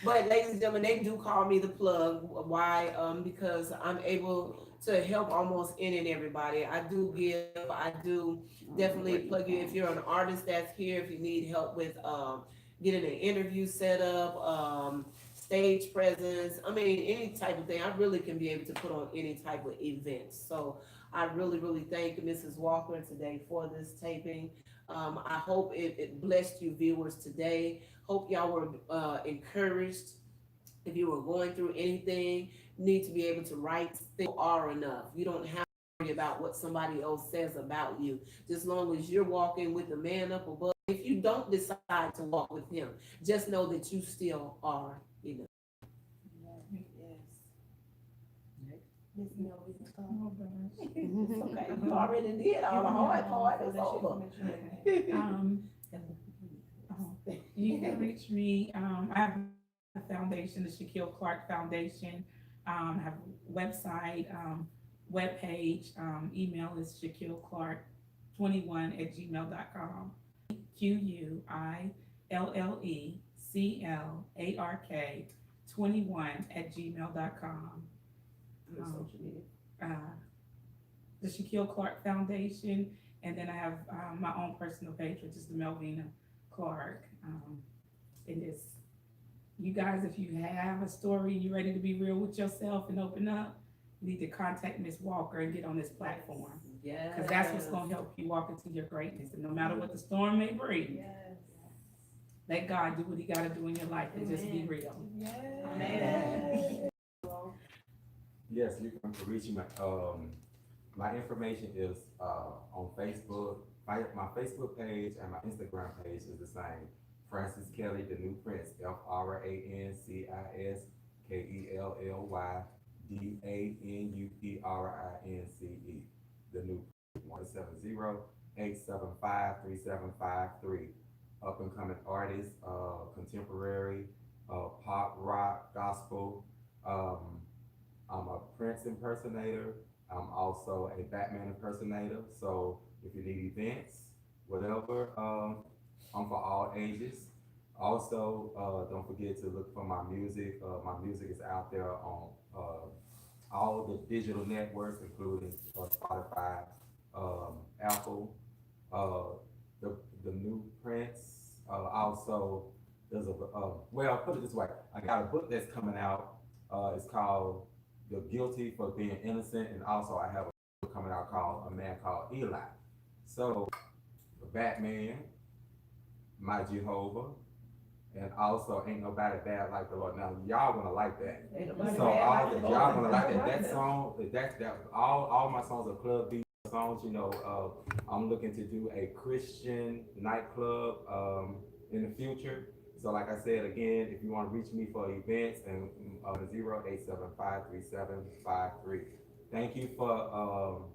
but ladies and gentlemen, they do call me the plug. Why? Because I'm able to help almost any and everybody. I do definitely plug you. If you're an artist that's here, if you need help with, getting an interview set up, stage presence, I mean, any type of thing, I really can be able to put on any type of event. So I really, really thank Mrs. Walker today for this taping. I hope it blessed you viewers today. Hope y'all were encouraged. If you were going through anything, you need to be able to write things are enough. You don't have to worry about what somebody else says about you. Just long as you're walking with the man up above. If you don't decide to walk with him, just know that you still are enough. Yes. It's okay. You already did all the hard part. It's over. You can reach me, I have a foundation, the Shaquille Clark Foundation. I have a website, webpage, email is shaquilleclark21@gmail.com. QUILLECCLARK21@gmail.com. The Shaquille Clark Foundation, and then I have my own personal page, which is the Melvina Clark. It is, you guys, if you have a story, you're ready to be real with yourself and open up, you need to contact Miss Walker and get on this platform. Yeah. Because that's what's gonna help you walk into your greatness. And no matter what the storm may bring, let God do what he gotta do in your life and just be real. Yes, you can reach me. My information is on Facebook. My Facebook page and my Instagram page is the same. Francis Kelly, the New Prince, FrancisKellyDanuPrince, the New Prince, 170-875-3753. Up and coming artists, contemporary, pop, rock, gospel. I'm a Prince impersonator. I'm also a Batman impersonator. So if you need events, whatever, I'm for all ages. Also, don't forget to look for my music. My music is out there on all the digital networks, including Spotify, Apple, the New Prince. Also, there's well, put it this way. I got a book that's coming out. It's called The Guilty for Being Innocent, and also I have a book coming out called A Man Called Eli. So, Batman, My Jehovah, and also Ain't Nobody Bad Like the Lord. Now y'all gonna like that. So y'all gonna like that. That song, all my songs are club beat songs. You know, I'm looking to do a Christian nightclub in the future. So like I said again, if you want to reach me for events, and 0-875-3753. Thank you for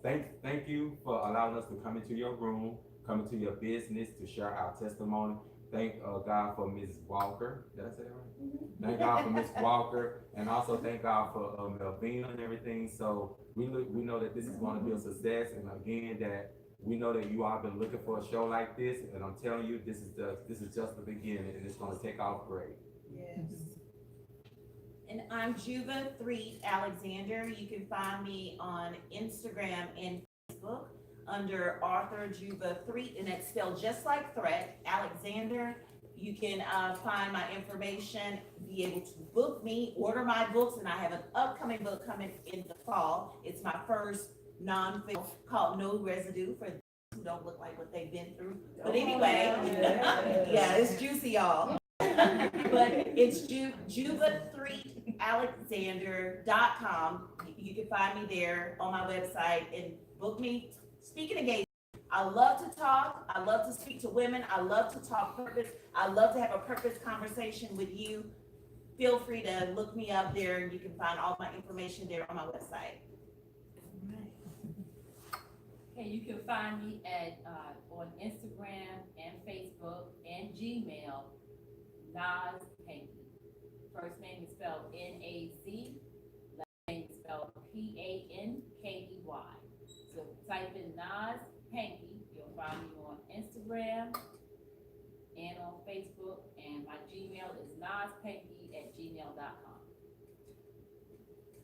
thank you for allowing us to come into your room, come into your business to share our testimony. Thank God for Ms. Walker. Did I say that right? Mm-hmm. Thank God for Ms. Walker, and also thank God for Melvina and everything. So we know that this is going to be a success, and again that we know that you all been looking for a show like this, and I'm telling you, this is just the beginning, and it's going to take off great. Yes. And I'm Juba3 Alexander. You can find me on Instagram and Facebook under Arthur Juba3, and it's spelled just like threat, Alexander. You can find my information, be able to book me, order my books, and I have an upcoming book coming in the fall. It's my first non-fiction called No Residue, for those who don't look like what they've been through. But anyway, yeah, it's juicy, y'all. But it's Juba3 NasPennyAlexander.com. You can find me there on my website and book me speaking engagement. I love to talk. I love to speak to women. I love to talk purpose. I love to have a purpose conversation with you. Feel free to look me up there, and you can find all my information there on my website. Okay, you can find me at, on Instagram and Facebook and Gmail, Naz Pankey. First name is spelled N-A-Z, last name is spelled P-A-N-K-E-Y. So type in Naz Pankey, you'll find me on Instagram and on Facebook, and my Gmail is nazpanky@gmail.com.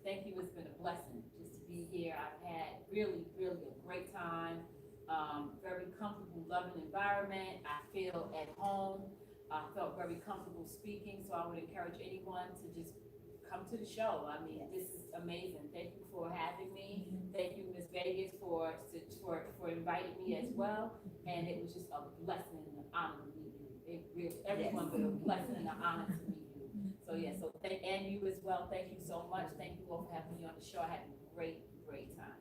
Thank you, it's been a blessing just to be here. I've had really a great time, very comfortable, loving environment. I feel at home. I felt very comfortable speaking, so I would encourage anyone to just come to the show. I mean, this is amazing. Thank you for having me. Thank you, Ms. Vegas, for inviting me as well. And it was just a blessing and an honor to meet you. It really, everyone was a blessing and an honor to meet you. So yeah, and you as well. Thank you so much. Thank you all for having me on the show. I had a great time.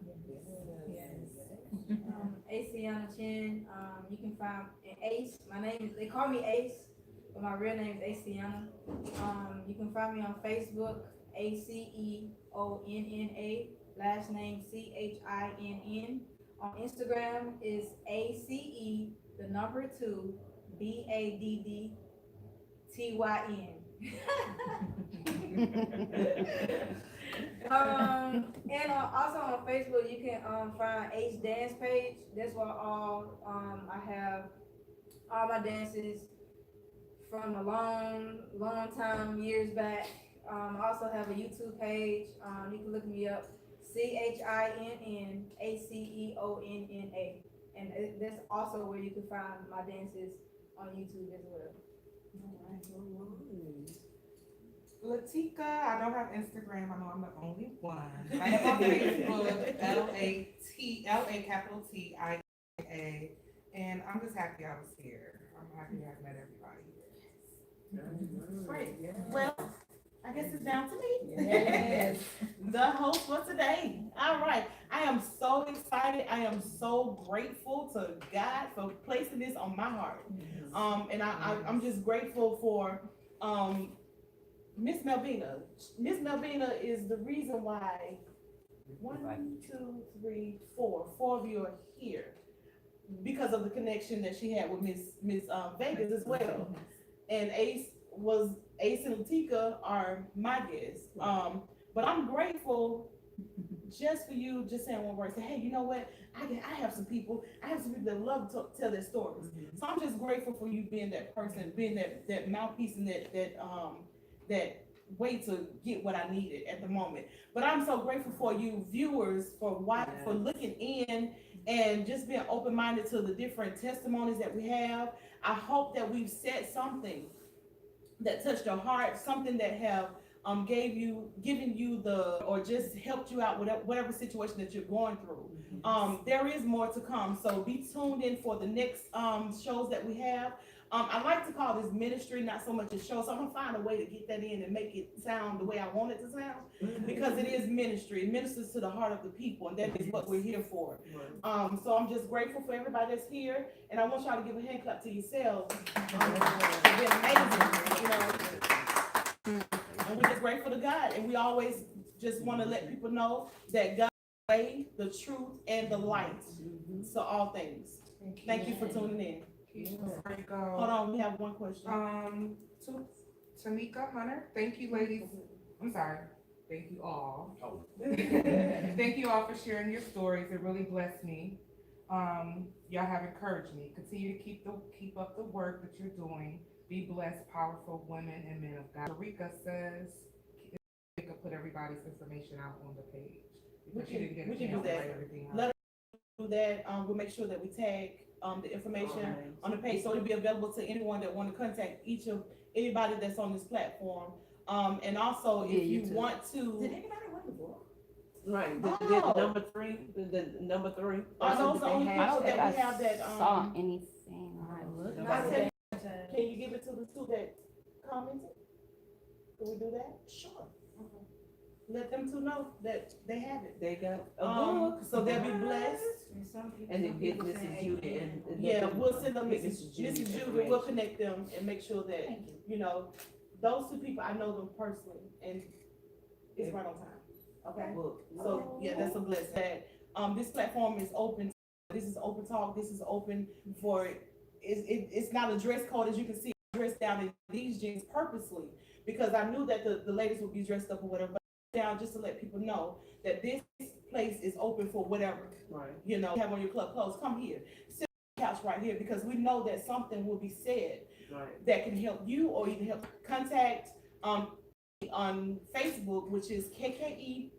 Asiana Chin. You can find Ace. My name is, they call me Ace, but my real name is Asiana. You can find me on Facebook, ACEONNA, last name CHINN. On Instagram is ACE, the number 2, BADDTYN. And also on Facebook, you can find Ace Dance Page. That's where all I have all my dances from a long time, years back. I also have a YouTube page. You can look me up, CHINNACEONNA, and that's also where you can find my dances on YouTube as well. Latika, I don't have Instagram. I know I'm the only one. I have on Facebook, LATIA, and I'm just happy I was here. I'm happy I've met everybody here. Great. Well, I guess it's down to me. Yes. The host for today. All right. I am so excited. I am so grateful to God for placing this on my heart. And I'm just grateful for Miss Melvina. Miss Melvina is the reason why 4 of you are here, because of the connection that she had with Miss Vegas as well. And Ace and Latika are my guests. But I'm grateful just for you just saying one word. Say, hey, you know what? I have some people that love to tell their stories. So I'm just grateful for you being that person, being that mouthpiece and that way to get what I needed at the moment. But I'm so grateful for you viewers for looking in and just being open-minded to the different testimonies that we have. I hope that we've said something that touched your heart, something that have given you or just helped you out with whatever situation that you're going through. There is more to come, so be tuned in for the next shows that we have. I like to call this ministry, not so much a show, so I'm gonna find a way to get that in and make it sound the way I want it to sound, because it is ministry. It ministers to the heart of the people, and that is what we're here for. So I'm just grateful for everybody that's here, and I want y'all to give a hand clap to yourselves. It's been amazing, you know. And we're just grateful to God, and we always just want to let people know that God is the way, the truth, and the light to all things. Thank you for tuning in. Hold on, we have one question. To Tamika Hunter, thank you, ladies. I'm sorry. Thank you all. Thank you all for sharing your stories. It really blessed me. Y'all have encouraged me. Continue to keep up the work that you're doing. Be blessed, powerful women and men of God. Rika says, we can put everybody's information out on the page. We can do that. Let us do that. We'll make sure that we tag the information on the page, so it'll be available to anyone that want to contact anybody that's on this platform. And also, if you want to. Did anybody win the book? Right, the number 3, the number 3. Are those the only people that we have that, saw anything. I said, can you give it to the 2 that commented? Can we do that? Sure. let them two know that they have it. They got a book. So they'll be blessed. And some people. And then some get people Mrs. say Judy amen. and. Yeah, we'll send them get Mrs. Judy, information. we'll connect them and make sure that, Thank you. you know, those two people, I know them personally, and it's right on time, okay? Book. So, yeah, that's a blessing. That, this platform is open, this is open talk, this is open for, it's not a dress code, as you can see, dressed down in these jeans purposely, because I knew that the ladies would be dressed up or whatever, but down just to let people know that this place is open for whatever, Right. you know, have on your club clothes, come here, sit on the couch right here, because we know that something will be said Right. that can help you or even help contact, on Facebook, which is KKE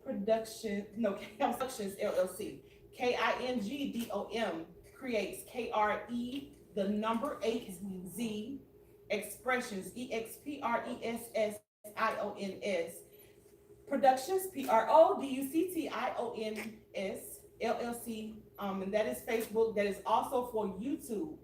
Production, no, Productions LLC. KINGDOM creates KRE, the number 8Z Expressions, EXPRESSIONS Productions, PRODUCTIONS LLC, and that is Facebook. That is also for YouTube.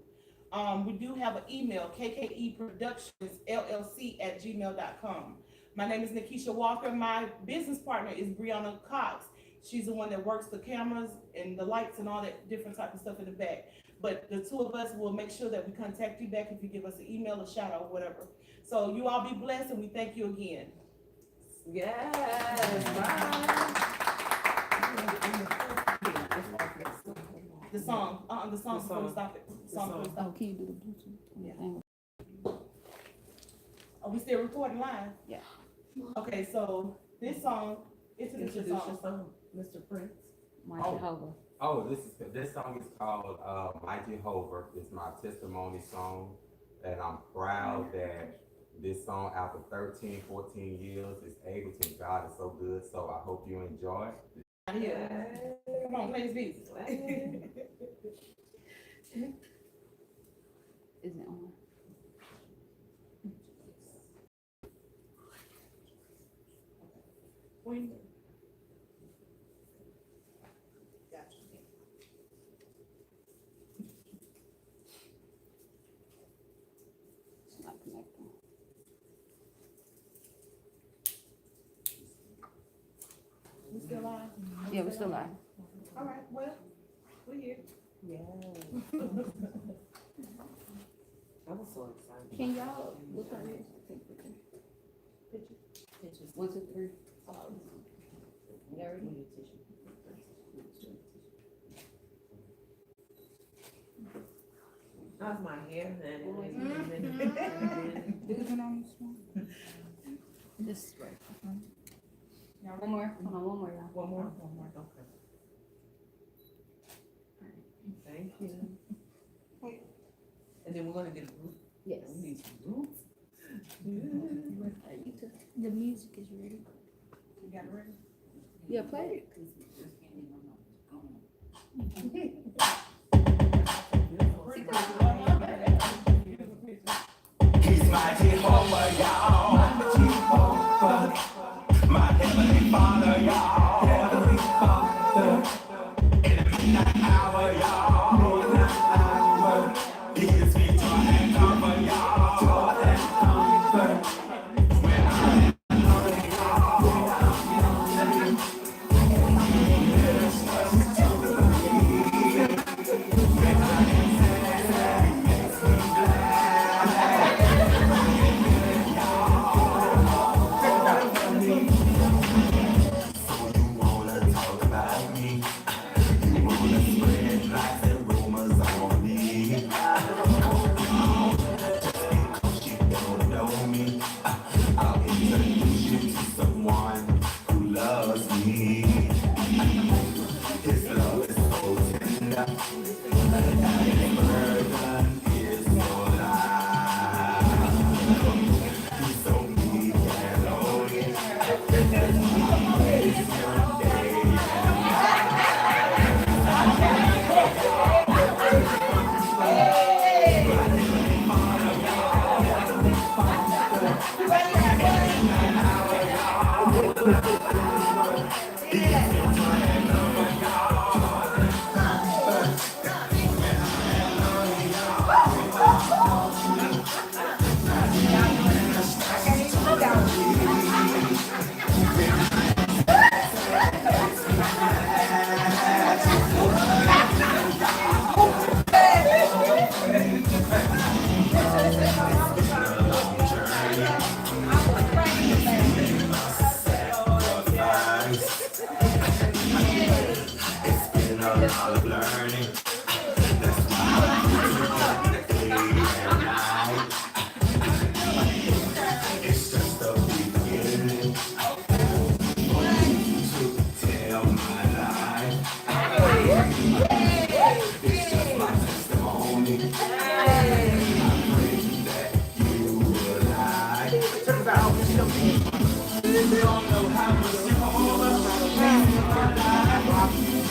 We do have an email, kkeproductionsllc@gmail.com. My name is Nikisha Walker. My business partner is Brianna Cox. She's the one that works the cameras and the lights and all that different type of stuff in the back. But the two of us will make sure that we contact you back if you give us an email, a shout out, whatever. So you all be blessed, and we thank you again. Yes, The song before we stop it. Song before we stop. Oh, can you do the Bluetooth? Yeah. Thing? Are we still recording live? Yeah. Okay, so this song, introduce your Introduce your song. song, Mr. Prince. My Oh. Jehovah. Oh, this song is called My Jehovah. It's my testimony song, and I'm proud that this song, after 13, 14 years, is able to. God is so good. So I hope you enjoy it. Yeah. Come on, play this music. Is it on? It's not connecting. We still live? Yeah, we're still live. All right, well, we here. Yeah. I was so excited. Can y'all look at this? Take picture. Pictures. 1, 2, 3. There it is. How's my hair, honey? This right. Now one more. Hold on, one more, y'all. One more, okay. Thank you. And then we're gonna get a group. Yes. We need some groups. The music is ready. You got it ready? Yeah, play it. He's my Jehovah, y'all. My Jehovah. My heavenly Father, y'all. Heavenly Father. In the midnight hour, y'all. Midnight hour. He gives me joy and comfort, y'all. Joy and comfort. When I'm lonely, I can't even look out. It's been a lot of learning. That's why I'm day and night. It's just the beginning. To tell my life. It's just my testimony. I pray that you will lie. You don't know how much you hold us.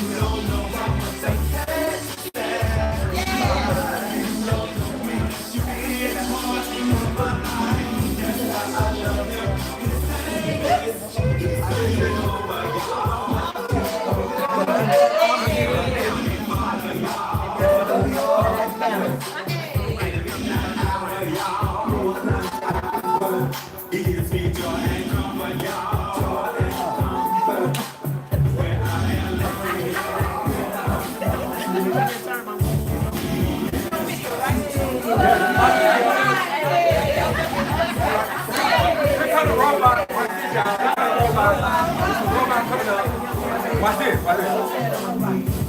You don't know how much I can't stand. You don't know me. You ain't that much in my life. That's why I love you. It's over, it gives me joy and comfort, y'all. Joy and comfort. When I am Watch this, watch this.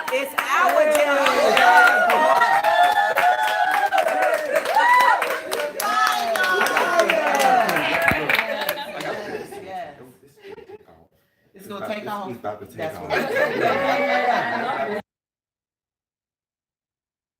It's our generation. It's gonna take off. It's about to take That's off. what-